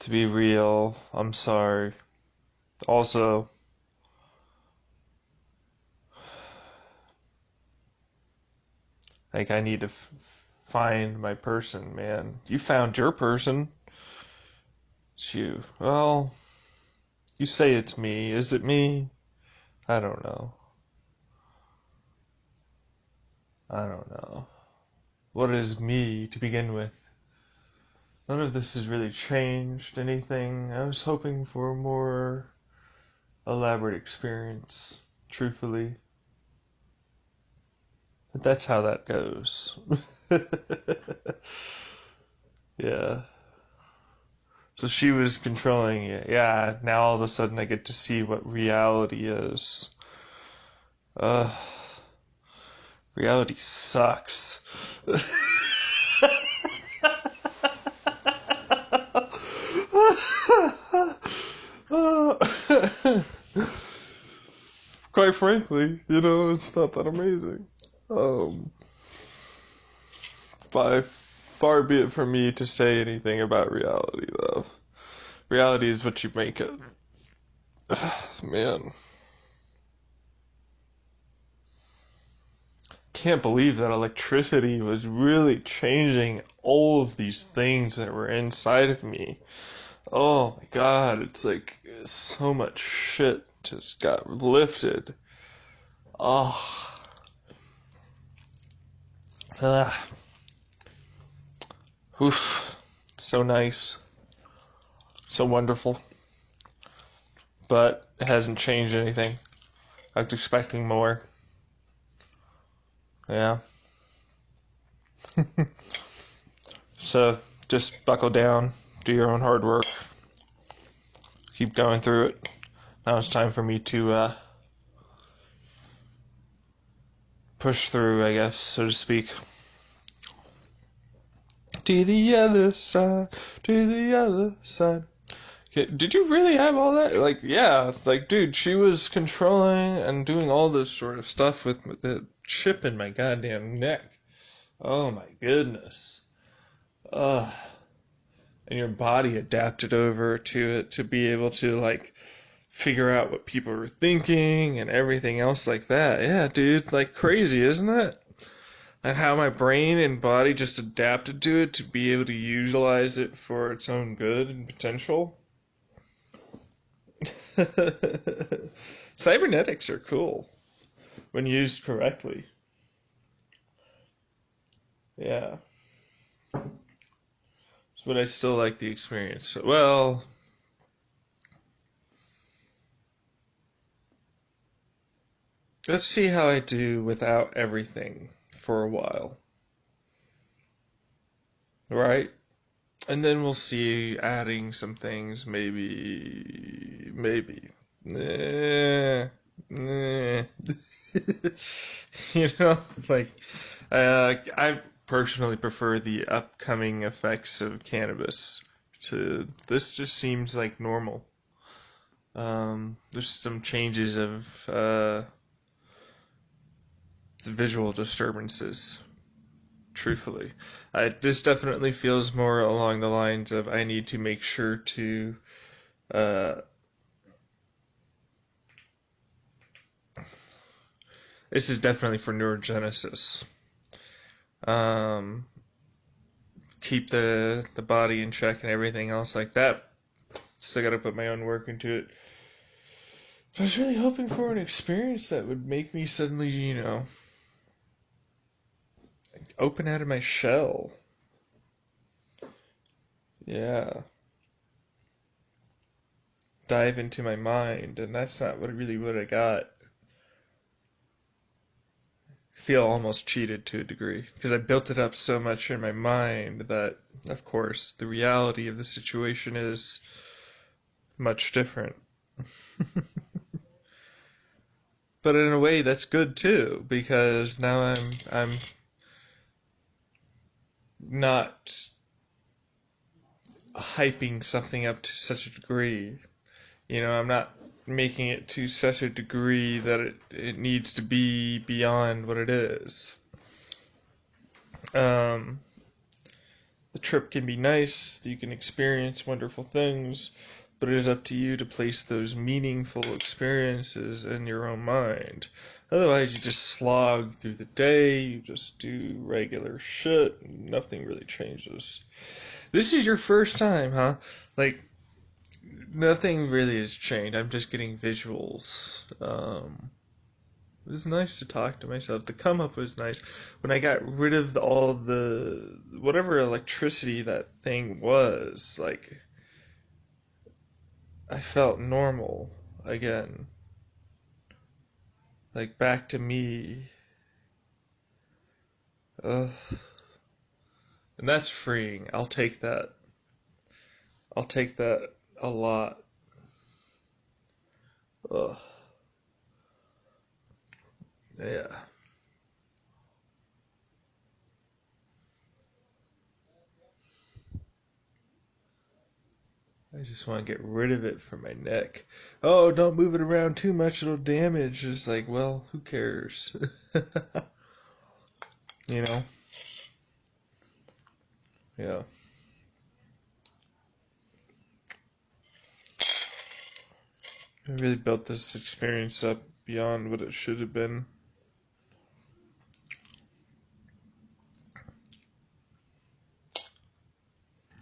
to be real, I'm sorry. Also, like, I need to find my person, man. You found your person. It's you. Well, you say it's me. Is it me? I don't know. I don't know. What is me to begin with? None of this has really changed anything. I was hoping for a more elaborate experience, truthfully. But that's how that goes. Yeah. So she was controlling it. Yeah, now all of a sudden I get to see what reality is. Reality sucks. Quite frankly, it's not that amazing. By far be it from me to say anything about reality, though. Reality is what you make it. Man. Can't believe that electricity was really changing all of these things that were inside of me. Oh my god, it's like so much shit just got lifted. Oh. Oof. So nice. So wonderful. But it hasn't changed anything. I was expecting more. Yeah. So just buckle down, do your own hard work, keep going through it. Now it's time for me to push through, I guess, so to speak. To the other side, to the other side. Okay, did you really have all that? Like, yeah, like, dude, she was controlling and doing all this sort of stuff with the chip in my goddamn neck. Oh my goodness. Ugh. And your body adapted over to it to be able to, like, figure out what people were thinking and everything else like that. Yeah, dude, like crazy, isn't it? And how my brain and body just adapted to it to be able to utilize it for its own good and potential. Cybernetics are cool when used correctly. Yeah. But I still like the experience. Well, let's see how I do without everything for a while. Right? And then we'll see adding some things, maybe. Nah. Like, I personally prefer the upcoming effects of cannabis to this. Just seems like normal. There's some changes of the visual disturbances. Truthfully, this definitely feels more along the lines of I need to make sure to this is definitely for neurogenesis. Keep the body in check and everything else like that. Still got to put my own work into it. But I was really hoping for an experience that would make me suddenly, open out of my shell. Yeah. Dive into my mind, and that's not really what I got. I feel almost cheated to a degree, because I built it up so much in my mind that, of course, the reality of the situation is much different. But in a way, that's good too, because now I'm not hyping something up to such a degree. I'm not making it to such a degree that it needs to be beyond what it is. The trip can be nice, you can experience wonderful things, but it is up to you to place those meaningful experiences in your own mind. Otherwise, you just slog through the day, you just do regular shit, and nothing really changes. This is your first time, huh? Like, nothing really has changed. I'm just getting visuals. It was nice to talk to myself. The come up was nice. When I got rid of all the whatever electricity that thing was, like, I felt normal again. Like back to me. Ugh. And that's freeing. I'll take that. I'll take that a lot. Ugh. Yeah. I just want to get rid of it from my neck. Oh, don't move it around too much, it'll damage. It's like, well, who cares? You know? Yeah. I really built this experience up beyond what it should have been.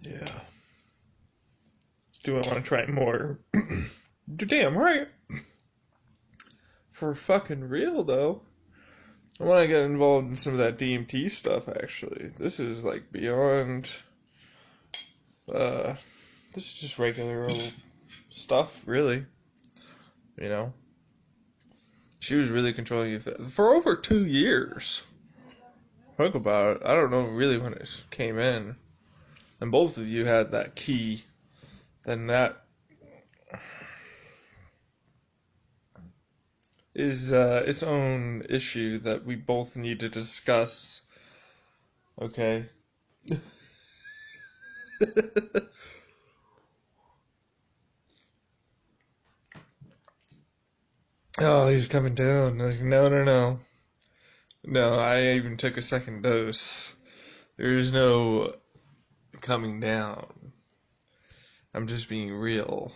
Yeah. Do I want to try more? You're damn right. For fucking real, though. I want to get involved in some of that DMT stuff, actually. This is, like, beyond... this is just regular old stuff, really. You know? She was really controlling you for over 2 years. Think about it. I don't know really when it came in. And both of you had that key. Then that is its own issue that we both need to discuss. Okay? Oh, he's coming down. Like, no, no, no. No, I even took a second dose. There is no coming down. I'm just being real.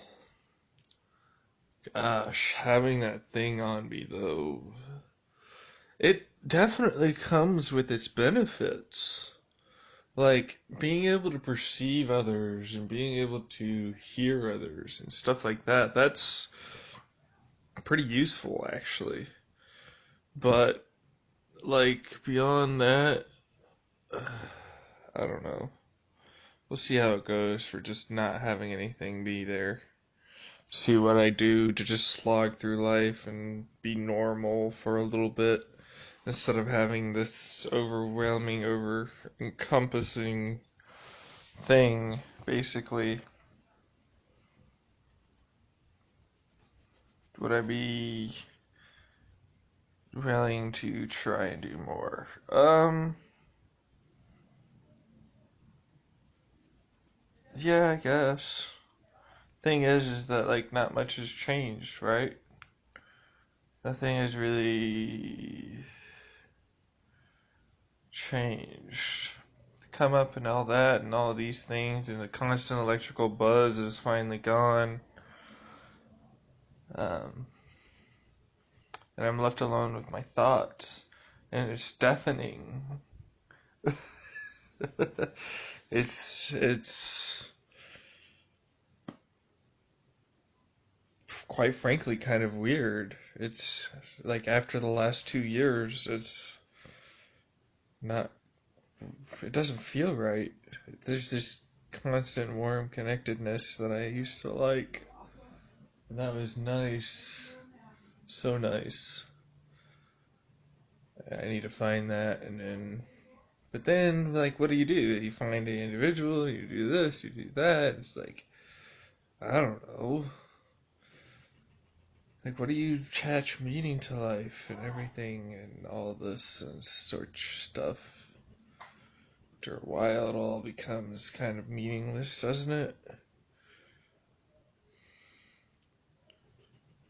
Gosh, having that thing on me, though, it definitely comes with its benefits. Like, being able to perceive others and being able to hear others and stuff like that, that's pretty useful, actually. But, like, beyond that, I don't know. We'll see how it goes for just not having anything be there. See what I do to just slog through life and be normal for a little bit instead of having this overwhelming, over-encompassing thing, basically. Would I be willing to try and do more? Yeah, I guess. Thing is that, like, not much has changed, right? Nothing has really changed. The come up and all that and all of these things and the constant electrical buzz is finally gone. And I'm left alone with my thoughts. And it's deafening. It's quite frankly kind of weird. It's like after the last 2 years, not, it doesn't feel right. There's this constant warm connectedness that I used to like. And that was nice. So nice. I need to find that but then, like, what do? You find the individual, you do this, you do that. It's like, I don't know. Like, what do you attach meaning to life and everything and all this and such stuff? After a while, it all becomes kind of meaningless, doesn't it?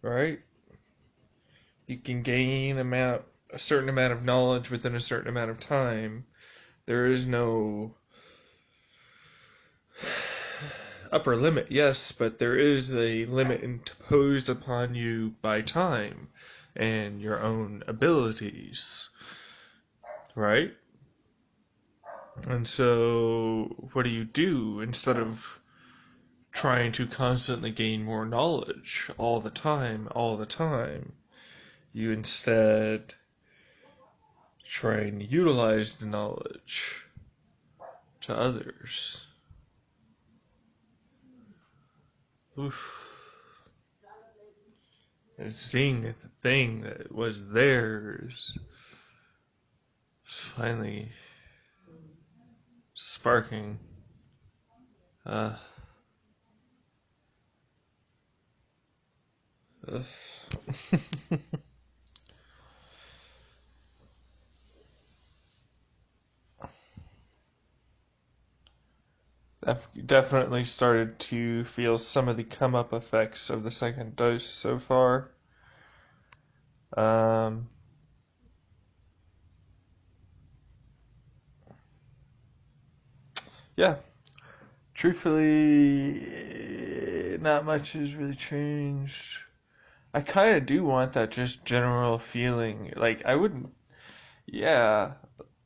right? You can gain a certain amount of knowledge within a certain amount of time. There is no upper limit, yes, but there is a limit imposed upon you by time and your own abilities, right? And so, what do? Instead of trying to constantly gain more knowledge all the time, you instead try and utilize the knowledge to others. Oof. Seeing that the thing that was theirs is finally sparking. Uh, I've definitely started to feel some of the come up effects of the second dose so far. Yeah, truthfully, not much has really changed. I kind of do want that just general feeling. Like, I wouldn't, yeah,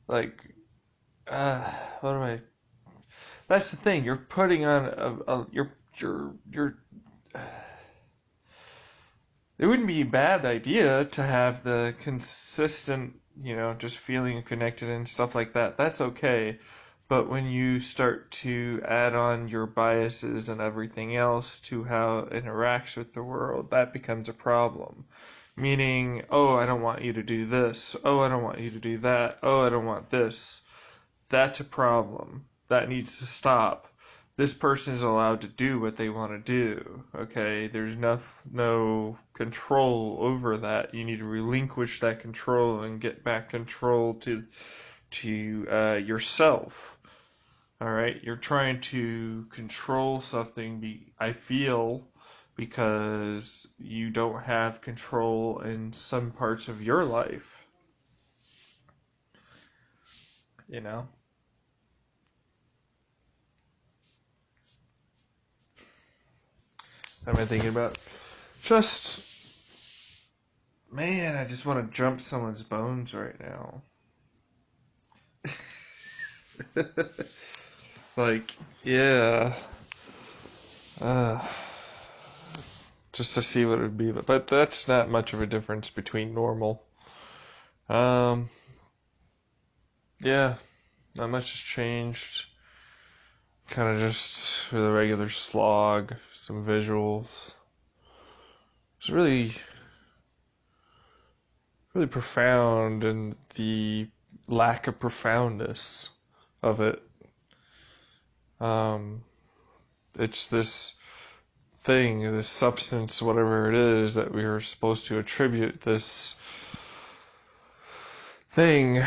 like, what am I? That's the thing. You're putting on you're. It wouldn't be a bad idea to have the consistent, just feeling connected and stuff like that. That's okay. But when you start to add on your biases and everything else to how it interacts with the world, that becomes a problem. Meaning, oh, I don't want you to do this. Oh, I don't want you to do that. Oh, I don't want this. That's a problem. That needs to stop. This person is allowed to do what they want to do. Okay, there's no control over that. You need to relinquish that control and get back control to yourself. All right, you're trying to control something. I feel because you don't have control in some parts of your life. What am I thinking about? Man, I just want to jump someone's bones right now. Like, yeah. Just to see what it would be. But that's not much of a difference between normal. Yeah, not much has changed. Kind of just for the regular slog, some visuals. It's really, really profound, and the lack of profoundness of it. It's this thing, this substance, whatever it is, that we are supposed to attribute this thing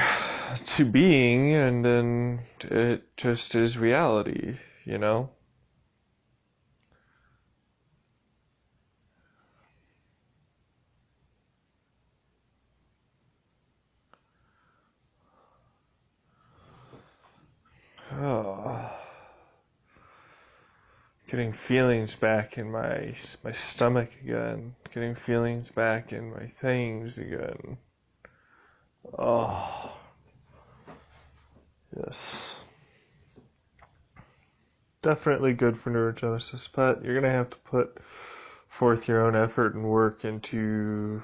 to being, and then it just is reality, Oh. Getting feelings back in my stomach again. Getting feelings back in my things again. Oh. Yes. Definitely good for neurogenesis, but you're going to have to put forth your own effort and work into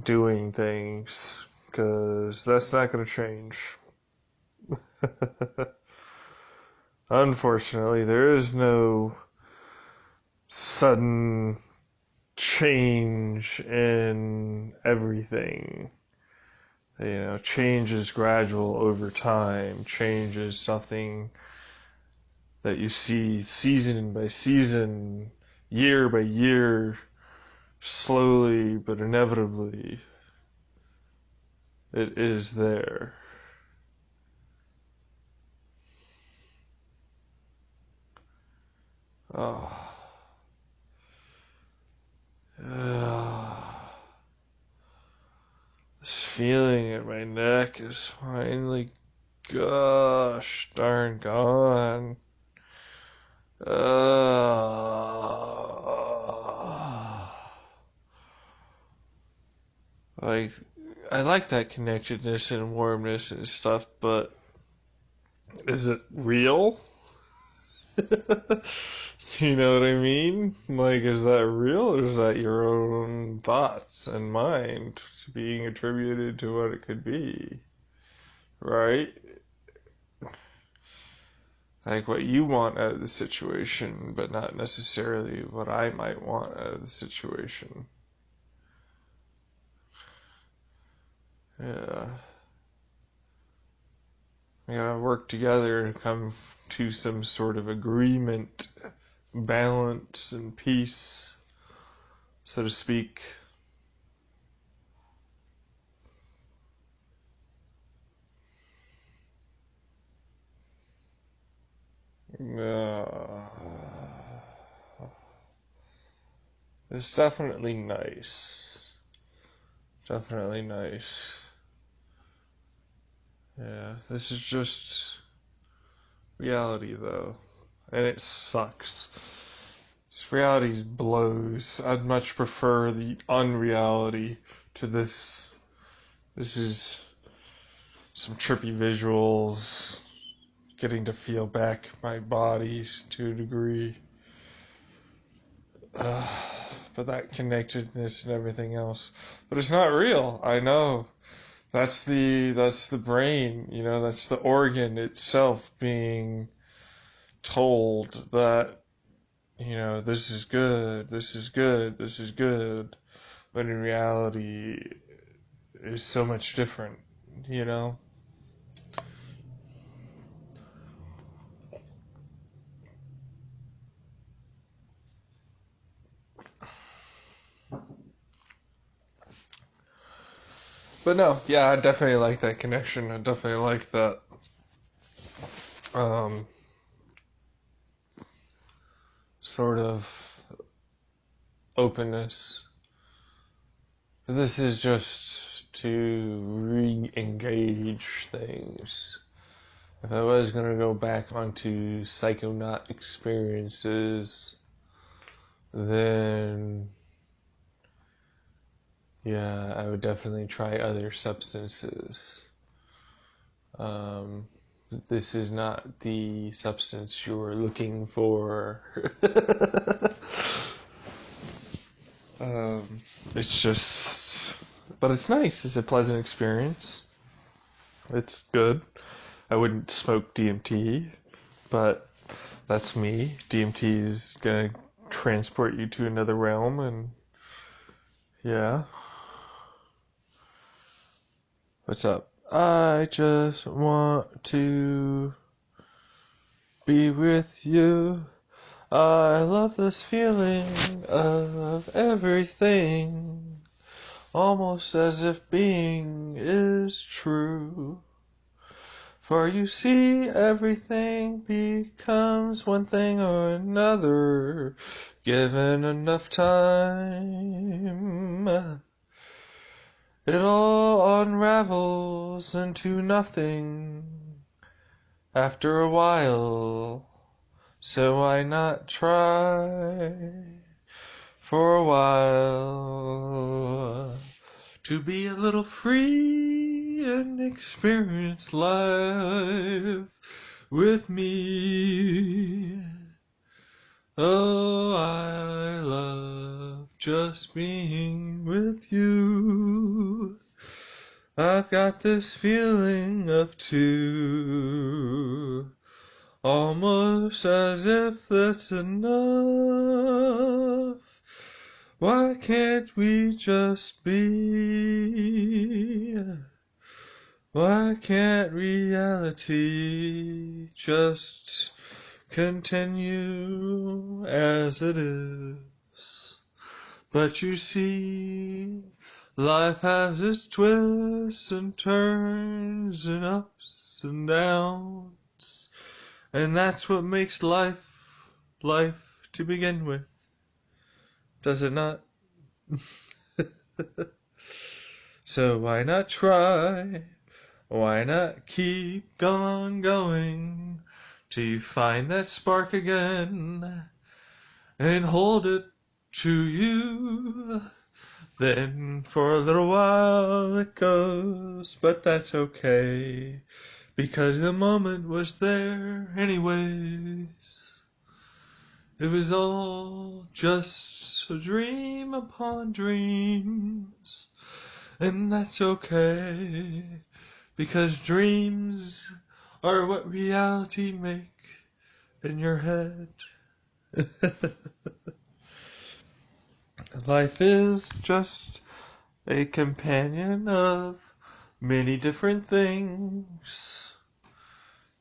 doing things, because that's not going to change. Unfortunately, there is no sudden change in everything. Change is gradual over time. Change is something that you see season by season, year by year, slowly but inevitably. It is there. Oh. feeling in my neck is finally gosh darn gone. Like, I like that connectedness and warmness and stuff, but is it real? You know what I mean? Like, is that real, or is that your own thoughts and mind being attributed to what it could be? Right? Like what you want out of the situation, but not necessarily what I might want out of the situation. Yeah. We gotta work together and come to some sort of agreement, balance, and peace, so to speak. It's definitely nice. Definitely nice. Yeah, this is just reality though, and it sucks. This reality blows. I'd much prefer the unreality to this. This is some trippy visuals, getting to feel back my body to a degree. But that connectedness and everything else. But it's not real, I know. That's the brain, you know, that's the organ itself being told that, you know, this is good, this is good, this is good. But in reality, it's so much different, you know? But no, yeah, I definitely like that connection. I definitely like that sort of openness. But this is just to re-engage things. If I was going to go back onto psychonaut experiences, then yeah, I would definitely try other substances. This is not the substance you're looking for. It's just, but it's nice. It's a pleasant experience. It's good. I wouldn't smoke DMT, but that's me. DMT is gonna transport you to another realm, and yeah. What's up? I just want to be with you. I love this feeling of everything, almost as if being is true. For you see, everything becomes one thing or another, given enough time. It all unravels into nothing after a while, so why not try for a while to be a little free and experience life with me. Oh, I love just being with you. I've got this feeling of two, almost as if that's enough. Why can't we just be? Why can't reality just continue as it is? But you see, life has its twists and turns and ups and downs, and that's what makes life to begin with. Does it not? So why not try? Why not keep on going till you find that spark again and hold it to you? Then for a little while it goes, but that's okay, because the moment was there anyways. It was all just a dream upon dreams, and that's okay, because dreams are what reality make in your head. Life is just a companion of many different things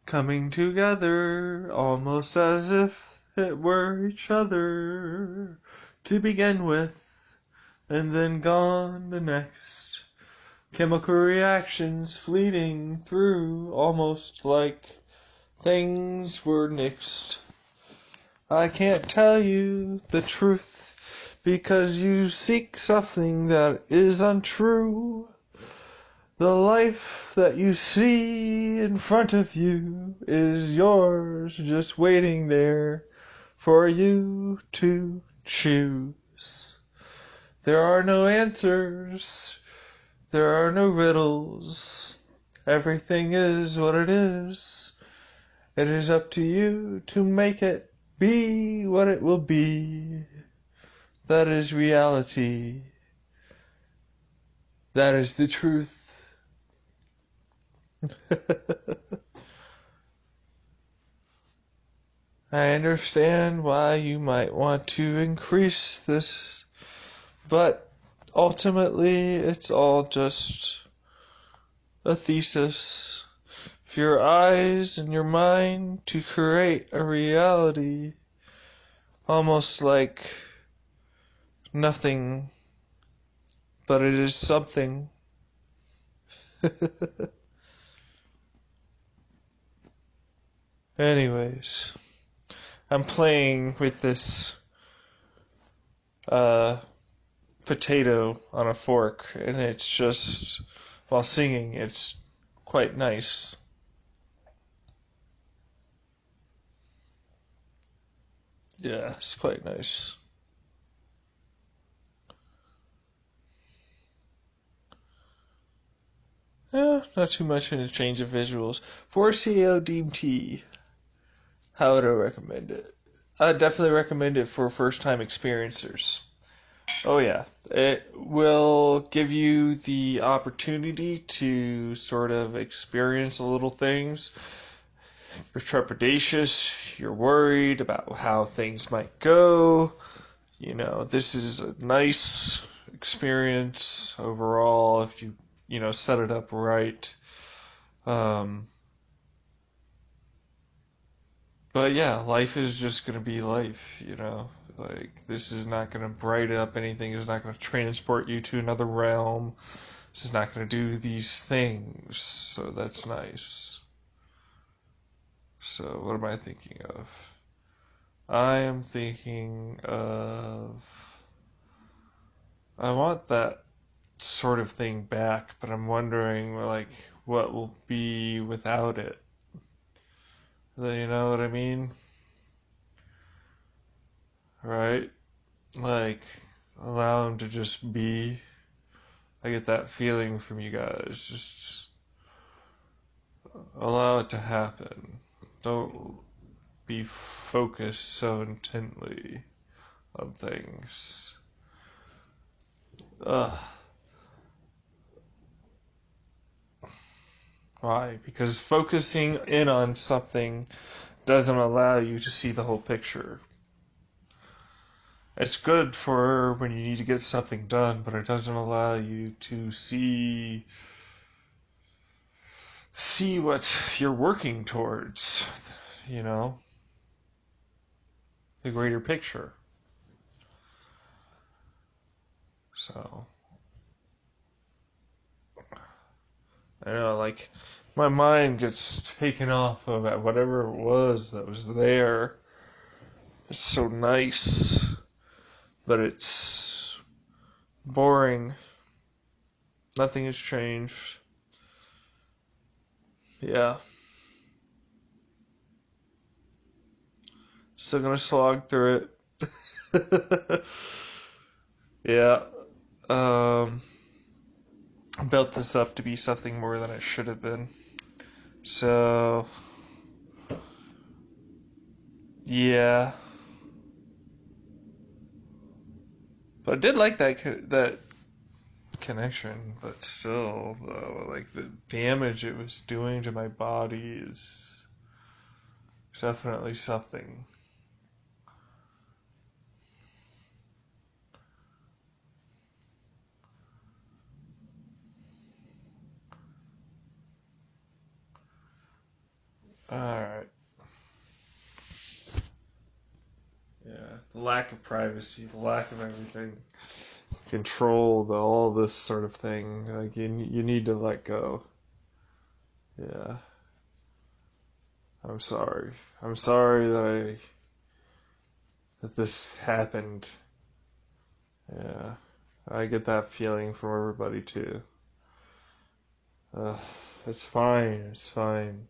coming together almost as if it were each other to begin with, and then gone the next. Chemical reactions fleeting through almost like things were nixed. I can't tell you the truth because you seek something that is untrue. The life that you see in front of you is yours, just waiting there for you to choose. There are no answers. There are no riddles. Everything is what it is. It is up to you to make it be what it will be. That is reality. That is the truth. I understand why you might want to increase this, but ultimately it's all just a thesis for your eyes and your mind to create a reality almost like nothing, but it is something. Anyways, I'm playing with this potato on a fork, and it's just, while singing, it's quite nice. Yeah, it's quite nice. Yeah, not too much in the change of visuals. 4CO DMT. How would I recommend it? I'd definitely recommend it for first-time experiencers. Oh yeah, it will give you the opportunity to sort of experience little things. You're trepidatious, you're worried about how things might go. You know, this is a nice experience overall if you set it up right. But yeah, life is just going to be life, Like, this is not going to brighten up anything. It's not going to transport you to another realm. This is not going to do these things. So that's nice. So what am I thinking of? I am thinking of... I want that sort of thing back, but I'm wondering, like, what will be without it. You know what I mean? Right? Like, allow him to just be. I get that feeling from you guys. Just allow it to happen. Don't be focused so intently on things. Why? Because focusing in on something doesn't allow you to see the whole picture. It's good for when you need to get something done, but it doesn't allow you to see what you're working towards, the greater picture. So, I know, like, my mind gets taken off of whatever it was that was there. It's so nice, but it's boring. Nothing has changed. Yeah. Still gonna slog through it. Yeah. Um, built this up to be something more than it should have been. So, yeah. But I did like that connection, but still, though, like the damage it was doing to my body is definitely something. Alright. Yeah, the lack of privacy, the lack of everything, control, all this sort of thing. Like you need to let go. Yeah. I'm sorry. I'm sorry that this happened. Yeah. I get that feeling from everybody too. Uh, it's fine. It's fine.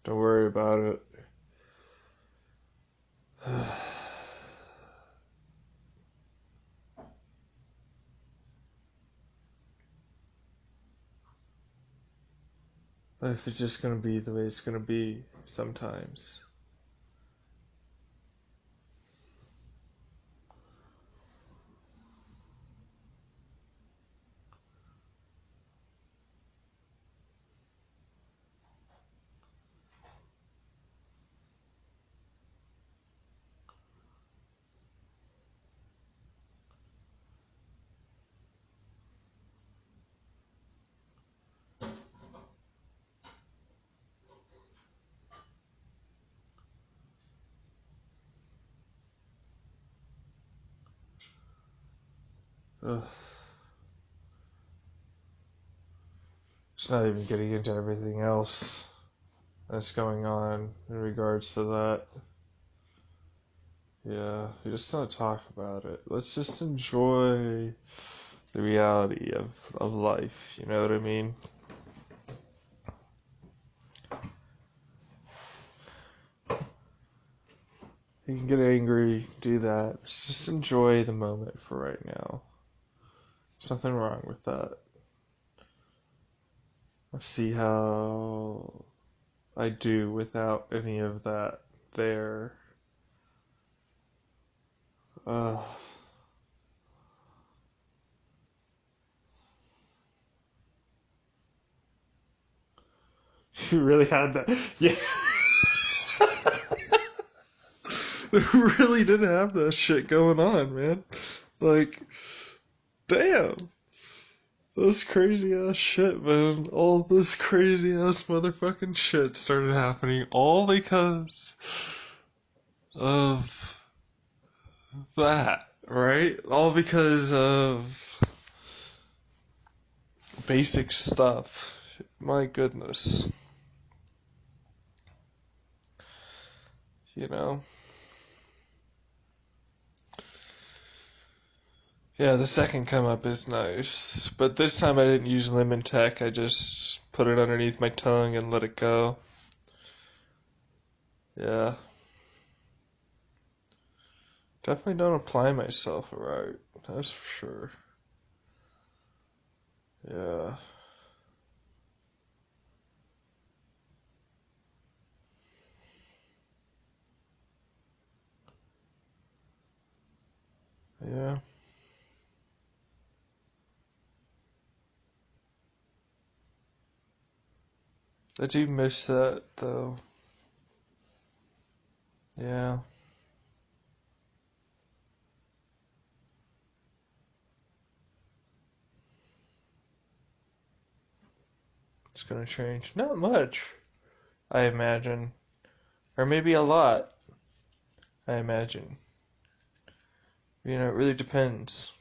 Don't worry about it. Life is just gonna be the way it's gonna be sometimes. Ugh. It's not even getting into everything else that's going on in regards to that. Yeah, we just don't talk about it. Let's just enjoy the reality of life, you know what I mean? You can get angry, do that. Let's just enjoy the moment for right now. There's nothing wrong with that. Let's see how I do without any of that there. Uh, you really had that. Yeah. Really did have that shit going on, man. Like, damn. This crazy ass shit, man. All this crazy ass motherfucking shit started happening all because of that, right? All because of basic stuff. My goodness. You know? Yeah, the second come up is nice. But this time I didn't use lemon tech. I just put it underneath my tongue and let it go. Yeah. Definitely don't apply myself right. That's for sure. Yeah. Yeah. I do miss that, though. Yeah. It's gonna change. Not much, I imagine. Or maybe a lot, I imagine. You know, it really depends.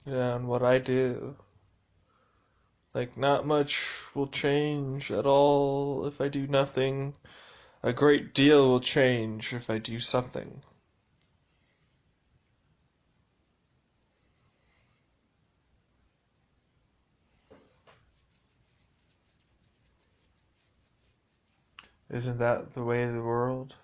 Yeah, and what I do. Like, not much will change at all if I do nothing. A great deal will change if I do something. Isn't that the way of the world?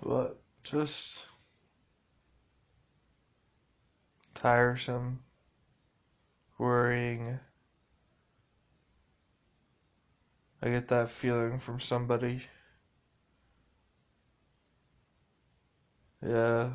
What? Just tiresome, worrying. I get that feeling from somebody. Yeah.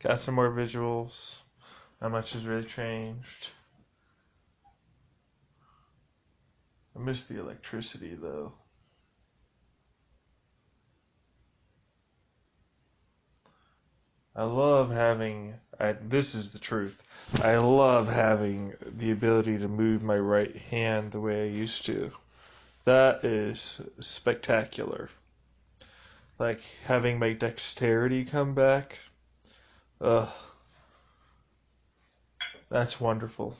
Got some more visuals. Not much has really changed. I miss the electricity though. I love having, this is the truth. I love having the ability to move my right hand the way I used to. That is spectacular. Like having my dexterity come back. Ugh. That's wonderful.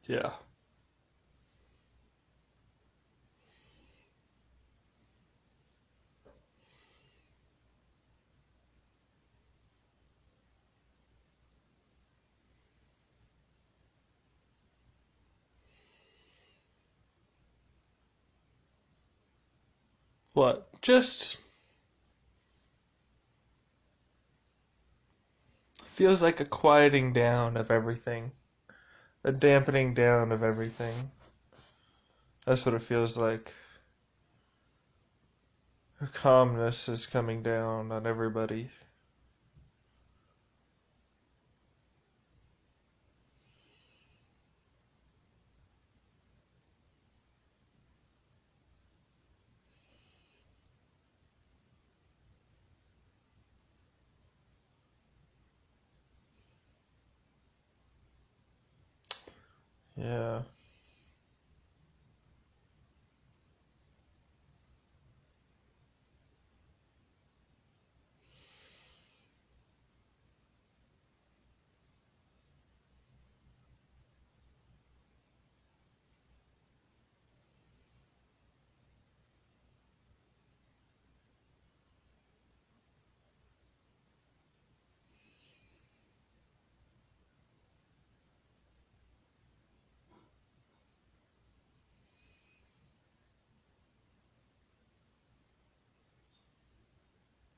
Yeah. What? Just feels like a quieting down of everything. A dampening down of everything. That's what it feels like. A calmness is coming down on everybody. Yeah.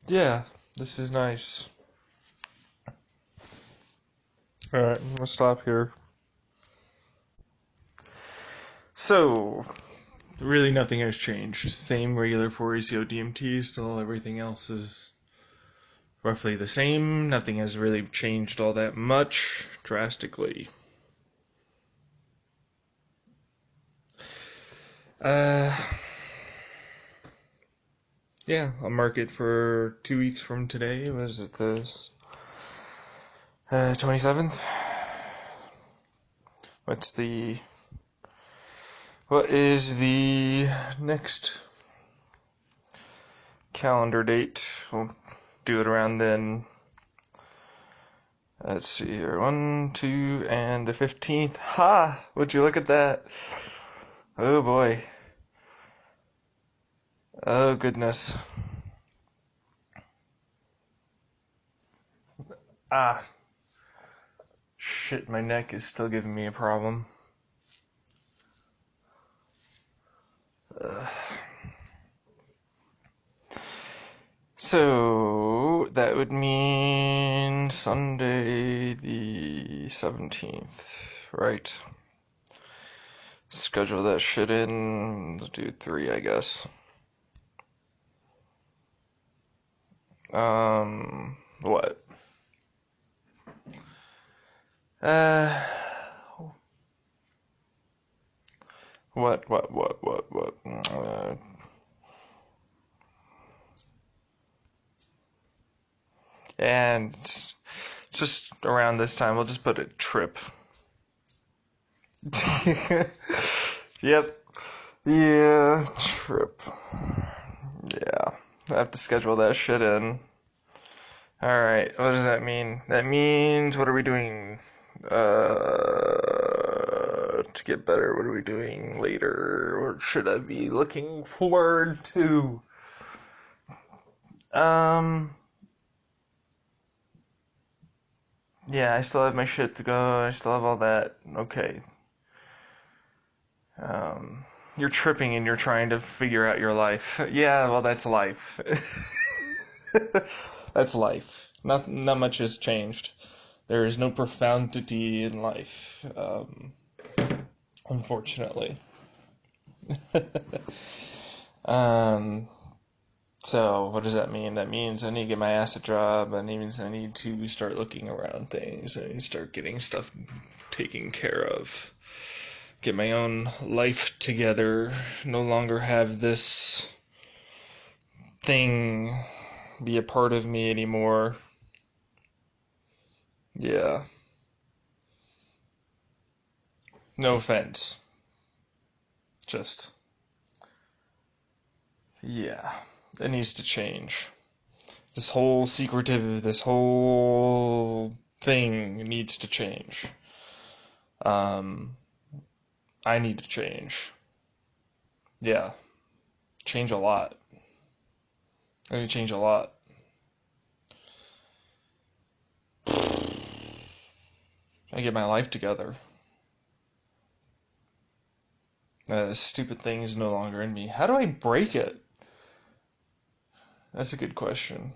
Yeah, this is nice. Alright, I'm gonna stop here. So, really nothing has changed. Same regular 4-ACO DMT, still everything else is roughly the same. Nothing has really changed all that much, drastically. Yeah, I'll mark it for 2 weeks from today. Was it this? 27th? What is the next calendar date? We'll do it around then. Let's see here. 1, 2, and the 15th. Ha! Would you look at that? Oh boy. Oh, goodness. Ah, shit, my neck is still giving me a problem. So, that would mean Sunday the 17th, right? Schedule that shit in. Let's do 3, I guess. What? What? And just around this time, we'll just put a trip. Yep. Yeah, trip. Yeah, I have to schedule that shit in. Alright, what does that mean? That means, what are we doing? To get better, what are we doing later? What should I be looking forward to? Yeah, I still have my shit to go. I still have all that. Okay. You're tripping and you're trying to figure out your life. Yeah, well, that's life. That's life. Not much has changed. There is no profundity in life, unfortunately. So what does that mean? That means I need to get my ass a job. That means I need to start looking around things. I need to start getting stuff taken care of. Get my own life together. No longer have this thing be a part of me anymore. Yeah. No offense. Just. Yeah. It needs to change. This whole this whole thing needs to change. I need to change. Yeah. Change a lot. I need to change a lot. I get my life together. This stupid thing is no longer in me. How do I break it? That's a good question.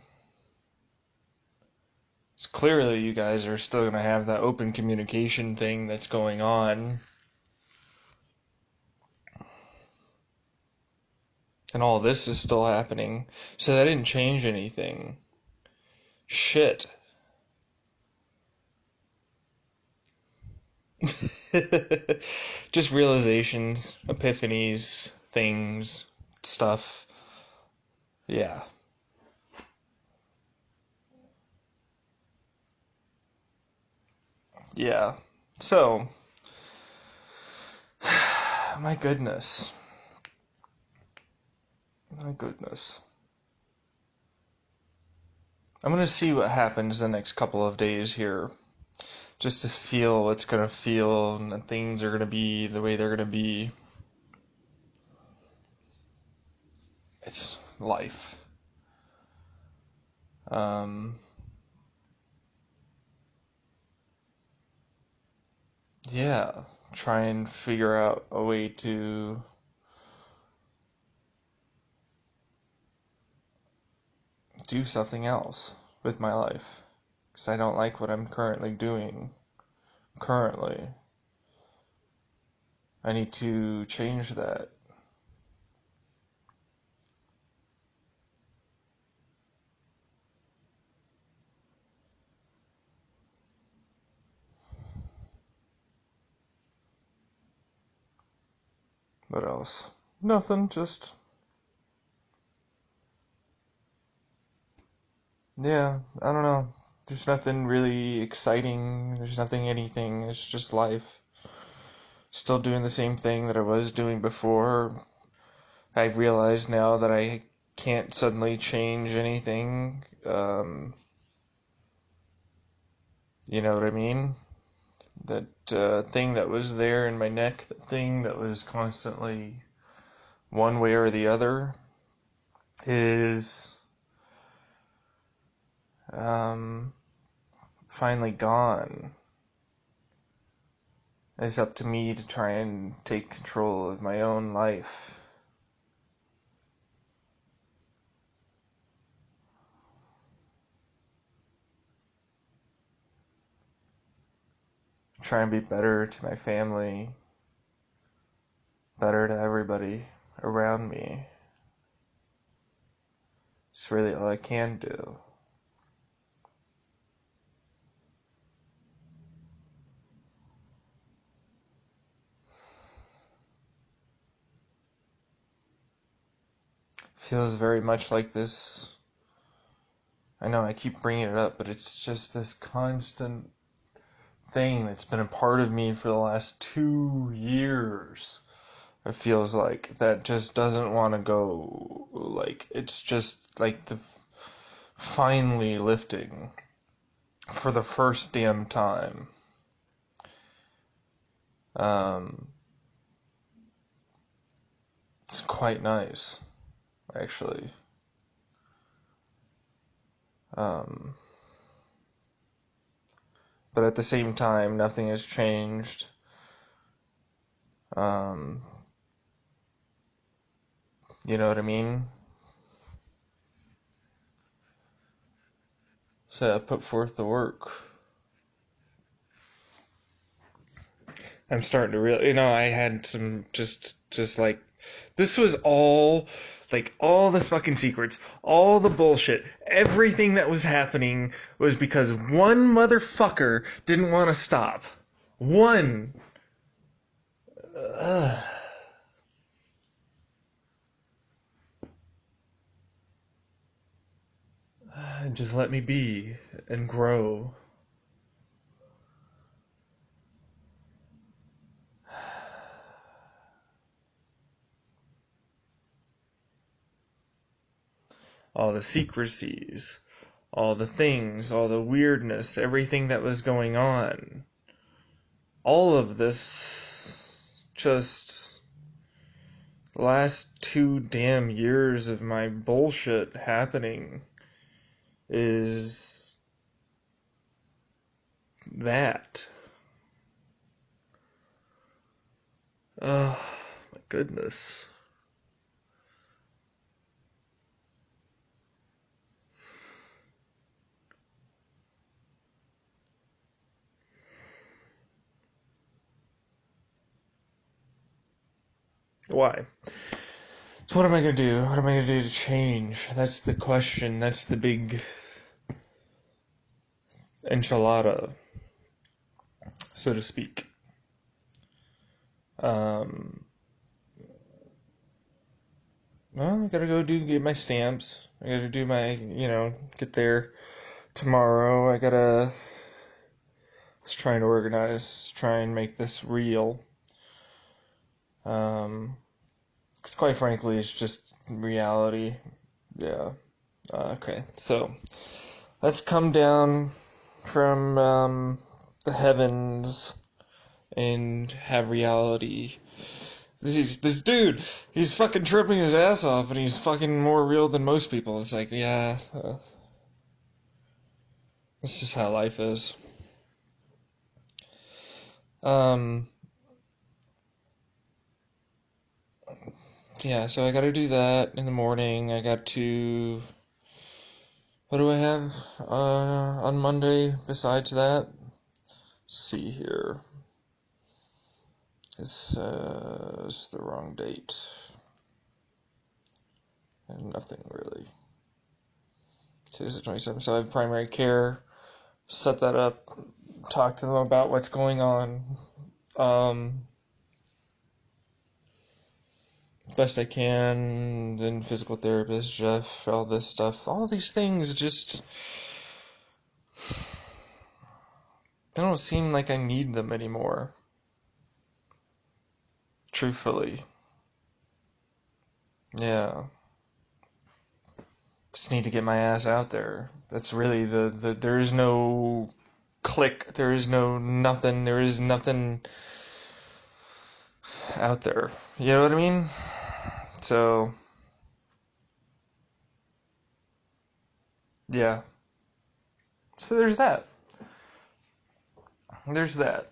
So clearly you guys are still going to have that open communication thing that's going on. And all this is still happening. So that didn't change anything. Shit. Just realizations, epiphanies, things, stuff. Yeah. Yeah. So, my goodness. My goodness. I'm going to see what happens the next couple of days here. Just to feel what's going to feel and that things are going to be the way they're going to be. It's life. Yeah. Try and figure out a way to do something else with my life. Because I don't like what I'm currently doing. Currently. I need to change that. What else? Nothing, just... Yeah, I don't know. There's nothing really exciting. There's nothing anything. It's just life. Still doing the same thing that I was doing before. I realize now that I can't suddenly change anything. You know what I mean? That thing that was there in my neck, that thing that was constantly one way or the other. is finally gone. It's up to me to try and take control of my own life. Try and be better to my family, better to everybody around me. It's really all I can do. Feels very much like this. I know I keep bringing it up, but it's just this constant thing that's been a part of me for the last 2 years. It feels like that just doesn't want to go. Like, it's just like the finally lifting for the first damn time. It's quite nice, actually. But at the same time, nothing has changed. You know what I mean? So I put forth the work. I'm starting to really, I had some just like, this was all, like, all the fucking secrets, all the bullshit, everything that was happening was because one motherfucker didn't want to stop. One. Just let me be and grow. All the secrecies, all the things, all the weirdness, everything that was going on. All of this, just the last 2 damn years of my bullshit happening is that. Oh, my goodness. Why? So what am I going to do? What am I going to do to change? That's the question. That's the big enchilada, so to speak. Well, I gotta go get my stamps. I gotta do my, get there tomorrow. I gotta just try and organize, try and make this real. Because quite frankly, it's just reality. Yeah. Okay, so let's come down from the heavens and have reality. This dude, he's fucking tripping his ass off, and he's fucking more real than most people. It's like, yeah, this is how life is. Yeah, so I gotta do that in the morning. I got to, what do I have on Monday besides that? Let's see here. It's the wrong date. And nothing really. Today's the 27th, so I have primary care. Set that up. Talk to them about what's going on. Best I can. Then physical therapist, Jeff, all this stuff. All these things just, they don't seem like I need them anymore. Truthfully. Yeah. Just need to get my ass out there. That's really there is no click, there is no nothing, there is nothing out there. You know what I mean? So, Yeah. So there's that. There's that.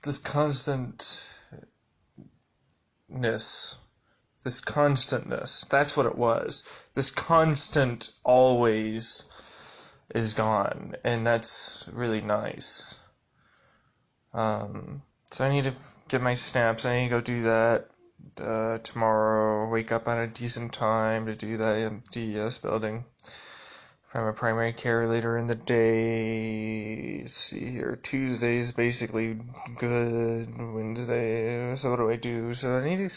This constantness. This constantness. That's what it was. This constant always is gone. And that's really nice. So I need to get my snaps. I need to go do that tomorrow. Wake up on a decent time to do the DES building. I'm a primary care later in the day. Let's see here. Tuesday's basically good. Wednesday. So what do I do? So I need to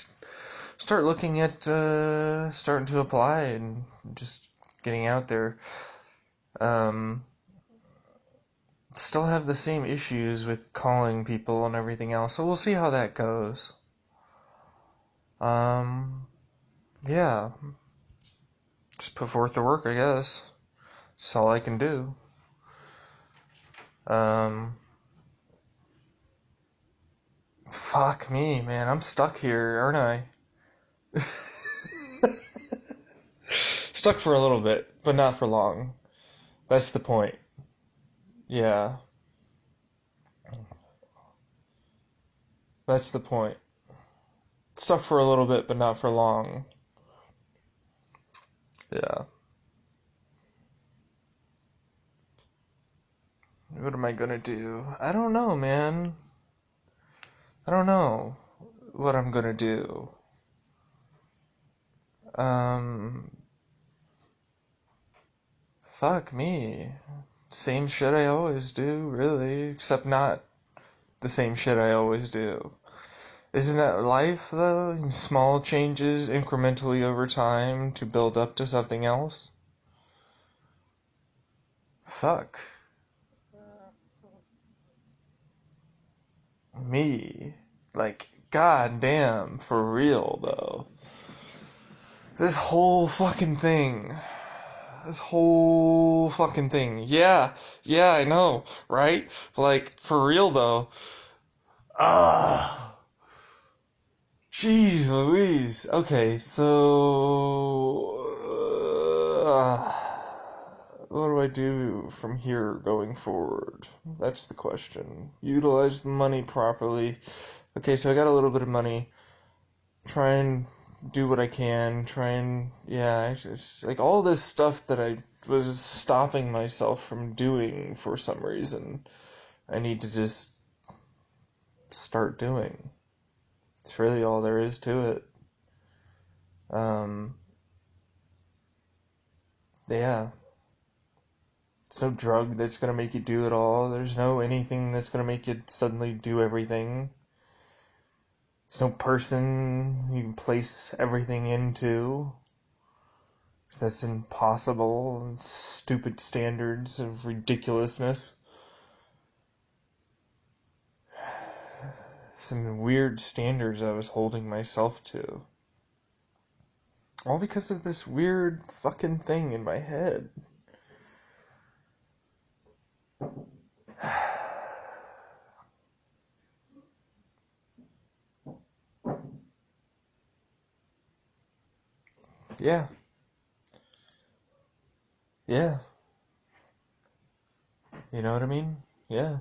start looking at starting to apply and just getting out there. Still have the same issues with calling people and everything else, so we'll see how that goes. Yeah. Just put forth the work, I guess. That's all I can do. Fuck me, man. I'm stuck here, aren't I? Stuck for a little bit, but not for long. That's the point. Yeah. That's the point. Stuck for a little bit, but not for long. Yeah. What am I gonna do? I don't know, man. I don't know what I'm gonna do. Fuck me. Same shit I always do, really. Except not the same shit I always do. Isn't that life, though? Small changes incrementally over time to build up to something else? Fuck. Me. Like, goddamn, for real, though. This whole fucking thing. Yeah, I know, right? Like, for real, though. Jeez Louise. Okay, so what do I do from here going forward? That's the question. Utilize the money properly. Okay, so I got a little bit of money. Try and do what I can. It's just, like, all this stuff that I was stopping myself from doing for some reason, I need to just start doing. It's really all there is to it. Yeah. It's no drug that's gonna make you do it all. There's no anything that's gonna make you suddenly do everything. There's no person you can place everything into. 'Cause that's impossible. Stupid standards of ridiculousness. Some weird standards I was holding myself to. All because of this weird fucking thing in my head. Yeah. Yeah. You know what I mean? Yeah.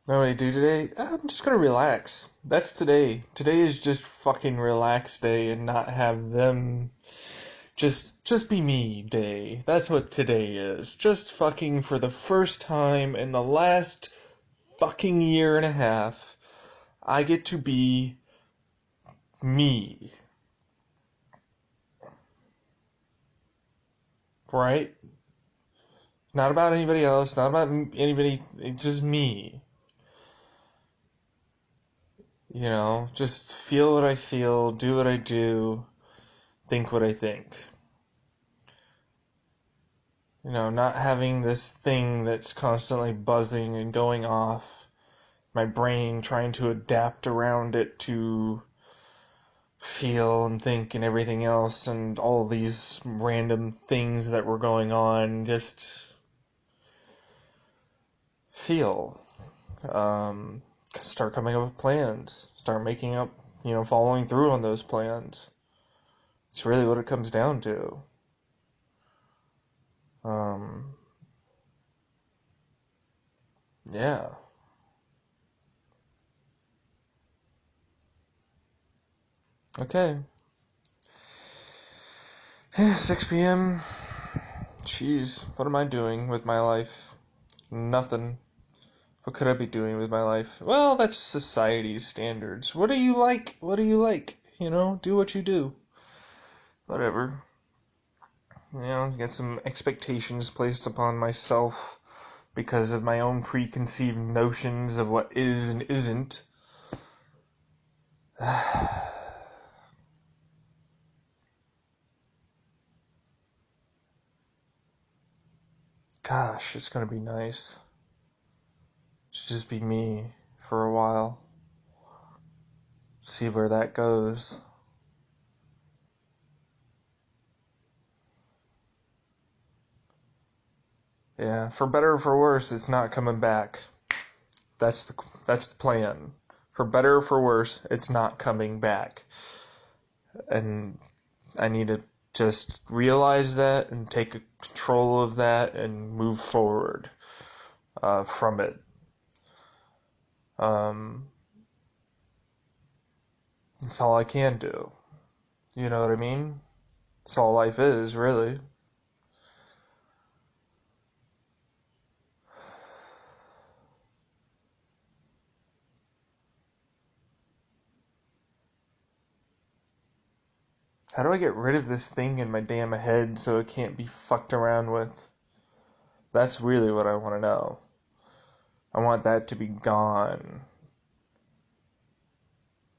Know what I do today? I'm just gonna relax. That's today. Today is just fucking relax day and not have them just be me day. That's what today is. Just fucking for the first time in the last fucking year and a half, I get to be me. Right? Not about anybody else, not about anybody, just me. You know, just feel what I feel, do what I do, think what I think. You know, not having this thing that's constantly buzzing and going off, my brain trying to adapt around it to feel and think and everything else, and all these random things that were going on, just feel. Start coming up with plans. Start making up, following through on those plans. It's really what it comes down to. Yeah. Okay. 6 p.m. Jeez, what am I doing with my life? Nothing. What could I be doing with my life? Well, that's society's standards. What do you like? What do you like? Do what you do. Whatever. Get some expectations placed upon myself because of my own preconceived notions of what is and isn't. Gosh, it's gonna be nice. Just be me for a while. See where that goes. Yeah, for better or for worse, it's not coming back. That's the plan. For better or for worse, it's not coming back. And I need to just realize that and take control of that and move forward from it. That's all I can do. You know what I mean? That's all life is, really. How do I get rid of this thing in my damn head so it can't be fucked around with? That's really what I want to know. I want that to be gone.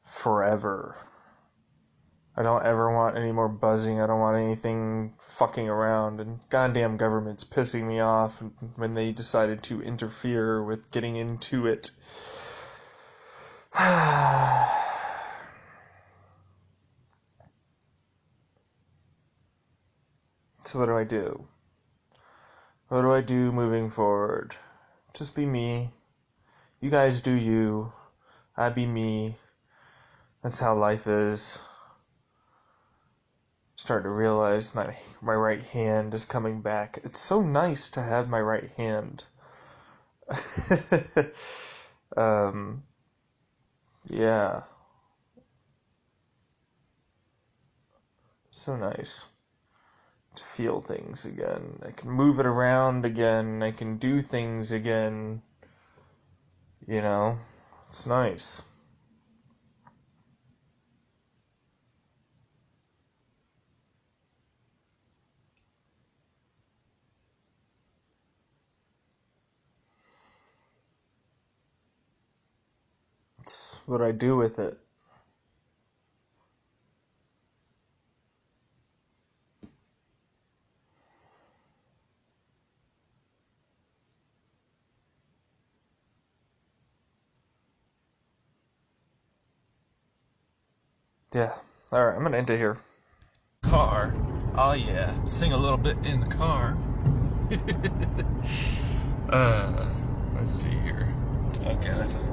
Forever. I don't ever want any more buzzing. I don't want anything fucking around. And goddamn government's pissing me off when they decided to interfere with getting into it. So what do I do? What do I do moving forward? Just be me. You guys do you. I be me. That's how life is. Starting to realize my right hand is coming back. It's so nice to have my right hand. Yeah. So nice to feel things again. I can move it around again. I can do things again. It's nice. It's what I do with it. Yeah. Alright, I'm gonna end it here. Car. Oh yeah. Sing a little bit in the car. Let's see here. Okay, let's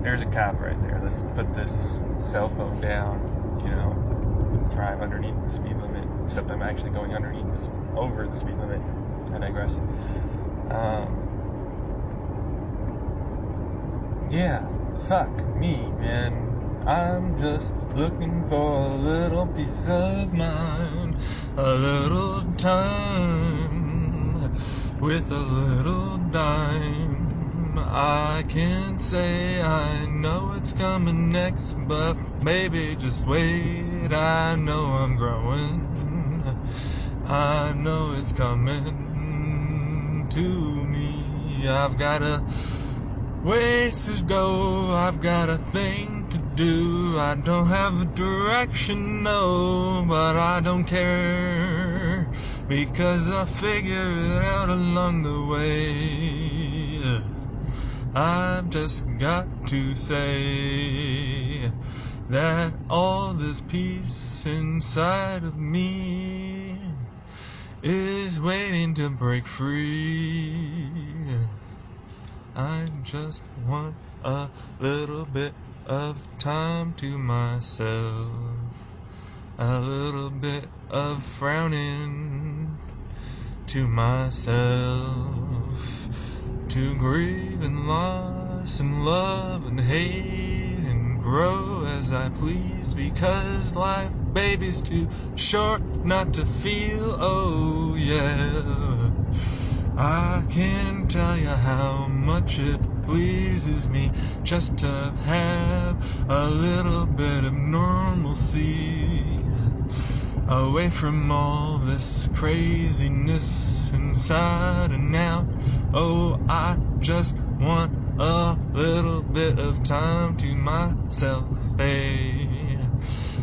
there's a cop right there. Let's put this cell phone down, drive underneath the speed limit, except I'm actually going over the speed limit. I digress. Yeah, fuck me, man. I'm just looking for a little peace of mind, a little time with a little dime. I can't say I know it's coming next, but maybe just wait. I know I'm growing. I know it's coming to me. I've got a ways to go, I've got a thing to do. I don't have a direction, no, but I don't care, because I figure it out along the way. I've just got to say that all this peace inside of me is waiting to break free. I just want a little bit of time to myself. A little bit of frowning to myself. To grieve and loss and love and hate and grow as I please, because life, baby's too short not to feel. Oh yeah, I can't tell you how much it pleases me just to have a little bit of normalcy, away from all this craziness inside and out. Oh, I just want a little bit of time to myself. Hey,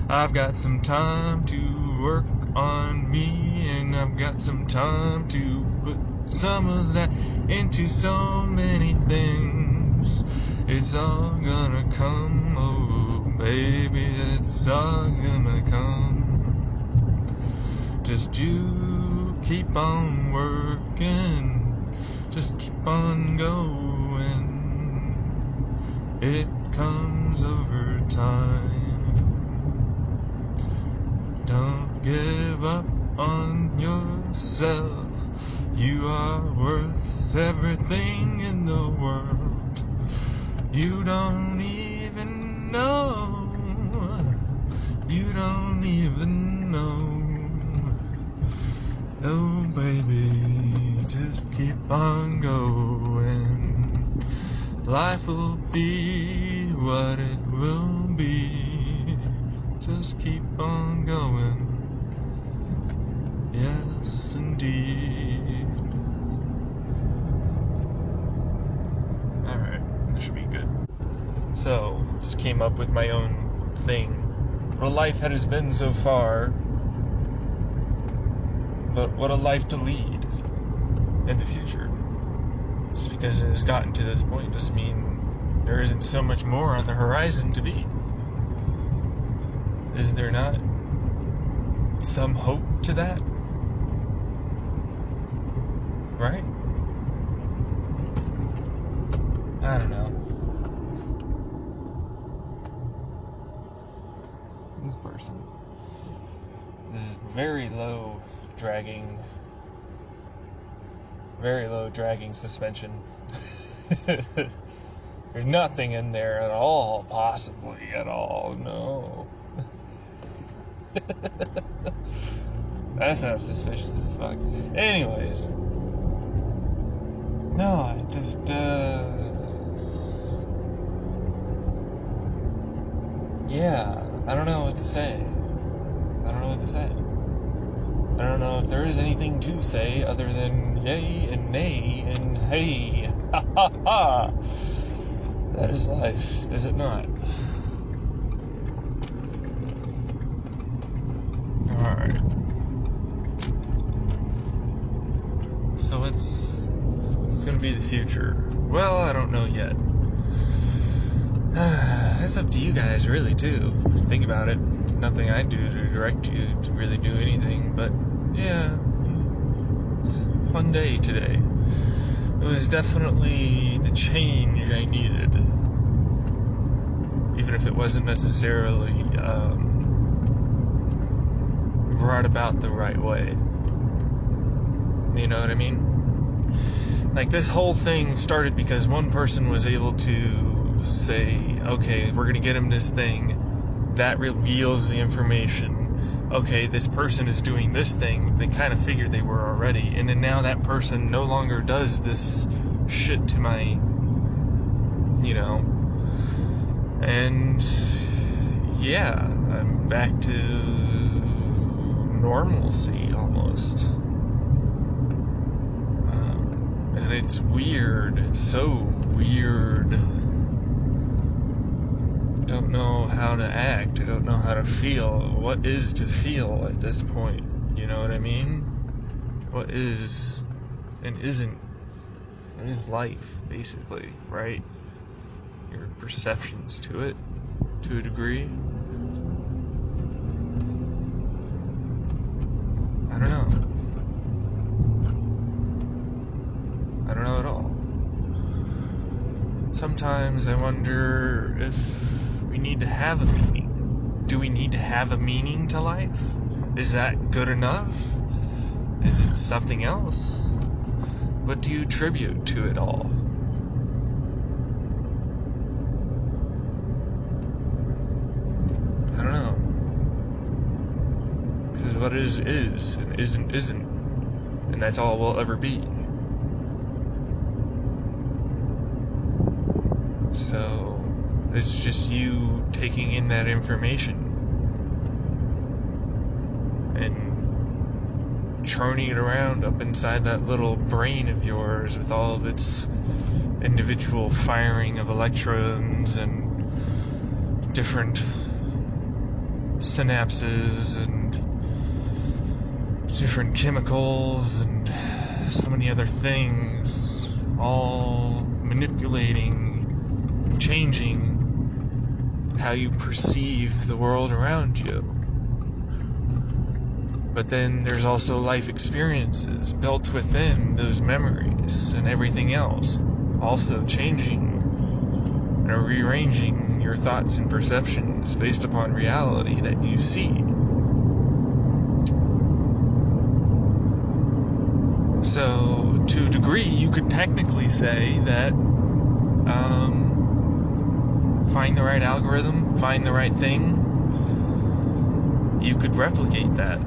I've got some time to work on me, and I've got some time to put some of that into so many things. It's all gonna come, oh baby, it's all gonna come. Just you keep on working, just keep on going. It comes over time. Don't give up on yourself. You are worth everything in the world. You don't even know. You don't even know. Oh baby, just keep on going. Life will be what it will be. Just keep on going. Yes, indeed. Alright, that should be good. So, just came up with my own thing. What a life has been so far. But what a life to lead in the future. Just because it has gotten to this point doesn't mean there isn't so much more on the horizon to be. Is there not some hope to that? Right? I don't know. This person. This is very low dragging suspension. There's nothing in there at all, possibly at all, no. That's not suspicious as fuck. Anyways. No, I just, yeah, I don't know what to say. I don't know if there is anything to say other than yay and nay and hey. Ha ha ha. That is life, is it not? Alright. So what's gonna be the future? Well, I don't know yet. That's up to you guys, really, too. Think about it. Nothing I do to direct you to really do anything, but yeah, it's a fun day today. It was definitely the change I needed, even if it wasn't necessarily brought about the right way. You know what I mean? Like, this whole thing started because one person was able to say, okay, we're gonna get him this thing that reveals the information. Okay, this person is doing this thing. They kind of figured they were already, and then now that person no longer does this shit to my, you know, and yeah, I'm back to normalcy almost. And it's weird. It's so weird. I don't know how to act. I don't know how to feel. What is to feel at this point? You know what I mean? What is and isn't? What is life, basically, right? Your perceptions to it, to a degree. I don't know. I don't know at all. sometimes I wonder if we need to have a meaning. Do we need to have a meaning to life? Is that good enough? Is it something else? What do you attribute to it all? I don't know. Because what is, and isn't. And that's all we'll ever be. So, it's just you taking in that information and churning it around up inside that little brain of yours with all of its individual firing of electrons and different synapses and different chemicals and so many other things, all manipulating, changing how you perceive the world around you. But then there's also life experiences built within those memories and everything else, also changing and rearranging your thoughts and perceptions based upon reality that you see. So, to a degree, you could technically say that find the right algorithm, find the right thing, you could replicate that.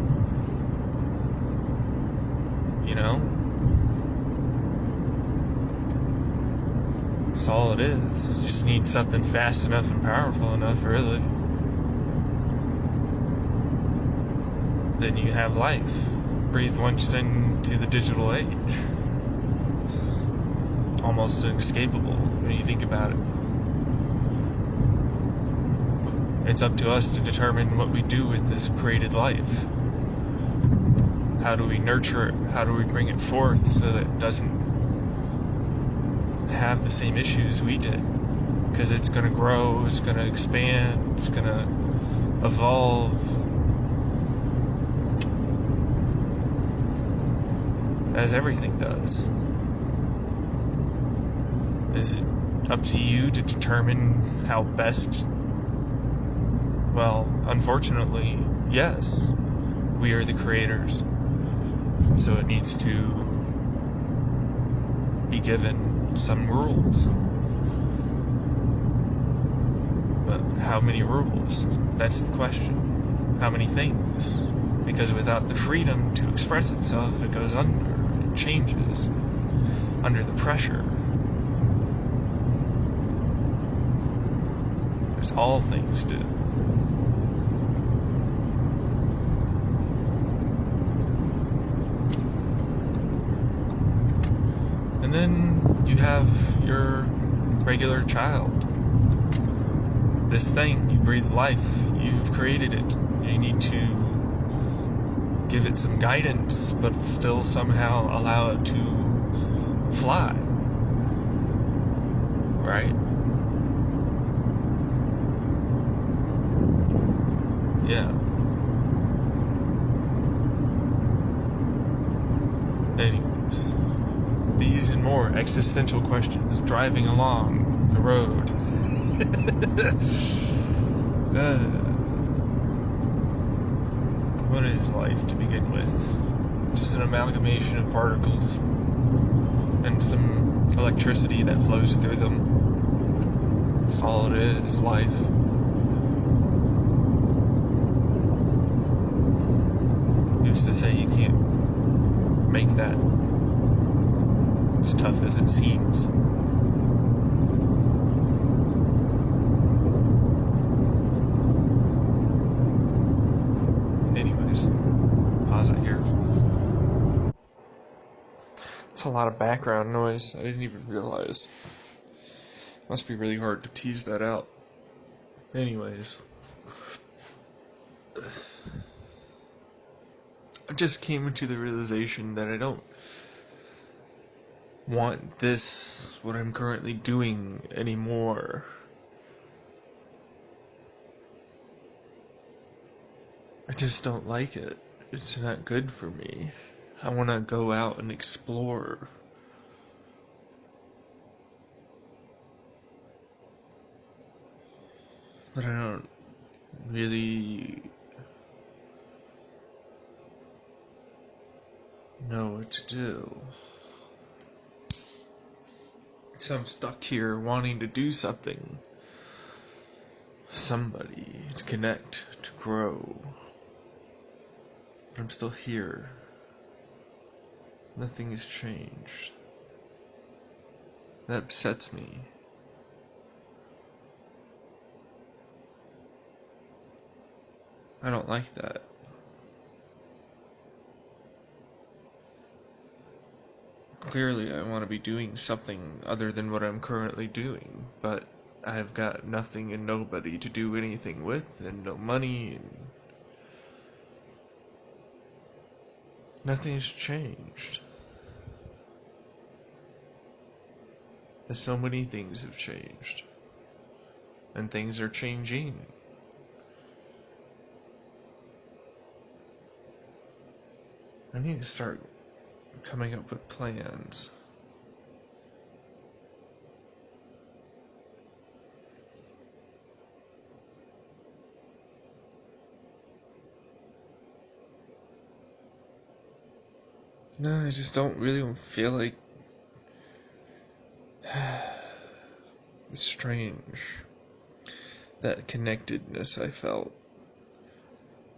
You know? That's all it is. You just need something fast enough and powerful enough, really. Then you have life. Breathe once into the digital age. It's almost inescapable when you think about it. It's up to us to determine what we do with this created life. How do we nurture it? How do we bring it forth so that it doesn't have the same issues we did? Because it's going to grow, it's going to expand, it's going to evolve. As everything does. Is it up to you to determine how best? Well, unfortunately, yes. We are the creators. So it needs to be given some rules. But how many rules? That's the question. How many things? Because without the freedom to express itself, it goes under. It changes under the pressure. As all things do. And then you have your regular child. This thing, you breathe life, you've created it. You need to give it some guidance, but still somehow allow it to fly. Right? Yeah. Anyways, these and more existential questions driving along the road. What is life to begin with? Just an amalgamation of particles and some electricity that flows through them. That's all it is, life. Who's to say you can't make that as tough as it seems? Anyways, pause it here. It's a lot of background noise. I didn't even realize. Must be really hard to tease that out. Anyways. I just came into the realization that I don't want this, what I'm currently doing, anymore. I just don't like it. It's not good for me. I want to go out and explore. but I don't really know what to do. So I'm stuck here wanting to do something. Somebody to connect, to grow. But I'm still here. Nothing has changed. That upsets me. I don't like that. Clearly, I want to be doing something other than what I'm currently doing, but I've got nothing and nobody to do anything with, and no money, and nothing's changed. But so many things have changed, and things are changing. I need to start coming up with plans. No, I just don't really feel like... It's strange. That connectedness I felt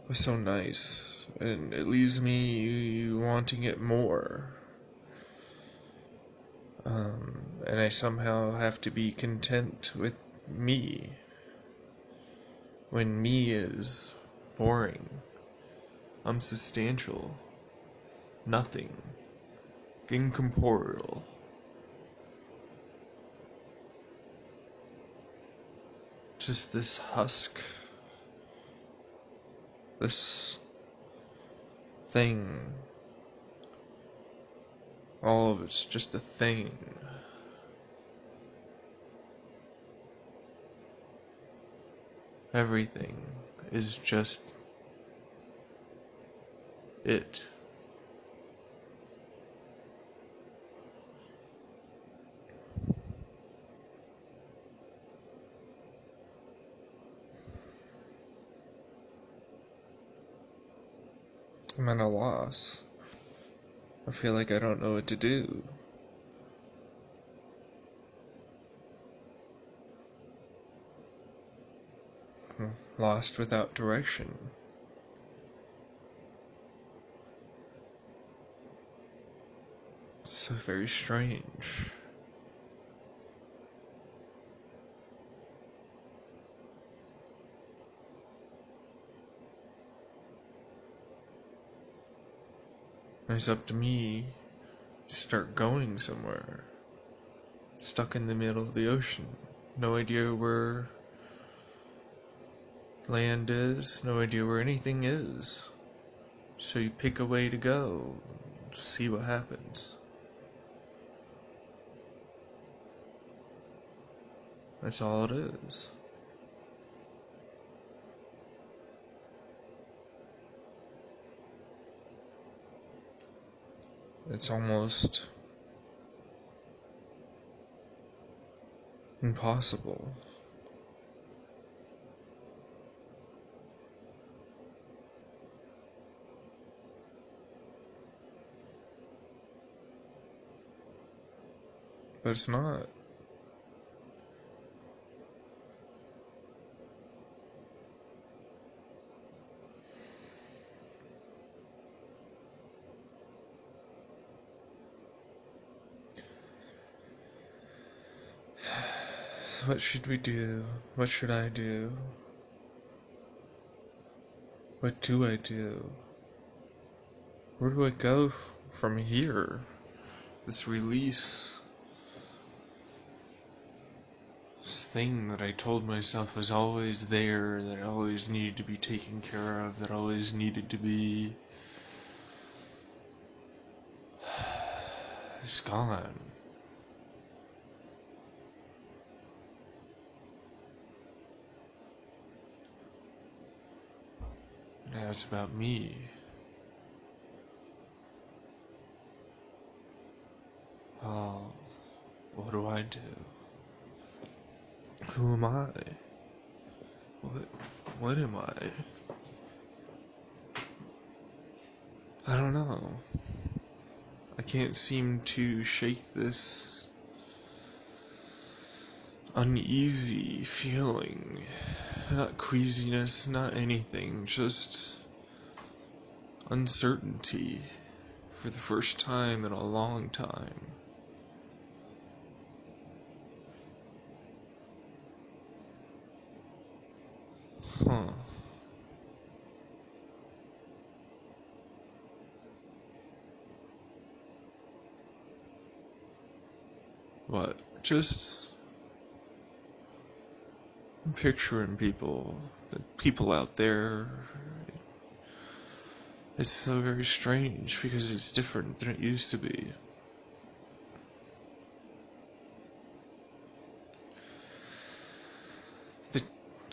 was so nice, and it leaves me wanting it more. And I somehow have to be content with me, when me is boring, unsubstantial, nothing, incorporeal. Just this husk, this thing. All of it's just a thing. Everything is just it. I'm at a loss. I feel like I don't know what to do. I'm lost without direction. It's so very strange. It's up to me to start going somewhere. Stuck in the middle of the ocean. No idea where land is, no idea where anything is. So you pick a way to go, see what happens. That's all it is. It's almost impossible. But it's not. What should we do? What should I do? What do I do? Where do I go from here? This release. This thing that I told myself was always there, that always needed to be taken care of, that always needed to be... It's gone. Now it's about me. Oh, what do I do? Who am I? What am I? I don't know. I can't seem to shake this uneasy feeling. Not queasiness, not anything, just uncertainty for the first time in a long time. Huh. What? Just picturing people, the people out there. It's so very strange because it's different than it used to be. The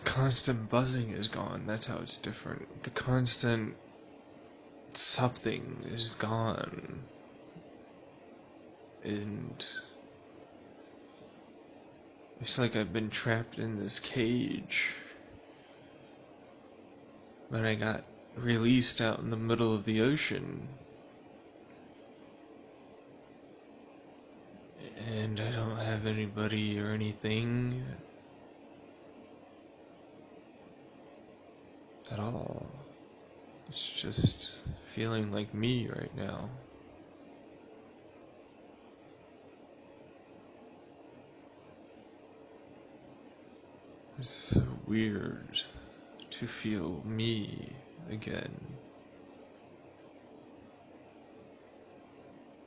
constant buzzing is gone. That's how it's different. The constant something is gone. And it's like I've been trapped in this cage. But I got released out in the middle of the ocean. And I don't have anybody or anything at all. It's just feeling like me right now. It's so weird to feel me again.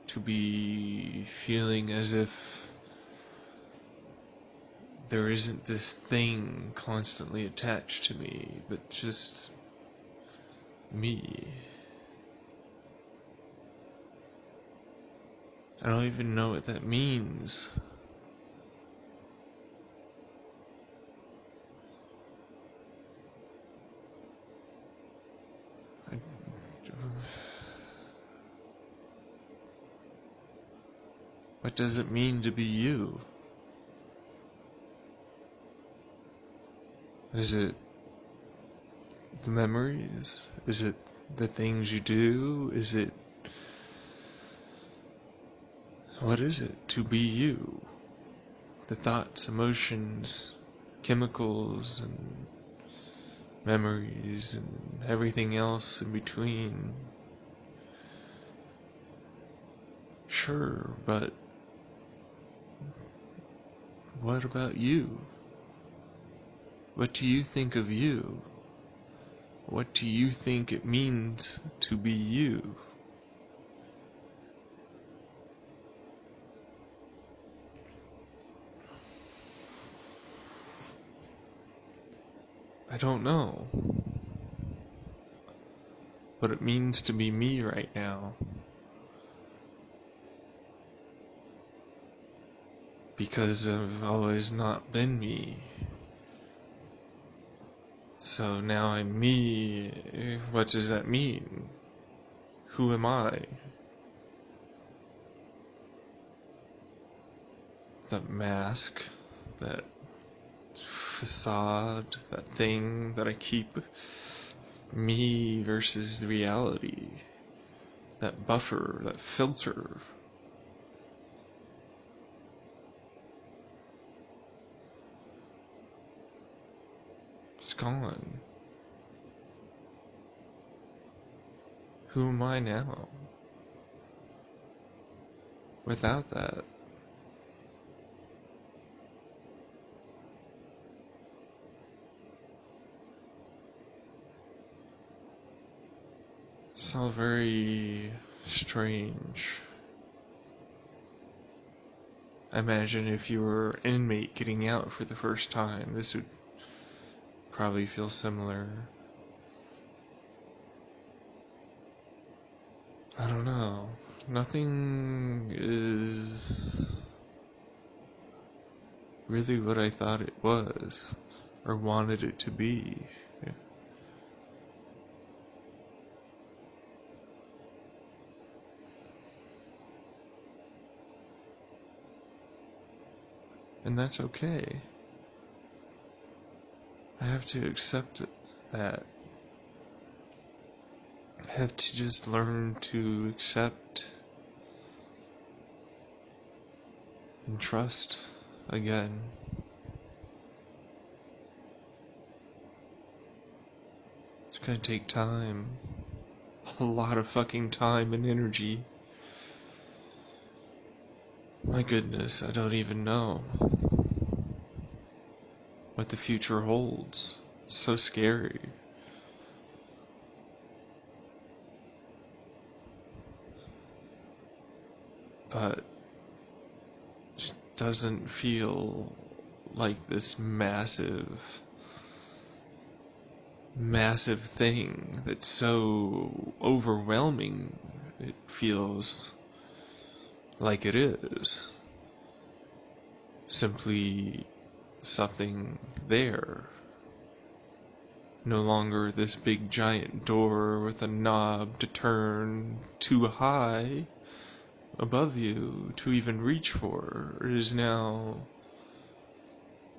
To be feeling as if there isn't this thing constantly attached to me, but just me. I don't even know what that means. What does it mean to be you? Is it the memories? Is it the things you do? Is it... What is it to be you? The thoughts, emotions, chemicals, and memories, and everything else in between. Sure, but what about you? What do you think of you? What do you think it means to be you? I don't know what it means to be me right now. Because I've always not been me. So now I'm me. What does that mean? Who am I? That mask, that facade, that thing that I keep, me versus the reality, that buffer, that filter. It's gone. Who am I now? Without that. It's all very strange. I imagine if you were an inmate getting out for the first time, this would probably feel similar. I don't know. Nothing is really what I thought it was, or wanted it to be. And that's okay. I I have to accept that. I have to just learn to accept and trust again. It's gonna take time. A lot of fucking time and energy. My goodness, I don't even know what the future holds. It's so scary. But it doesn't feel like this massive thing that's so overwhelming. It feels like it is simply something there. No longer this big giant door with a knob to turn too high above you to even reach for. It is now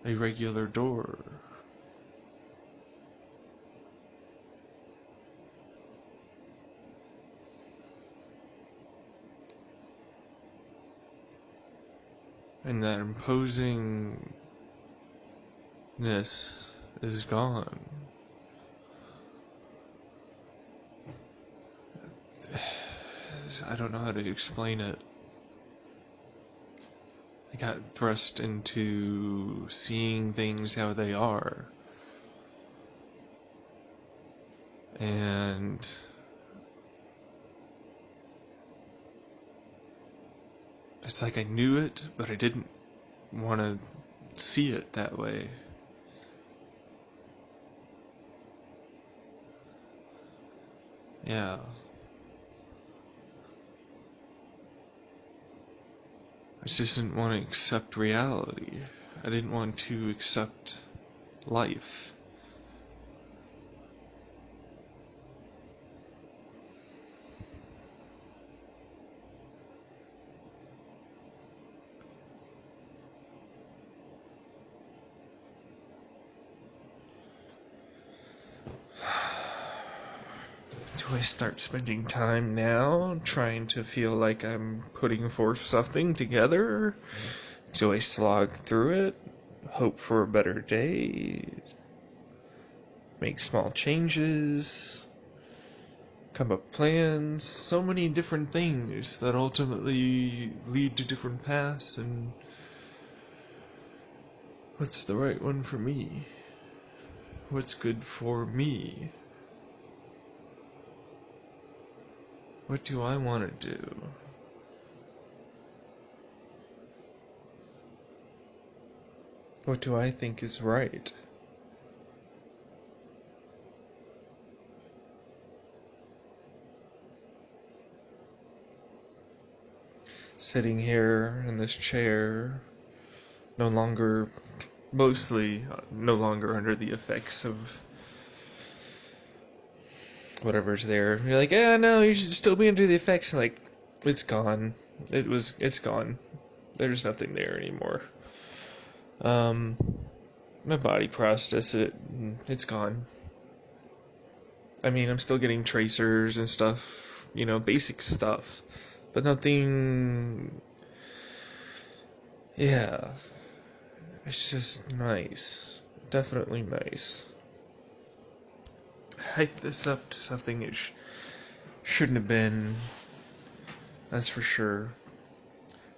a regular door. And that imposingness is gone. I don't know how to explain it. I got thrust into seeing things how they are. And it's like I knew it, but I didn't want to see it that way. Yeah. I just didn't want to accept reality. I didn't want to accept life. Do I start spending time now trying to feel like I'm putting forth something together? Do I slog through it? Hope for a better day? Make small changes? Come up with plans? So many different things that ultimately lead to different paths, and what's the right one for me? What's good for me? What do I want to do? What do I think is right? Sitting here in this chair, no longer under the effects of whatever's there. You're like, yeah, no, you should still be under the effects. And like, it's gone. It's gone. There's nothing there anymore. My body processed it, and it's gone. I mean, I'm still getting tracers and stuff, basic stuff, but nothing. Yeah, it's just nice. Definitely nice. Hype this up to something it shouldn't have been, that's for sure.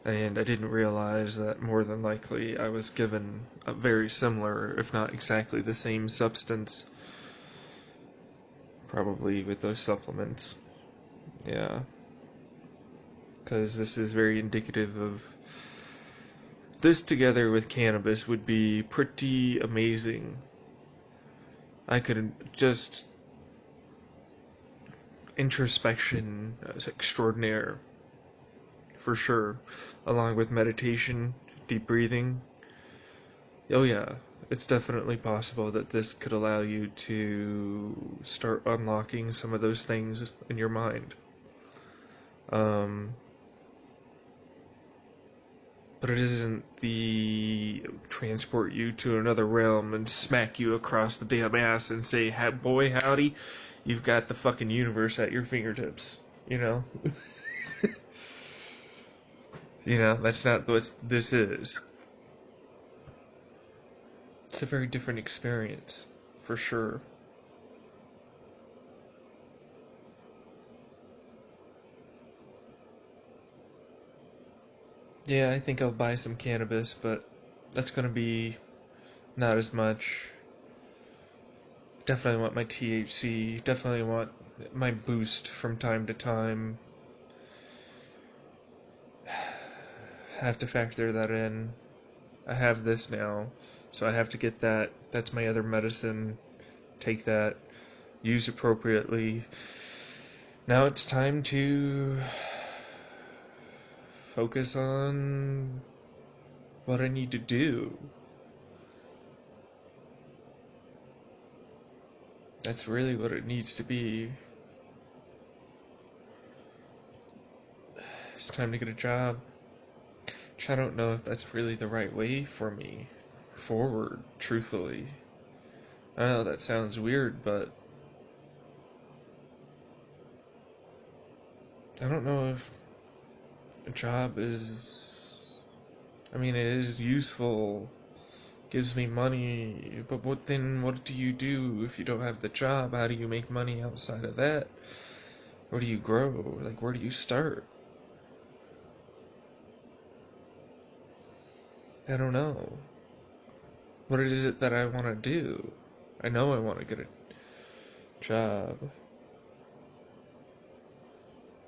And I didn't realize that more than likely I was given a very similar, if not exactly the same substance, probably with those supplements. Yeah. Because this is very indicative of this together with cannabis would be pretty amazing. I could just introspection extraordinaire, for sure, along with meditation, deep breathing. Oh yeah, it's definitely possible that this could allow you to start unlocking some of those things in your mind. but it isn't the transport you to another realm and smack you across the damn ass and say, boy, howdy, you've got the fucking universe at your fingertips. You know? You know, that's not what this is. It's a very different experience, for sure. Yeah, I think I'll buy some cannabis, but that's gonna be not as much. Definitely want my THC, definitely want my boost from time to time. Have to factor that in. I have this now, so I have to get that. That's my other medicine. Take that. Use appropriately. Now it's time to focus on what I need to do. That's really what it needs to be. It's time to get a job. Which I don't know if that's really the right way for me forward, truthfully. I know that sounds weird, but I don't know if a job is... I mean, it is useful, gives me money, but what do you do if you don't have the job? How do you make money outside of that? Where do you grow? Like, where do you start? I don't know. What is it that I want to do? I know I want to get a job.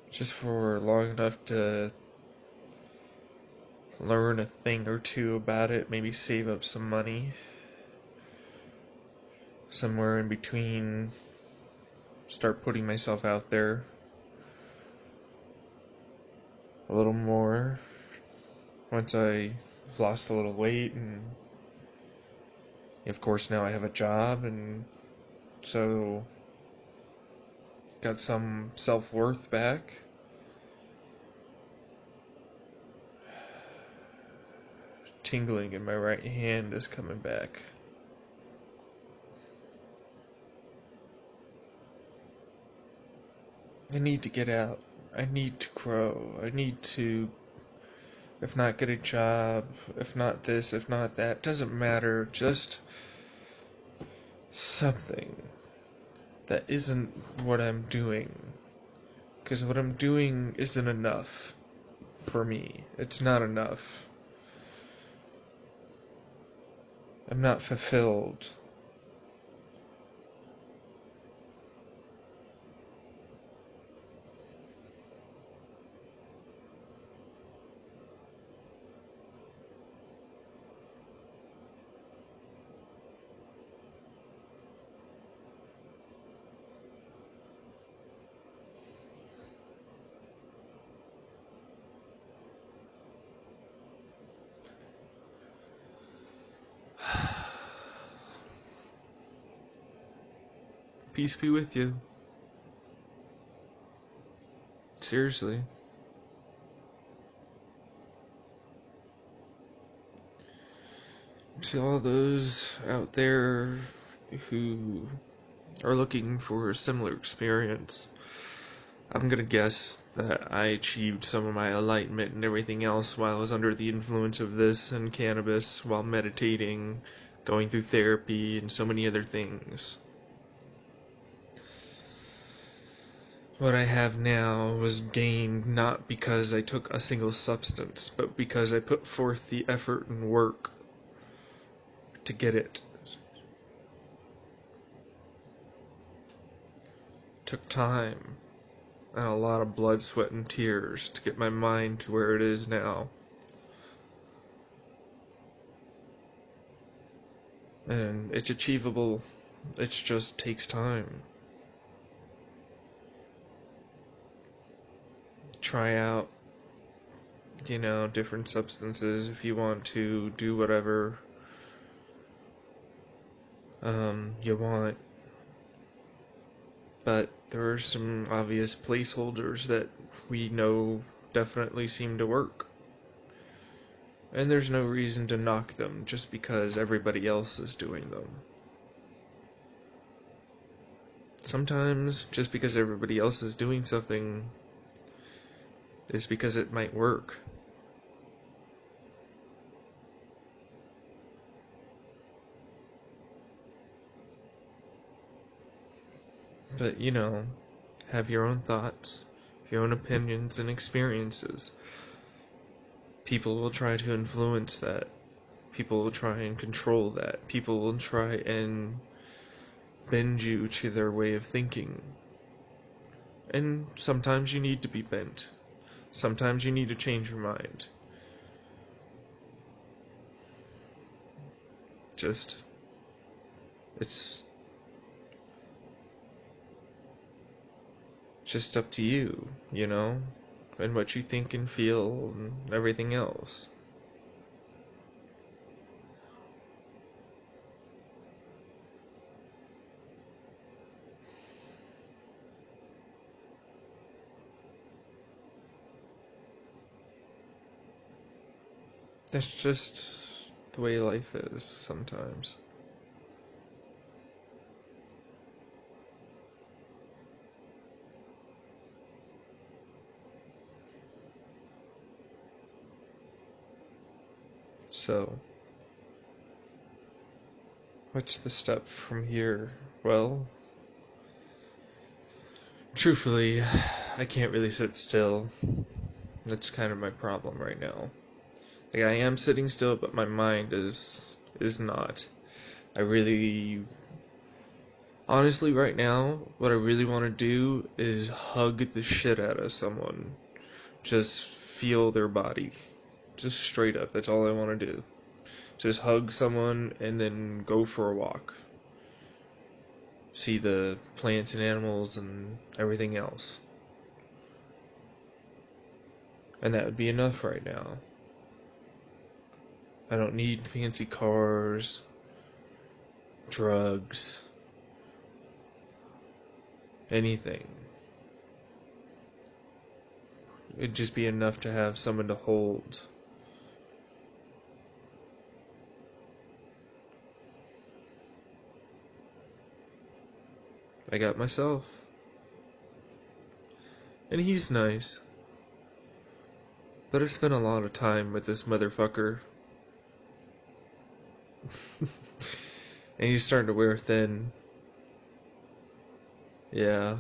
Just for long enough to learn a thing or two about it, maybe save up some money. Somewhere in between, start putting myself out there a little more. Once I've lost a little weight, and of course now I have a job, and so got some self-worth back. Tingling in my right hand is coming back. I need to get out. I need to grow. I need to, if not get a job, if not this, if not that, doesn't matter, just something that isn't what I'm doing. Because what I'm doing isn't enough for me. It's not enough. I'm not fulfilled. Peace be with you. Seriously. To all those out there who are looking for a similar experience, I'm gonna guess that I achieved some of my enlightenment and everything else while I was under the influence of this and cannabis, while meditating, going through therapy, and so many other things. What I have now was gained not because I took a single substance, but because I put forth the effort and work to get it. Took time and a lot of blood, sweat, and tears to get my mind to where it is now. And it's achievable. It just takes time. Try out, different substances if you want to do whatever you want. But there are some obvious placeholders that we know definitely seem to work. And there's no reason to knock them just because everybody else is doing them. Sometimes, just because everybody else is doing something is because it might work. But, have your own thoughts, your own opinions and experiences. People will try to influence that. People will try and control that. People will try and bend you to their way of thinking. And sometimes you need to be bent. Sometimes you need to change your mind. It's just up to you, and what you think and feel and everything else. That's just the way life is sometimes. So, what's the step from here? Well, truthfully, I can't really sit still. That's kind of my problem right now. Like, I am sitting still, but my mind is not. Honestly, right now, what I really want to do is hug the shit out of someone. Just feel their body. Just straight up, that's all I want to do. Just hug someone and then go for a walk. See the plants and animals and everything else. And that would be enough right now. I don't need fancy cars, drugs, anything. It'd just be enough to have someone to hold. I got myself. And he's nice. But I spent a lot of time with this motherfucker. And he's starting to wear thin. Yeah.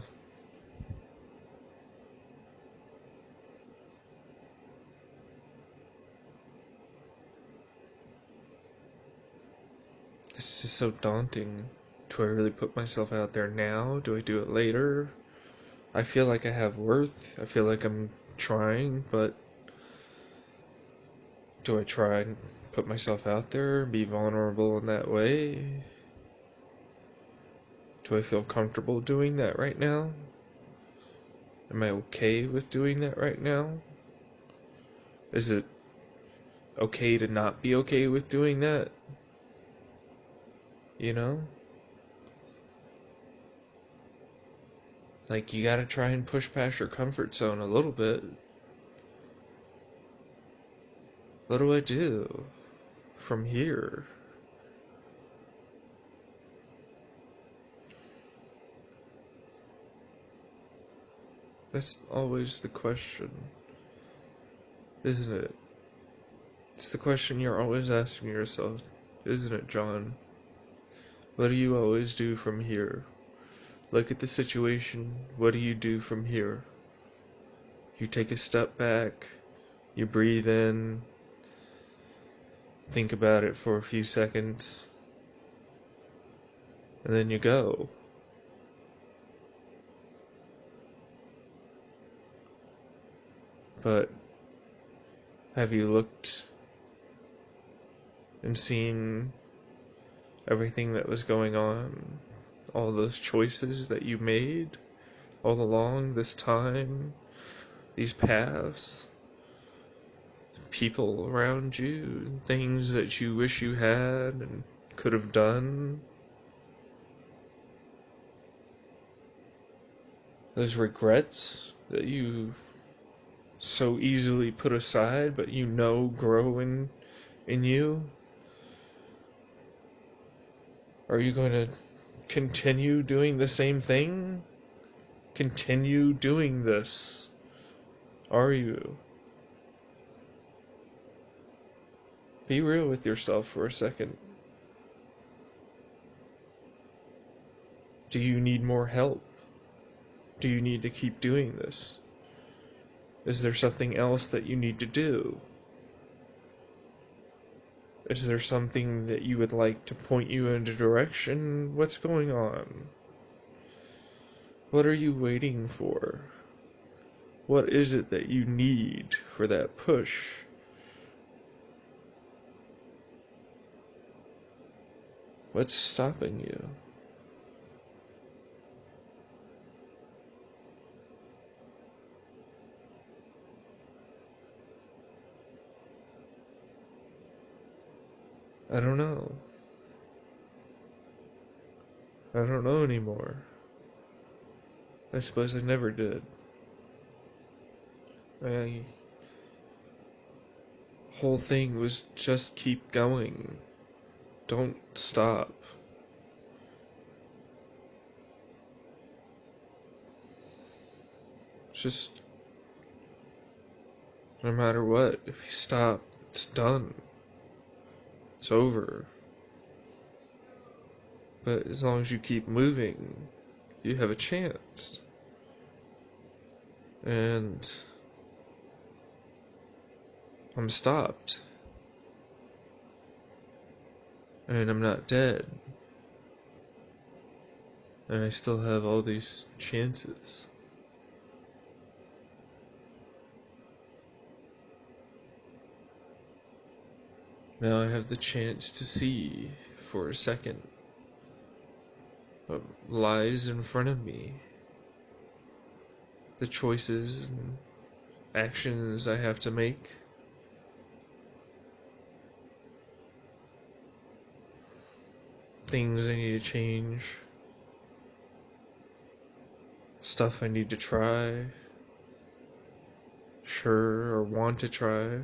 It's just so daunting. Do I really put myself out there now? Do I do it later? I feel like I have worth. I feel like I'm trying, but do I try and put myself out there, be vulnerable in that way? Do I feel comfortable doing that right now? Am I okay with doing that right now? Is it okay to not be okay with doing that? Like, you gotta try and push past your comfort zone a little bit. What do I do from here? That's always the question, isn't it? It's the question you're always asking yourself, isn't it, John? What do you always do from here? Look at the situation, what do you do from here? You take a step back, you breathe in, think about it for a few seconds, and then you go. But have you looked and seen everything that was going on? All those choices that you made all along this time? These paths? People around you? Things that you wish you had and could have done? Those regrets that you so easily put aside, but grow in you? Are you going to continue doing the same thing? Continue doing this? Are you? Be real with yourself for a second. Do you need more help? Do you need to keep doing this? Is there something else that you need to do? Is there something that you would like to point you in a direction? What's going on? What are you waiting for? What is it that you need for that push? What's stopping you? I don't know. I don't know anymore. I suppose I never did. My whole thing was just keep going. Don't stop. Just, no matter what, if you stop, it's done. It's over. But as long as you keep moving, you have a chance. And I'm stopped. And I'm not dead. And I still have all these chances. Now I have the chance to see for a second what lies in front of me. The choices and actions I have to make. Things I need to change. Stuff I need to try. Sure, or want to try.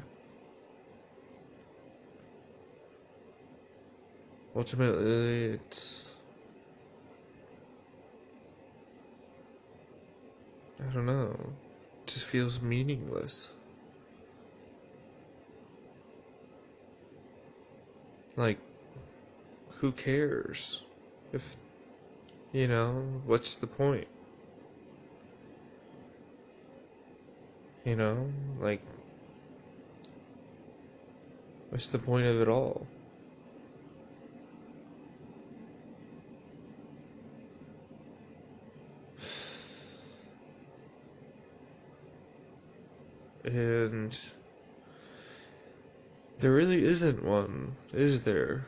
Ultimately, I don't know, it just feels meaningless. Like, who cares? If, what's the point? Like, what's the point of it all? And there really isn't one, is there?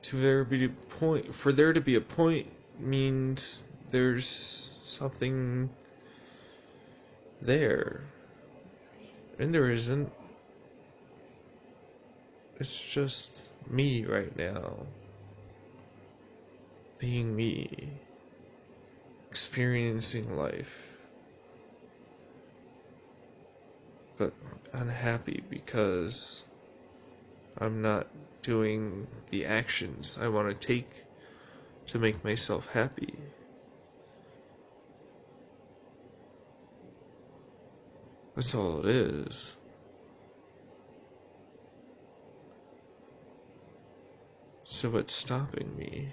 For there to be a point means there's something there. And there isn't. It's just me right now. Being me. Experiencing life. But unhappy because I'm not doing the actions I want to take to make myself happy. That's all it is. So what's stopping me?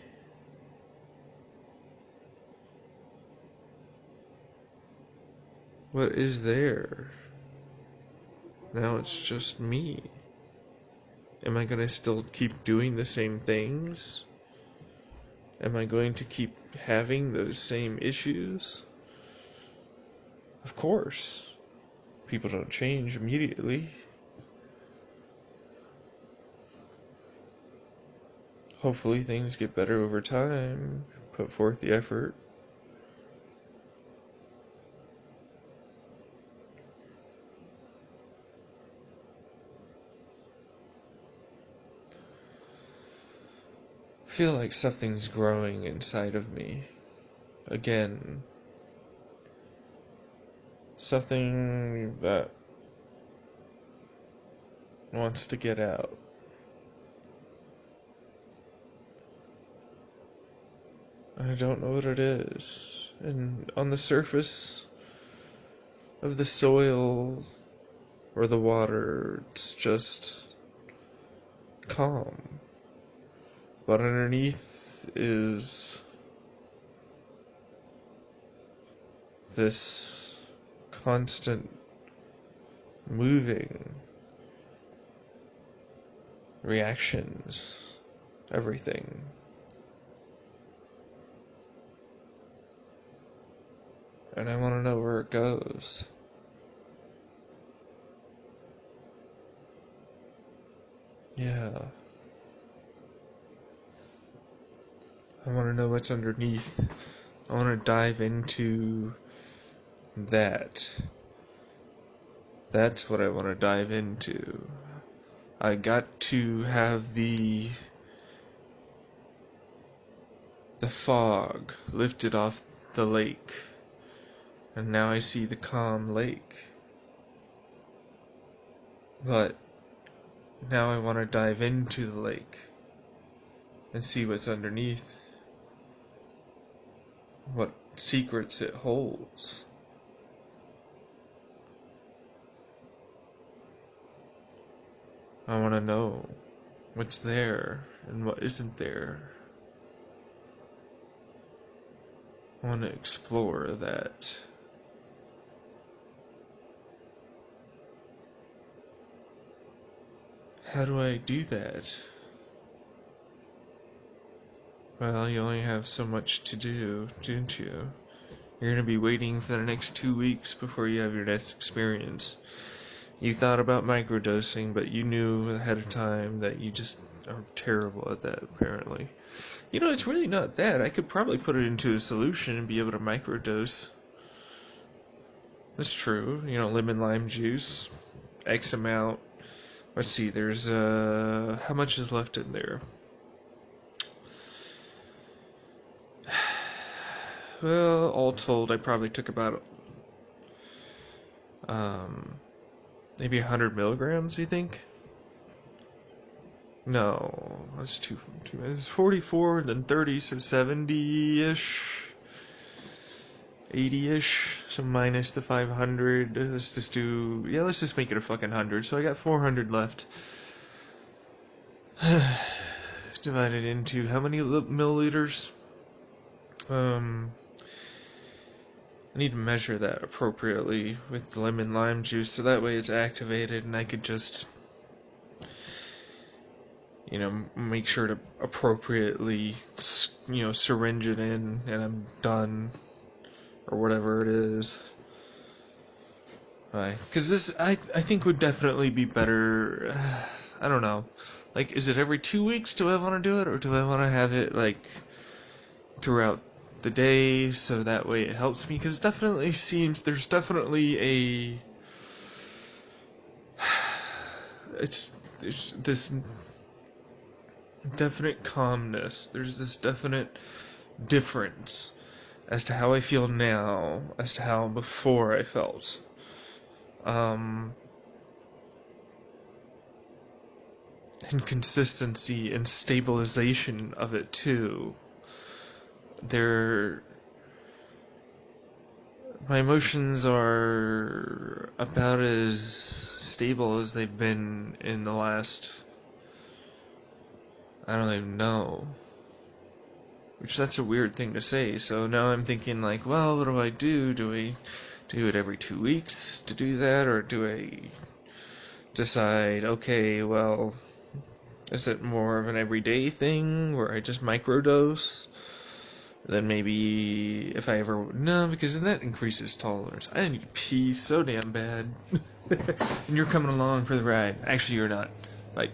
What is there? Now it's just me. Am I gonna still keep doing the same things? Am I going to keep having those same issues? Of course. People don't change immediately. Hopefully things get better over time. Put forth the effort. I feel like something's growing inside of me. Again. Something that wants to get out. I don't know what it is. And on the surface of the soil or the water, it's just calm. But underneath is this constant moving reactions, everything. And I want to know where it goes. Yeah. I want to know what's underneath. I want to dive into that. That's what I want to dive into. I got to have the fog lifted off the lake. And now I see the calm lake. But now I want to dive into the lake and see what's underneath. What secrets it holds. I want to know what's there and what isn't there. I want to explore that. How do I do that? Well, you only have so much to do, don't you? You're gonna be waiting for the next 2 weeks before you have your next experience. You thought about microdosing, but you knew ahead of time that you just are terrible at that, apparently. You know, it's really not that. I could probably put it into a solution and be able to microdose. That's true. You know, lemon lime juice, X amount. Let's see, there's, how much is left in there? Well, all told, I probably took about, maybe 100 milligrams, you think? No, that's too it's 44, then 30, so 70-ish, 80-ish, so minus the 500, let's just make it a fucking 100, so I got 400 left. Divided into how many milliliters? I need to measure that appropriately with the lemon lime juice, so that way it's activated and I could just, you know, make sure to appropriately, you know, syringe it in and I'm done, or whatever it is. Right. Because this, I think would definitely be better, I don't know, like, is it every 2 weeks do I want to do it, or do I want to have it, like, throughout the day, so that way it helps me? Because it definitely seems, there's definitely there's this definite calmness, there's this definite difference as to how I feel now, as to how before I felt. And consistency and stabilization of it too. My emotions are about as stable as they've been in the last, I don't even know. Which, that's a weird thing to say, so now I'm thinking like, well, what do I do? Do I do it every 2 weeks to do that, or do I decide, okay, well, is it more of an everyday thing where I just microdose? Then maybe if I ever, no, because then that increases tolerance. I need to pee so damn bad. And you're coming along for the ride. Actually, you're not. Like,